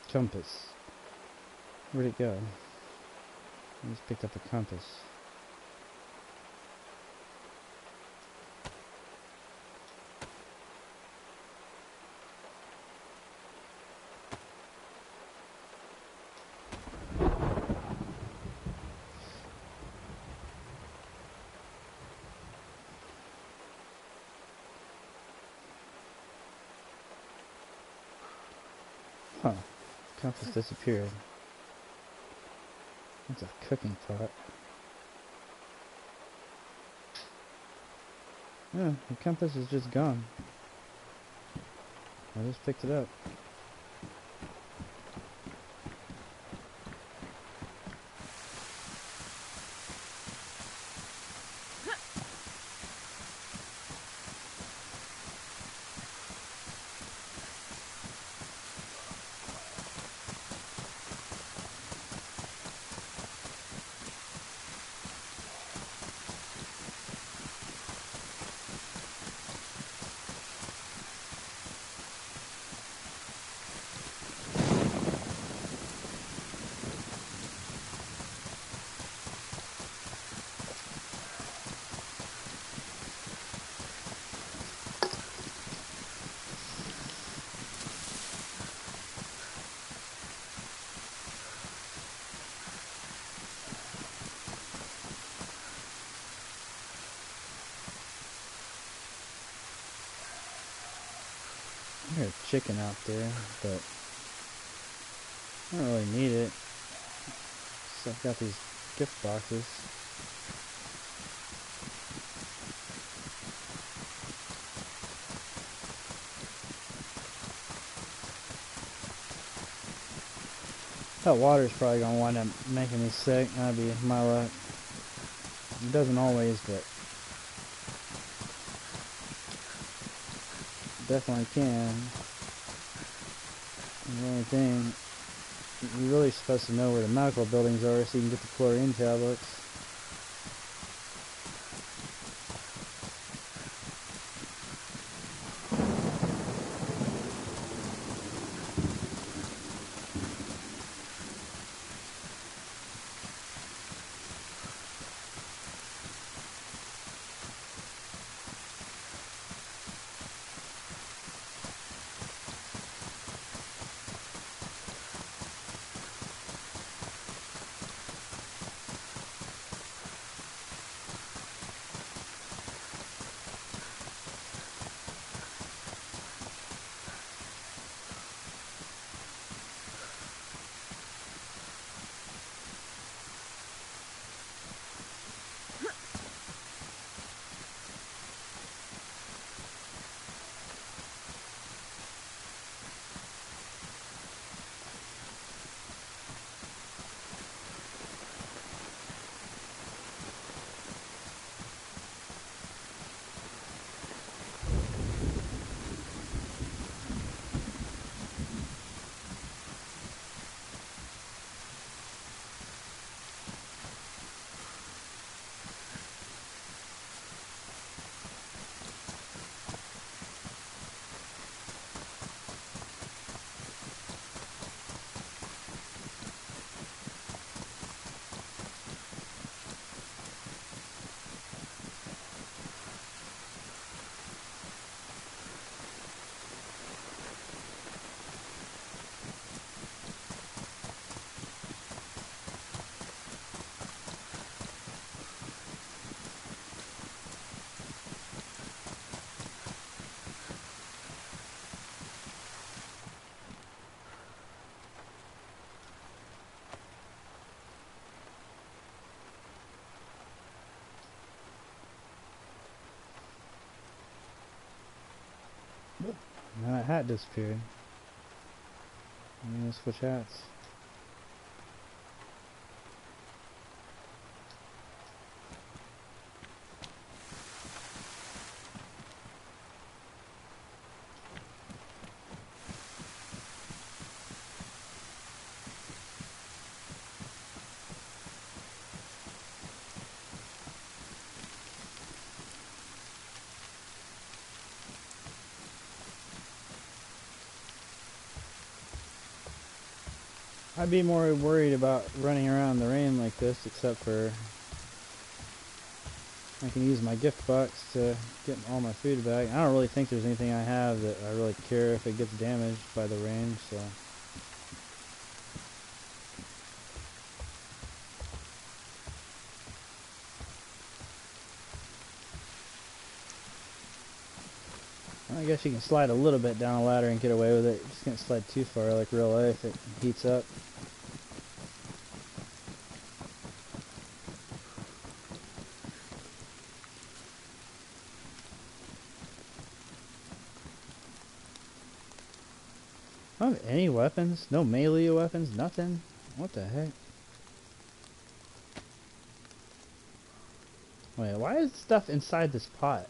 Compass. Where'd it go? I just picked up a compass. Huh. Compass disappeared. That's a cooking pot. Yeah, the compass is just gone. I just picked it up. I hear a chicken out there, but I don't really need it. So I've got these gift boxes. That water's probably gonna wind up making me sick. That'd be my luck. It doesn't always, but definitely can. And the only thing, you're really supposed to know where the medical buildings are so you can get the chlorine tablets. Now that hat disappeared. I'm gonna switch hats. I'd be more worried about running around in the rain like this, except for I can use my gift box to get all my food back. I don't really think there's anything I have that I really care if it gets damaged by the rain, so. Well, I guess you can slide a little bit down a ladder and get away with it. You just can't slide too far like real life. It heats up. I don't have any weapons. No melee weapons. Nothing. What the heck? Wait, why is stuff inside this pot?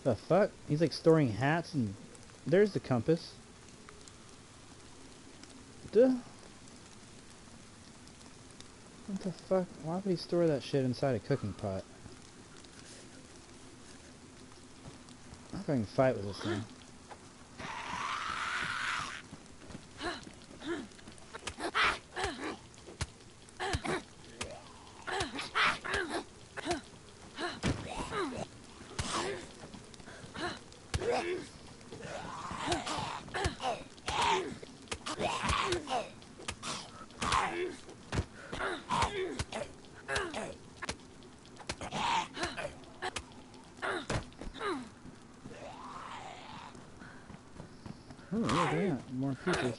The fuck? He's like storing hats and... There's the compass. Duh. What the fuck? Why would he store that shit inside a cooking pot? I don't know if I can fight with this thing. Oh, look at that. More creatures.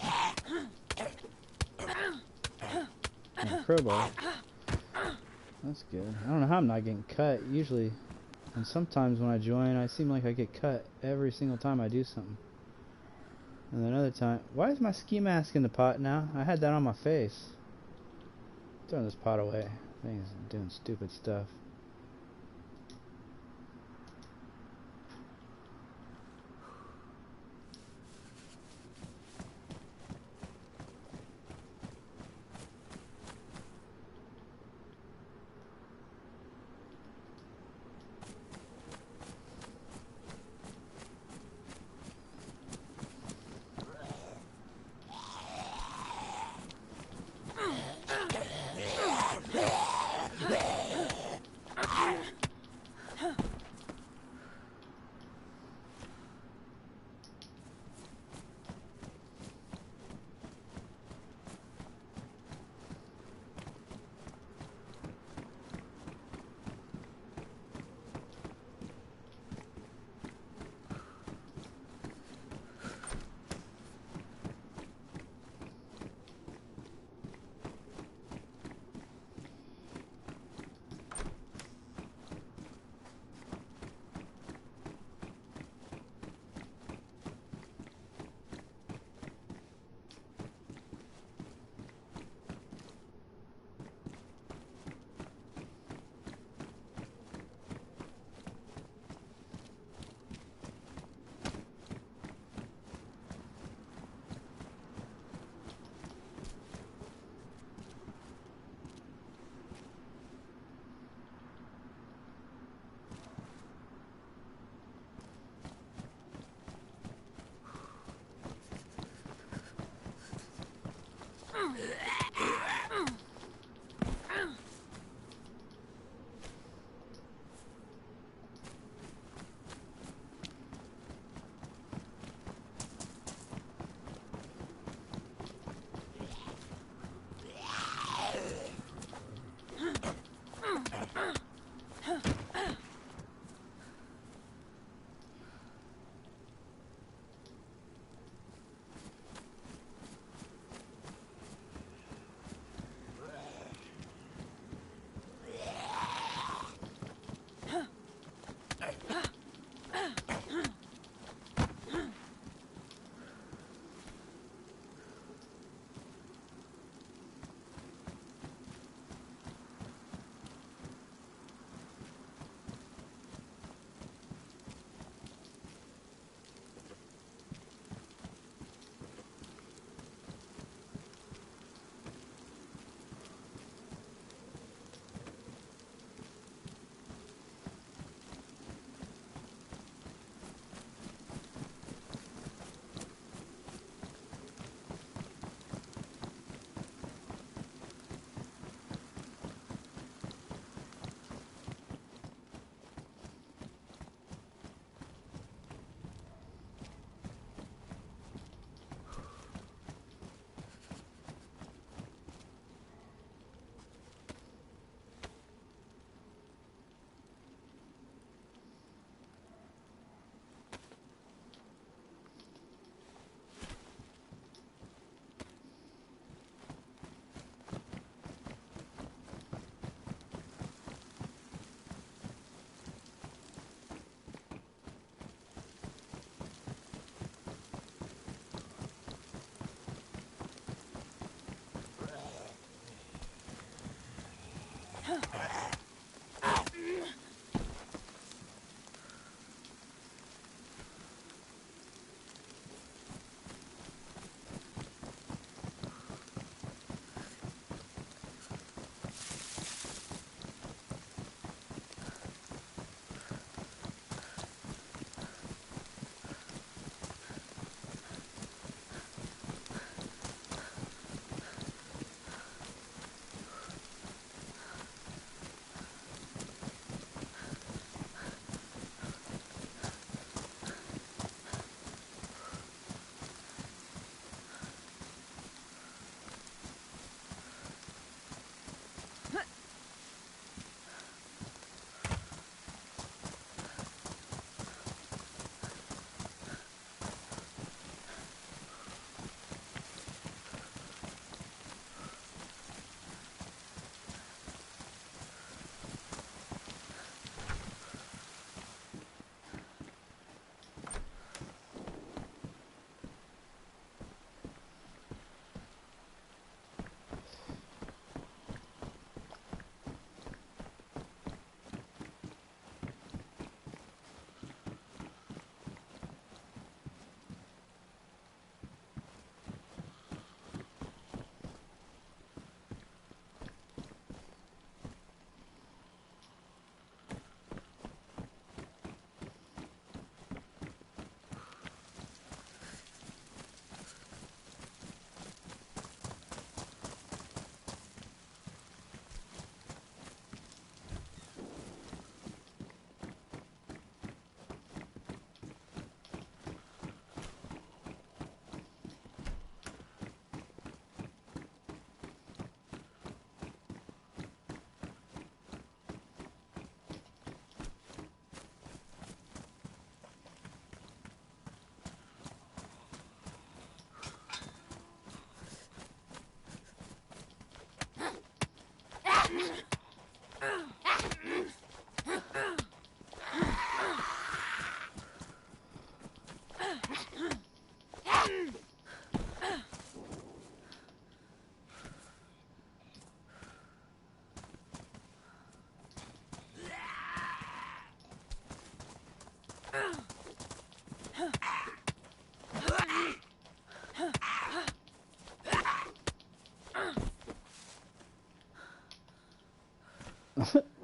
And a crowbar. That's good. I don't know how I'm not getting cut. Usually, and sometimes when I join, I seem like I get cut every single time I do something. And then another time, why is my ski mask in the pot now? I had that on my face. Throwing this pot away. Thing's doing stupid stuff.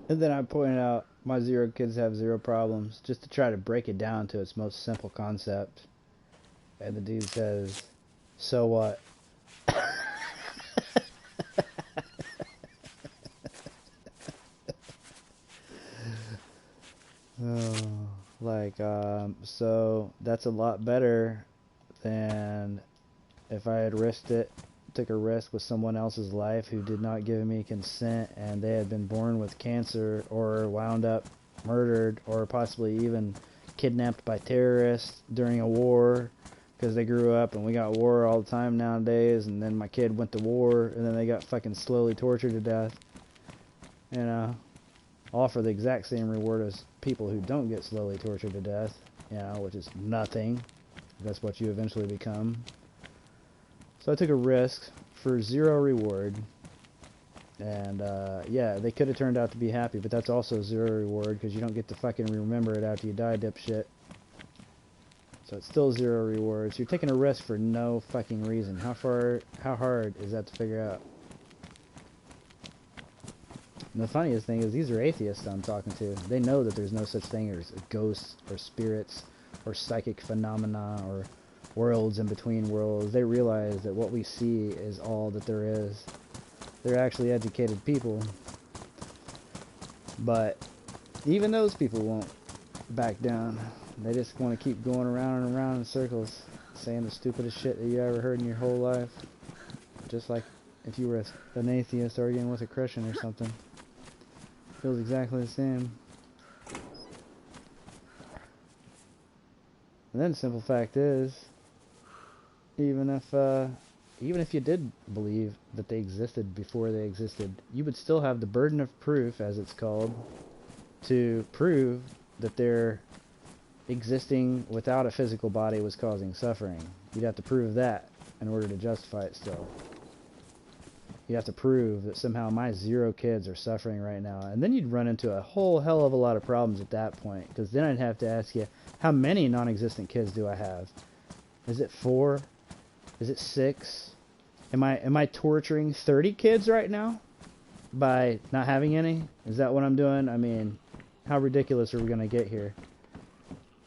And then I pointed out my zero kids have zero problems, just to try to break it down to its most simple concept. And the dude says, "So what?" Oh, like, so that's a lot better than if I had risked it, took a risk with someone else's life who did not give me consent and they had been born with cancer or wound up murdered or possibly even kidnapped by terrorists during a war because they grew up and we got war all the time nowadays, and then my kid went to war and then they got fucking slowly tortured to death. You know, all for the exact same reward as people who don't get slowly tortured to death, you know, which is nothing. That's what you eventually become. So I took a risk for zero reward, and yeah, they could have turned out to be happy, but that's also zero reward because you don't get to fucking remember it after you die, dipshit. So it's still zero reward. So you're taking a risk for no fucking reason. How hard is that to figure out? And the funniest thing is these are atheists I'm talking to. They know that there's no such thing as ghosts or spirits or psychic phenomena or worlds in between worlds. They realize that what we see is all that there is. They're actually educated people. But even those people won't back down. They just want to keep going around and around in circles, saying the stupidest shit that you ever heard in your whole life. Just like if you were an atheist arguing with a Christian or something. Feels exactly the same. And then the simple fact is, even if you did believe that they existed before they existed, you would still have the burden of proof, as it's called, to prove that their existing without a physical body was causing suffering. You'd have to prove that in order to justify it still. You have to prove that somehow my zero kids are suffering right now. And then you'd run into a whole hell of a lot of problems at that point. Because then I'd have to ask you, how many non-existent kids do I have? Is it 4? Is it 6? Am I torturing 30 kids right now by not having any? Is that what I'm doing? I mean, how ridiculous are we going to get here?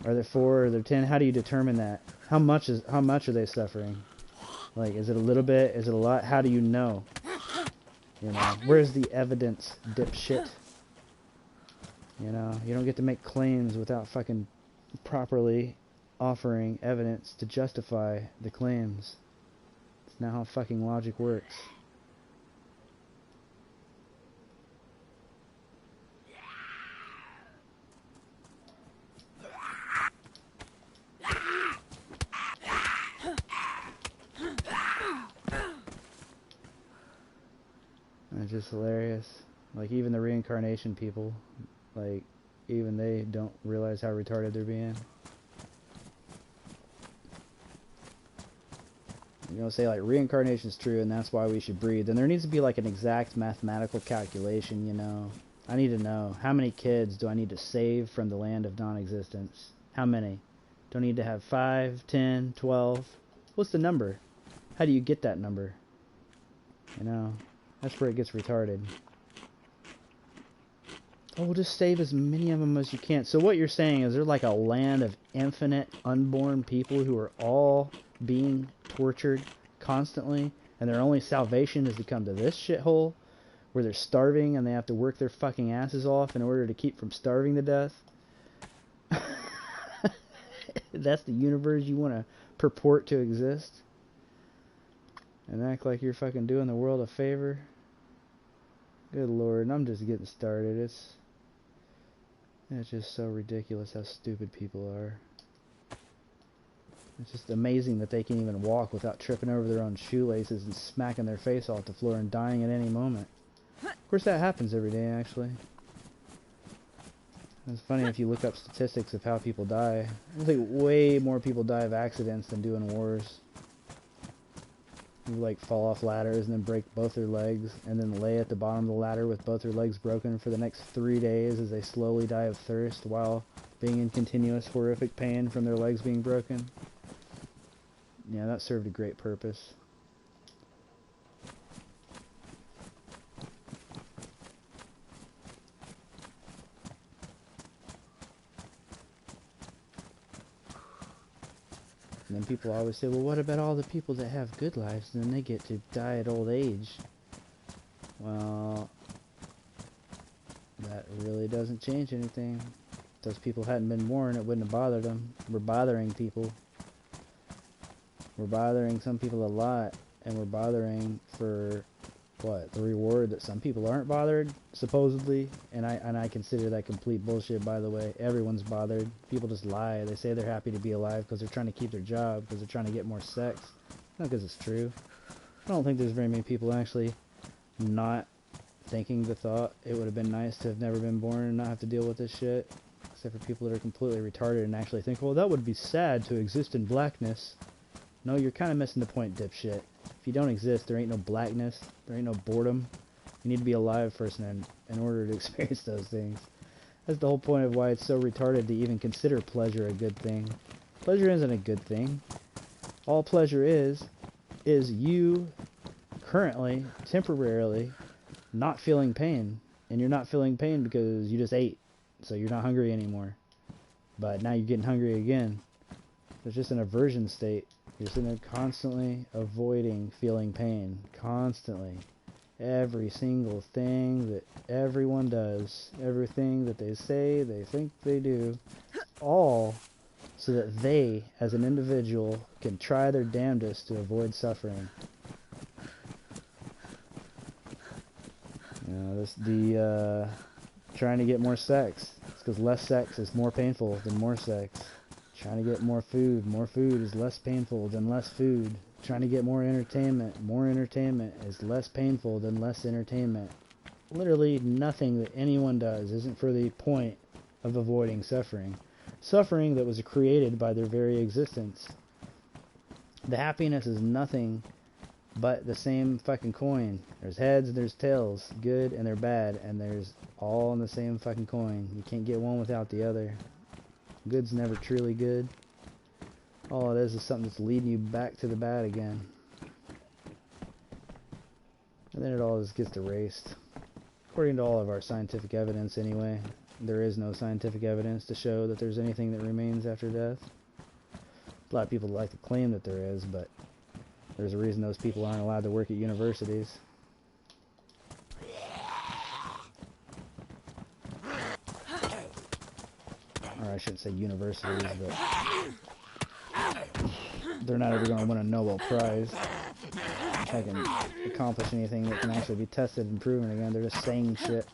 Are there 4? Are there 10? How do you determine that? How much are they suffering? Like, is it a little bit? Is it a lot? How do you know? You know, where's the evidence, dipshit? You know, you don't get to make claims without fucking properly offering evidence to justify the claims. It's not how fucking logic works. And it's just hilarious. Like, even the reincarnation people, like, even they don't realize how retarded they're being. You know, say like reincarnation's true and that's why we should breathe. Then there needs to be like an exact mathematical calculation, you know. I need to know how many kids do I need to save from the land of non-existence. How many? Do I need to have 5, 10, 12? What's the number? How do you get that number? You know, that's where it gets retarded. Oh, we'll just save as many of them as you can. So what you're saying is there's like a land of infinite unborn people who are all being tortured constantly, and their only salvation is to come to this shithole where they're starving and they have to work their fucking asses off in order to keep from starving to death. That's the universe you want to purport to exist and act like you're fucking doing the world a favor. Good lord, and I'm just getting started. It's just so ridiculous how stupid people are. It's just amazing that they can even walk without tripping over their own shoelaces and smacking their face off the floor and dying at any moment. Of course, that happens every day, actually. It's funny if you look up statistics of how people die. I think way more people die of accidents than do in wars. You like fall off ladders and then break both their legs and then lay at the bottom of the ladder with both their legs broken for the next 3 days as they slowly die of thirst while being in continuous horrific pain from their legs being broken. Yeah, that served a great purpose. And then people always say, well, what about all the people that have good lives and then they get to die at old age? Well, that really doesn't change anything. If those people hadn't been born, it wouldn't have bothered them. We're bothering people. We're bothering some people a lot, and we're bothering for what? The reward that some people aren't bothered, supposedly. And I consider that complete bullshit, by the way. Everyone's bothered. People just lie. They say they're happy to be alive because they're trying to keep their job, because they're trying to get more sex. Not because it's true. I don't think there's very many people actually not thinking the thought it would have been nice to have never been born and not have to deal with this shit. Except for people that are completely retarded and actually think, well, that would be sad to exist in blackness. No, you're kind of missing the point, dipshit. If you don't exist, there ain't no blackness. There ain't no boredom. You need to be alive first in order to experience those things. That's the whole point of why it's so retarded to even consider pleasure a good thing. Pleasure isn't a good thing. All pleasure is you currently, temporarily, not feeling pain. And you're not feeling pain because you just ate. So you're not hungry anymore. But now you're getting hungry again. It's just an aversion state. You're sitting there constantly avoiding feeling pain. Constantly. Every single thing that everyone does. Everything that they say, they think they do. All so that they, as an individual, can try their damnedest to avoid suffering. You know, trying to get more sex. It's because less sex is more painful than more sex. Trying to get more food is less painful than less food. Trying to get more entertainment is less painful than less entertainment. Literally nothing that anyone does isn't for the point of avoiding suffering. Suffering that was created by their very existence. The happiness is nothing but the same fucking coin. There's heads and there's tails, good and they're bad, and there's all in the same fucking coin. You can't get one without the other. Good's never truly good. All it is something that's leading you back to the bad again. And then it all just gets erased. According to all of our scientific evidence anyway, there is no scientific evidence to show that there's anything that remains after death. A lot of people like to claim that there is, but there's a reason those people aren't allowed to work at universities. Or I shouldn't say universities, but they're not ever going to win a Nobel Prize if I can accomplish anything that can actually be tested and proven again. They're just saying shit.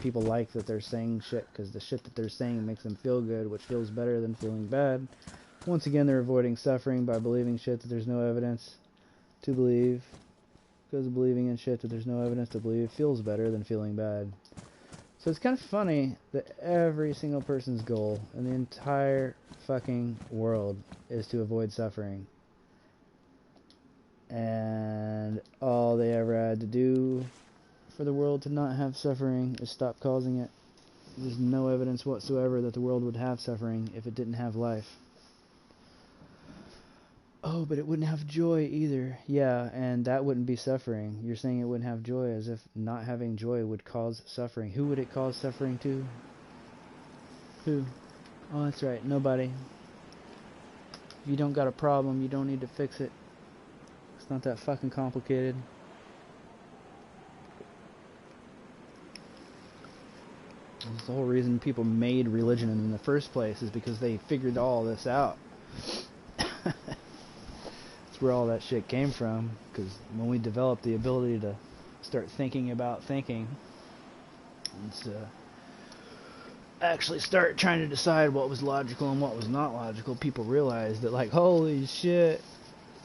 People like that they're saying shit because the shit that they're saying makes them feel good, which feels better than feeling bad. Once again, they're avoiding suffering by believing shit that there's no evidence to believe, because believing in shit that there's no evidence to believe feels better than feeling bad. So it's kind of funny that every single person's goal in the entire fucking world is to avoid suffering. And all they ever had to do for the world to not have suffering is stop causing it. There's no evidence whatsoever that the world would have suffering if it didn't have life. Oh, but it wouldn't have joy either. Yeah, and that wouldn't be suffering. You're saying it wouldn't have joy as if not having joy would cause suffering. Who would it cause suffering to? Who? Oh, that's right, nobody. If you don't got a problem, you don't need to fix it. It's not that fucking complicated. That's the whole reason people made religion in the first place, is because they figured all this out. Where all that shit came from, because when we developed the ability to start thinking about thinking and to actually start trying to decide what was logical and what was not logical, people realized that, like, holy shit,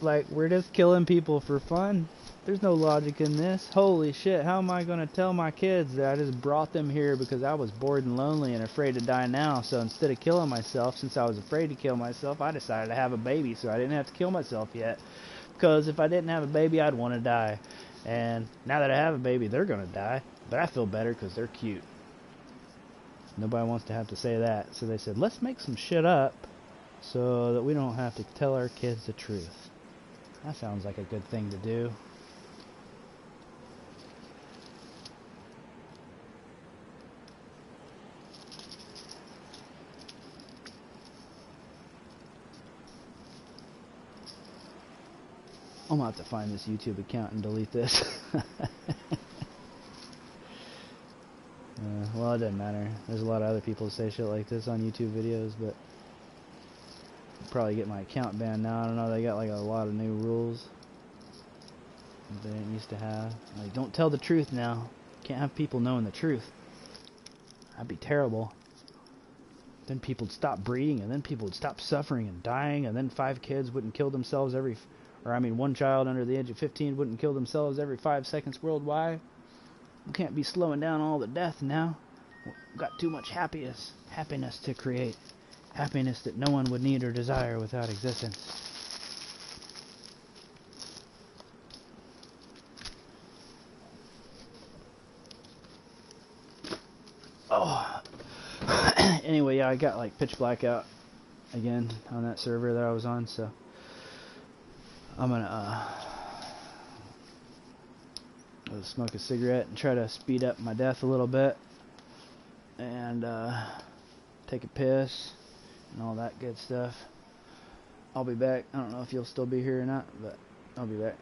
like, we're just killing people for fun. There's no logic in this. Holy shit, how am I going to tell my kids that I just brought them here because I was bored and lonely and afraid to die now? So instead of killing myself, since I was afraid to kill myself, I decided to have a baby so I didn't have to kill myself yet. Because if I didn't have a baby, I'd want to die. And now that I have a baby, they're going to die. But I feel better because they're cute. Nobody wants to have to say that. So they said, let's make some shit up so that we don't have to tell our kids the truth. That sounds like a good thing to do. I'm gonna have to find this YouTube account and delete this. Well, it doesn't matter. There's a lot of other people who say shit like this on YouTube videos, but I'll probably get my account banned now. I don't know, they got like a lot of new rules that they didn't used to have. Like, don't tell the truth now. Can't have people knowing the truth. That'd be terrible. Then people would stop breeding, and then people would stop suffering and dying, and then 5 kids wouldn't kill themselves one child under the age of 15 wouldn't kill themselves every 5 seconds worldwide. We can't be slowing down all the death now. We've got too much happiness to create. Happiness that no one would need or desire without existence. Oh. Anyway, yeah, I got like pitch black out again on that server that I was on, so I'm gonna smoke a cigarette and try to speed up my death a little bit, and take a piss and all that good stuff. I'll be back. I don't know if you'll still be here or not, but I'll be back.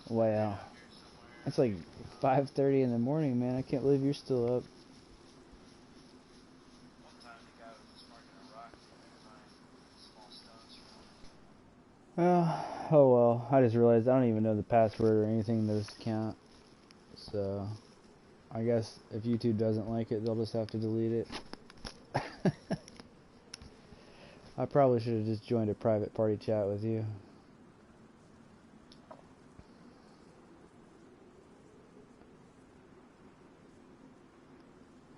Wow. It's like 5:30 in the morning, man. I can't believe you're still up. Oh well. I just realized I don't even know the password or anything to this account. So, I guess if YouTube doesn't like it, they'll just have to delete it. I probably should have just joined a private party chat with you.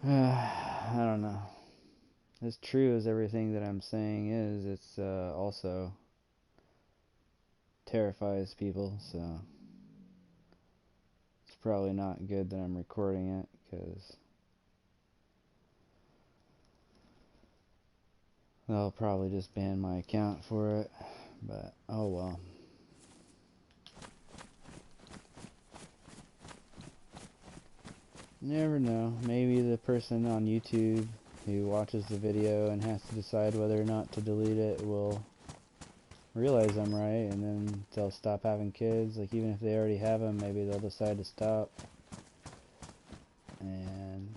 I don't know. As true as everything that I'm saying is, it's also terrifies people, so it's probably not good that I'm recording it, because they'll probably just ban my account for it, but oh well. Never know. Maybe the person on YouTube who watches the video and has to decide whether or not to delete it will realize I'm right, and then they'll stop having kids. Like, even if they already have them, maybe they'll decide to stop. And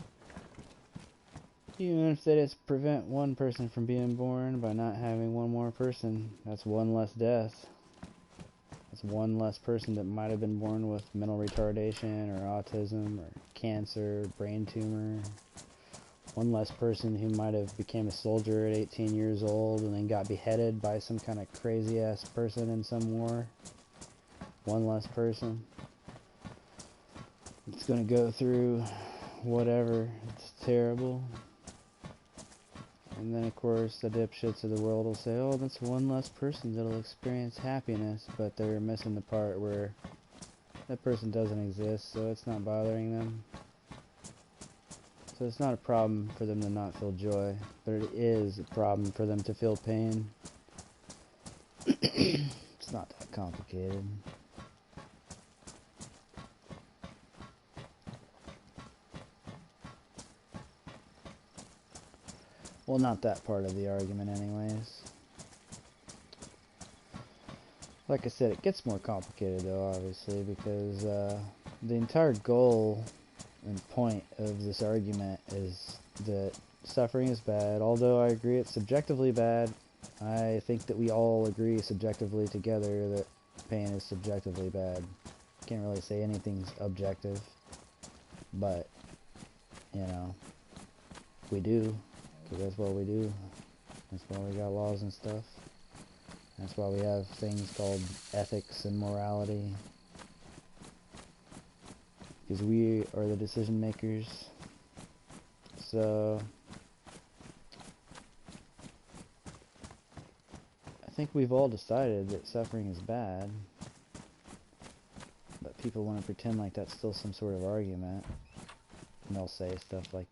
even if they just prevent one person from being born by not having one more person, that's one less death. That's one less person that might have been born with mental retardation or autism or cancer, brain tumor. One less person who might have became a soldier at 18 years old and then got beheaded by some kind of crazy ass person in some war. One less person. It's gonna go through whatever. It's terrible. And then, of course, the dipshits of the world will say, oh, that's one less person that'll experience happiness, but they're missing the part where that person doesn't exist, so it's not bothering them. So it's not a problem for them to not feel joy, but it is a problem for them to feel pain. It's not that complicated. Well, not that part of the argument anyways. Like I said, it gets more complicated though, obviously, because the entire goal and point of this argument is that suffering is bad. Although I agree it's subjectively bad, I think that we all agree subjectively together that pain is subjectively bad. Can't really say anything's objective, but, you know, we do. That's what we do. That's why we got laws and stuff. That's why we have things called ethics and morality. Because we are the decision makers. So I think we've all decided that suffering is bad. But people want to pretend like that's still some sort of argument. And they'll say stuff like,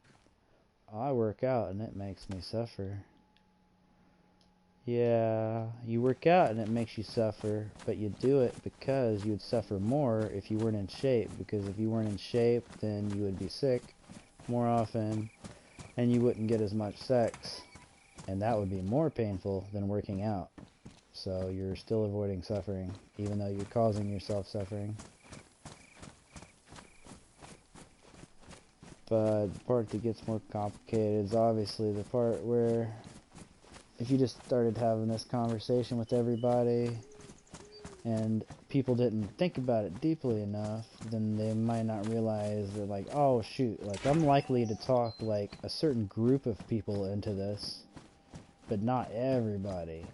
I work out and it makes me suffer. Yeah, you work out and it makes you suffer, but you do it because you would suffer more if you weren't in shape. Because if you weren't in shape, then you would be sick more often, and you wouldn't get as much sex, and that would be more painful than working out. So you're still avoiding suffering, even though you're causing yourself suffering. But the part that gets more complicated is obviously the part where if you just started having this conversation with everybody and people didn't think about it deeply enough, then they might not realize that, like, oh shoot, like, I'm likely to talk like a certain group of people into this, but not everybody.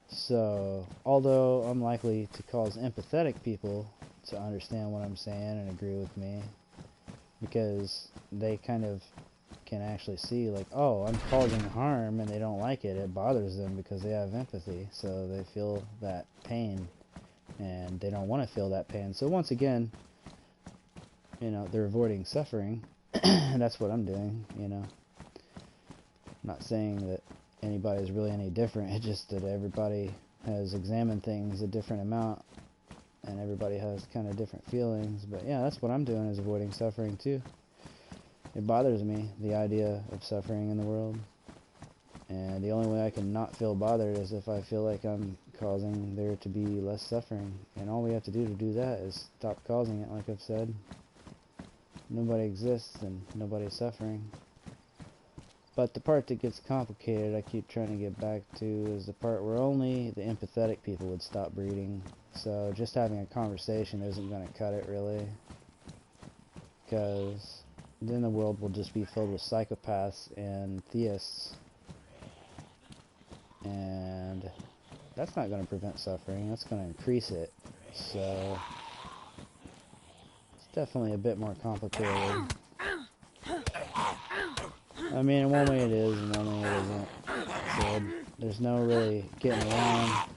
So although I'm likely to cause empathetic people to understand what I'm saying and agree with me, because they kind of can actually see, like, oh, I'm causing harm and they don't like it. It bothers them because they have empathy, so they feel that pain and they don't want to feel that pain. So once again, you know, they're avoiding suffering. And that's what I'm doing, you know. I'm not saying that anybody's really any different. It's just that everybody has examined things a different amount and everybody has kind of different feelings. But yeah, that's what I'm doing, is avoiding suffering too. It bothers me, the idea of suffering in the world. And the only way I can not feel bothered is if I feel like I'm causing there to be less suffering. And all we have to do that is stop causing it, like I've said. Nobody exists and nobody's suffering. But the part that gets complicated, I keep trying to get back to, is the part where only the empathetic people would stop breeding. So just having a conversation isn't going to cut it, really. Because then the world will just be filled with psychopaths and theists. And that's not going to prevent suffering, that's going to increase it. So it's definitely a bit more complicated. I mean, in one way it is, in one way it isn't. So there's no really getting around.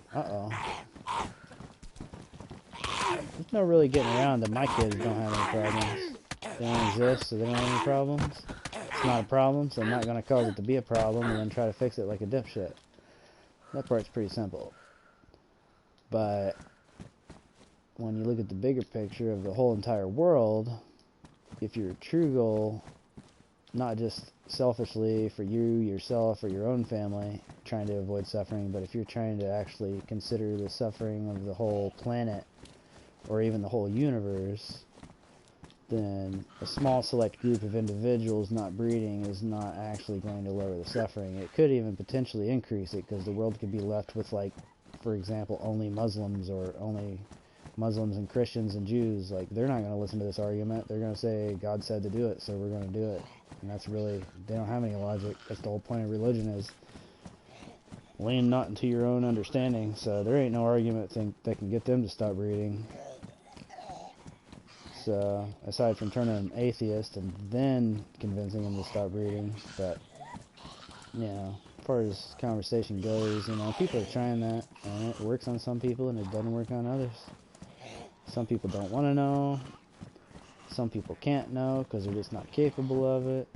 There's no really getting around that my kids don't have any problems. They don't exist, so they don't have any problems. It's not a problem, so I'm not going to cause it to be a problem and then try to fix it like a dipshit. That part's pretty simple. But when you look at the bigger picture of the whole entire world, if your true goal, not just selfishly for you, yourself, or your own family, trying to avoid suffering, but if you're trying to actually consider the suffering of the whole planet, or even the whole universe, then a small select group of individuals not breeding is not actually going to lower the suffering. It could even potentially increase it, because the world could be left with, like, for example, only Muslims, or only Muslims and Christians and Jews. Like, they're not going to listen to this argument. They're going to say, God said to do it, so we're going to do it. And that's really, they don't have any logic. That's the whole point of religion, is lean not into your own understanding. So there ain't no argument that can get them to stop breeding. So, aside from turning them atheist and then convincing them to stop breeding. But, you know, as far as conversation goes, you know, people are trying that, and it works on some people and it doesn't work on others. Some people don't want to know. Some people can't know because they're just not capable of it.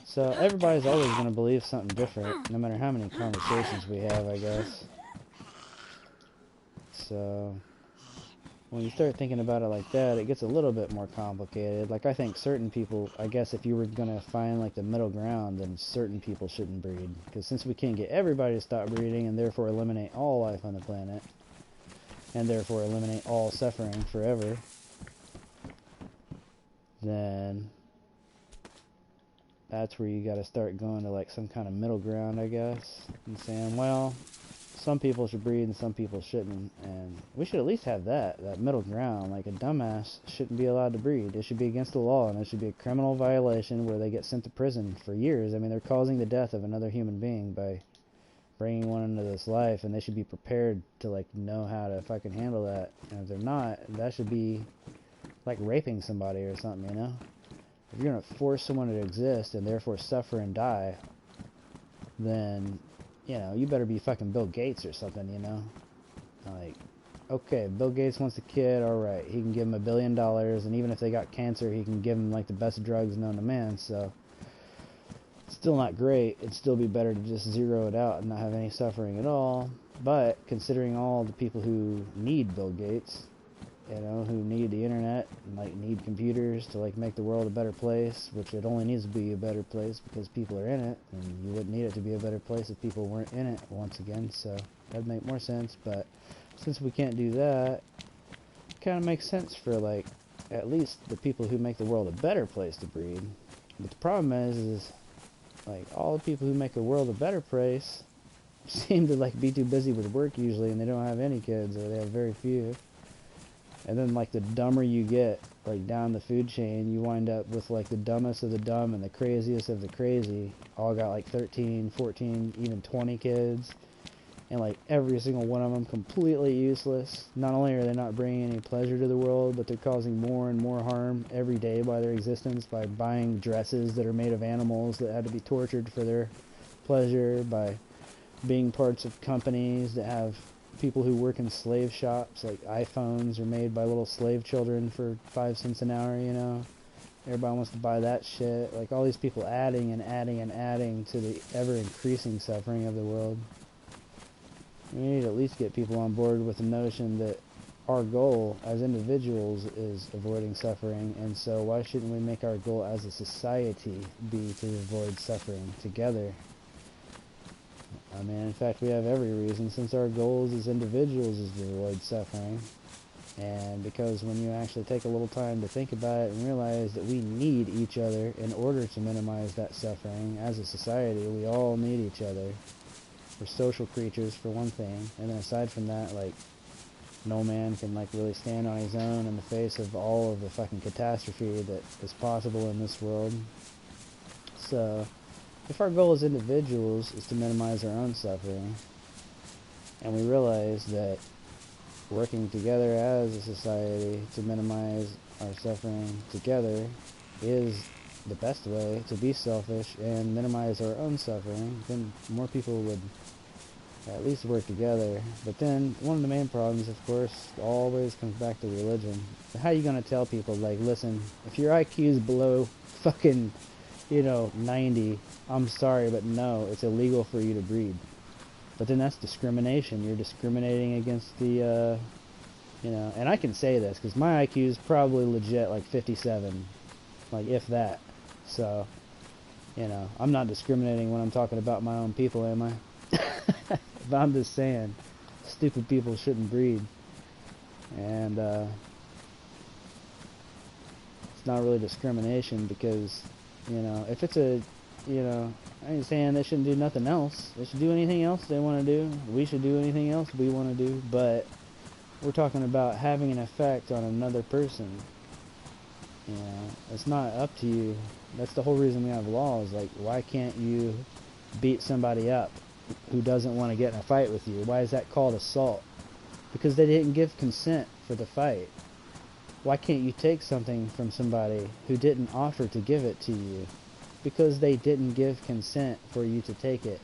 So everybody's always going to believe something different, no matter how many conversations we have, I guess. So when you start thinking about it like that, it gets a little bit more complicated. Like, I think certain people, I guess if you were going to find like the middle ground, then certain people shouldn't breed. Because since we can't get everybody to stop breeding and therefore eliminate all life on the planet, and therefore eliminate all suffering forever, then that's where you got to start going to like some kind of middle ground, I guess, and saying, well, some people should breed and some people shouldn't, and we should at least have that middle ground. Like, a dumbass shouldn't be allowed to breed. It should be against the law, and it should be a criminal violation where they get sent to prison for years. I mean, they're causing the death of another human being by bringing one into this life, and they should be prepared to, like, know how to fucking handle that. And if they're not, that should be like raping somebody or something, you know? If you're gonna force someone to exist and therefore suffer and die, then, you know, you better be fucking Bill Gates or something, you know? Like, okay, Bill Gates wants a kid, alright, he can give him $1 billion, and even if they got cancer, he can give them, like, the best drugs known to man, so still not great. It'd still be better to just zero it out and not have any suffering at all. But considering all the people who need Bill Gates, you know, who need the internet and like need computers to like make the world a better place, which it only needs to be a better place because people are in it, and you wouldn't need it to be a better place if people weren't in it once again, so that'd make more sense. But since we can't do that, it kind of makes sense for like at least the people who make the world a better place to breed. But the problem is like all the people who make the world a better place seem to like be too busy with work usually, and they don't have any kids, or they have very few. And then like the dumber you get, like down the food chain, you wind up with like the dumbest of the dumb and the craziest of the crazy, all got like 13, 14, even 20 kids, and like every single one of them completely useless. Not only are they not bringing any pleasure to the world, but they're causing more and more harm every day by their existence, by buying dresses that are made of animals that had to be tortured for their pleasure, by being parts of companies that have people who work in slave shops. Like iPhones are made by little slave children for 5 cents an hour, you know. Everybody wants to buy that shit. Like all these people adding and adding and adding to the ever increasing suffering of the world. We need to at least get people on board with the notion that our goal as individuals is avoiding suffering, and so why shouldn't we make our goal as a society be to avoid suffering together? I mean, in fact, we have every reason, since our goals as individuals is to avoid suffering. And because when you actually take a little time to think about it and realize that we need each other in order to minimize that suffering, as a society, we all need each other. We're social creatures, for one thing. And then aside from that, like, no man can, like, really stand on his own in the face of all of the fucking catastrophe that is possible in this world. So, if our goal as individuals is to minimize our own suffering, and we realize that working together as a society to minimize our suffering together is the best way to be selfish and minimize our own suffering, then more people would at least work together. But then one of the main problems, of course, always comes back to religion. How are you going to tell people, like, listen, if your IQ is below fucking, 90, I'm sorry, but no, it's illegal for you to breed. But then that's discrimination. You're discriminating against the, and I can say this because my IQ is probably legit like 57, like if that. So, I'm not discriminating when I'm talking about my own people, am I? But I'm just saying, stupid people shouldn't breed. And it's not really discrimination because, if it's a, I ain't saying they shouldn't do nothing else. They should do anything else they want to do. We should do anything else we want to do. But we're talking about having an effect on another person. It's not up to you. That's the whole reason we have laws. Like, why can't you beat somebody up who doesn't want to get in a fight with you? Why is that called assault? Because they didn't give consent for the fight. Why can't you take something from somebody who didn't offer to give it to you? Because they didn't give consent for you to take it.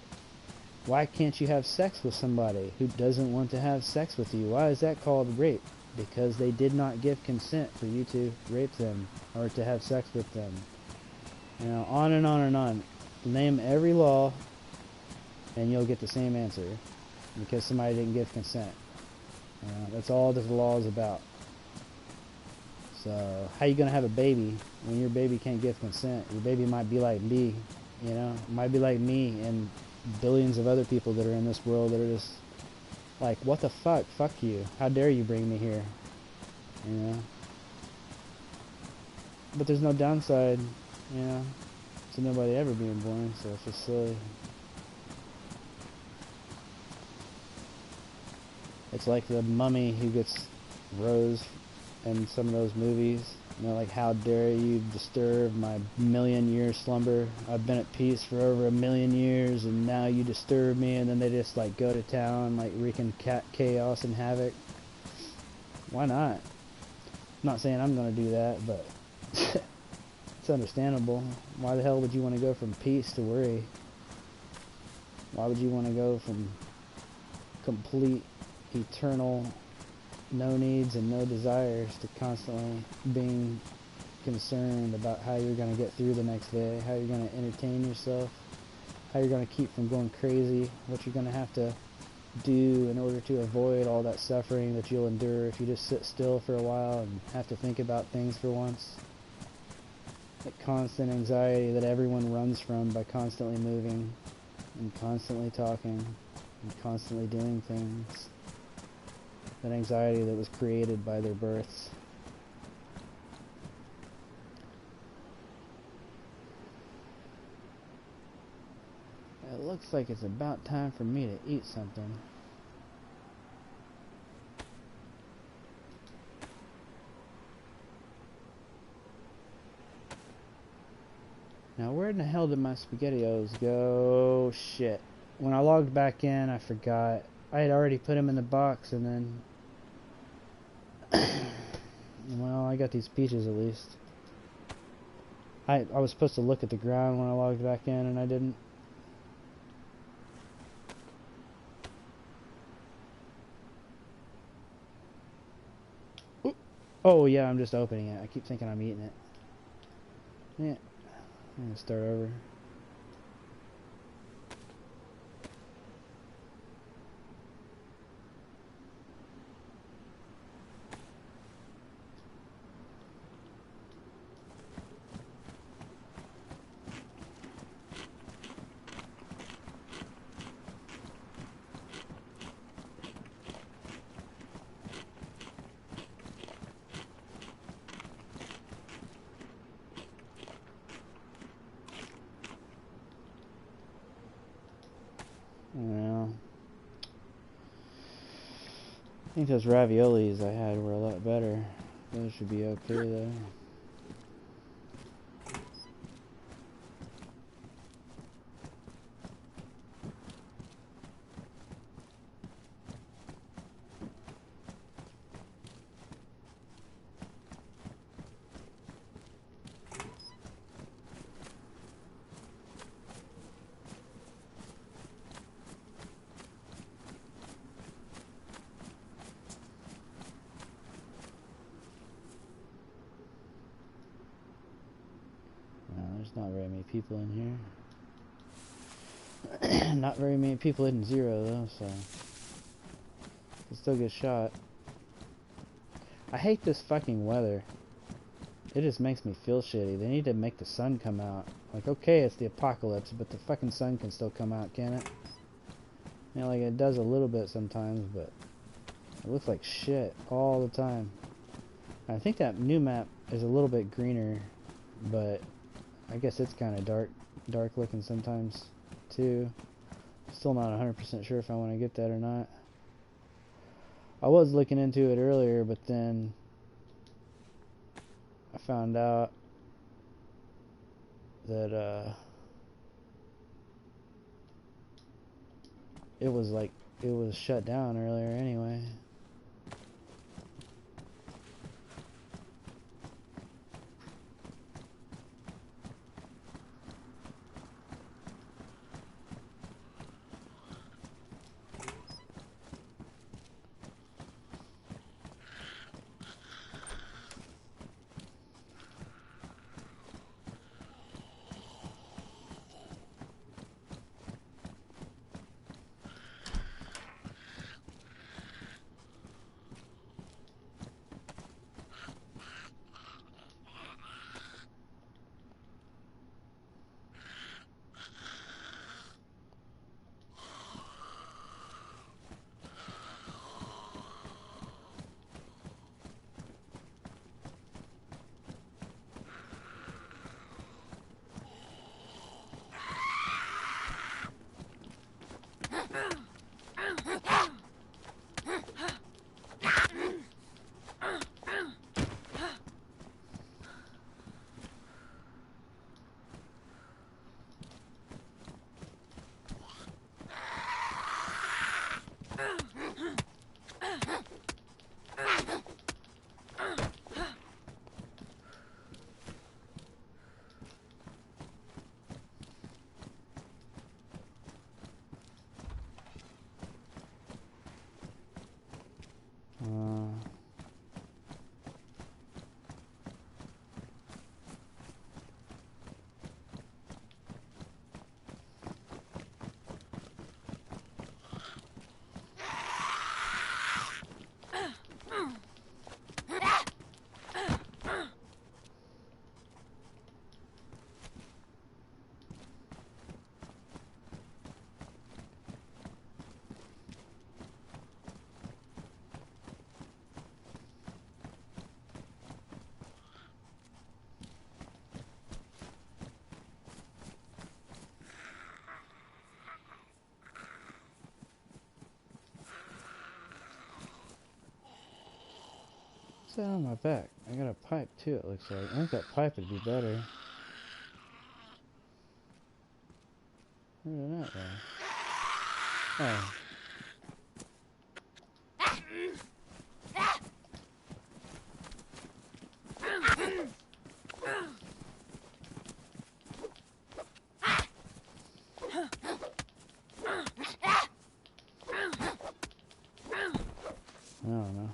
Why can't you have sex with somebody who doesn't want to have sex with you? Why is that called rape? Because they did not give consent for you to rape them or to have sex with them. On and on and on. Name every law and you'll get the same answer. Because somebody didn't give consent. That's all this law is about. So, how you going to have a baby when your baby can't give consent? Your baby might be like me, might be like me and billions of other people that are in this world that are just like, what the fuck? Fuck you. How dare you bring me here? But there's no downside, to nobody ever being born, so it's just silly. It's like the mummy who gets rose in some of those movies. Like, how dare you disturb my million-year slumber? I've been at peace for over 1,000,000 years, and now you disturb me, and then they just, like, go to town, like, wreaking chaos and havoc. Why not? I'm not saying I'm going to do that, but it's understandable. Why the hell would you want to go from peace to worry? Why would you want to go from complete, eternal, no needs and no desires to constantly being concerned about how you're going to get through the next day, how you're going to entertain yourself, how you're going to keep from going crazy, what you're going to have to do in order to avoid all that suffering that you'll endure if you just sit still for a while and have to think about things for once. That constant anxiety that everyone runs from by constantly moving and constantly talking and constantly doing things. That anxiety that was created by their births. It looks like it's about time for me to eat something. Now, where in the hell did my SpaghettiOs go? Shit. When I logged back in, I forgot. I had already put them in the box, and then... well, I got these peaches at least. I was supposed to look at the ground when I logged back in, and I didn't. Ooh. Oh, yeah, I'm just opening it. I keep thinking I'm eating it. Yeah. I'm gonna start over. I think those raviolis I had were a lot better. Those should be okay though. There's not very many people in here. Not very many people in zero though, so can still get shot. I hate this fucking weather. It just makes me feel shitty. They need to make the sun come out. Like, okay, it's the apocalypse, but the fucking sun can still come out, can it? You know, like it does a little bit sometimes, but it looks like shit all the time. I think that new map is a little bit greener, but I guess it's kind of dark looking sometimes too. Still not 100% sure if I want to get that or not. I was looking into it earlier, but then I found out that it was shut down earlier anyway. What's that on my back? I got a pipe too, it looks like. I think that pipe would be better. Where did that go? Oh. I don't know.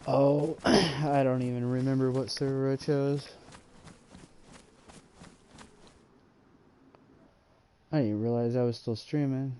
Oh, I don't even remember what server I chose. I didn't even realize I was still streaming.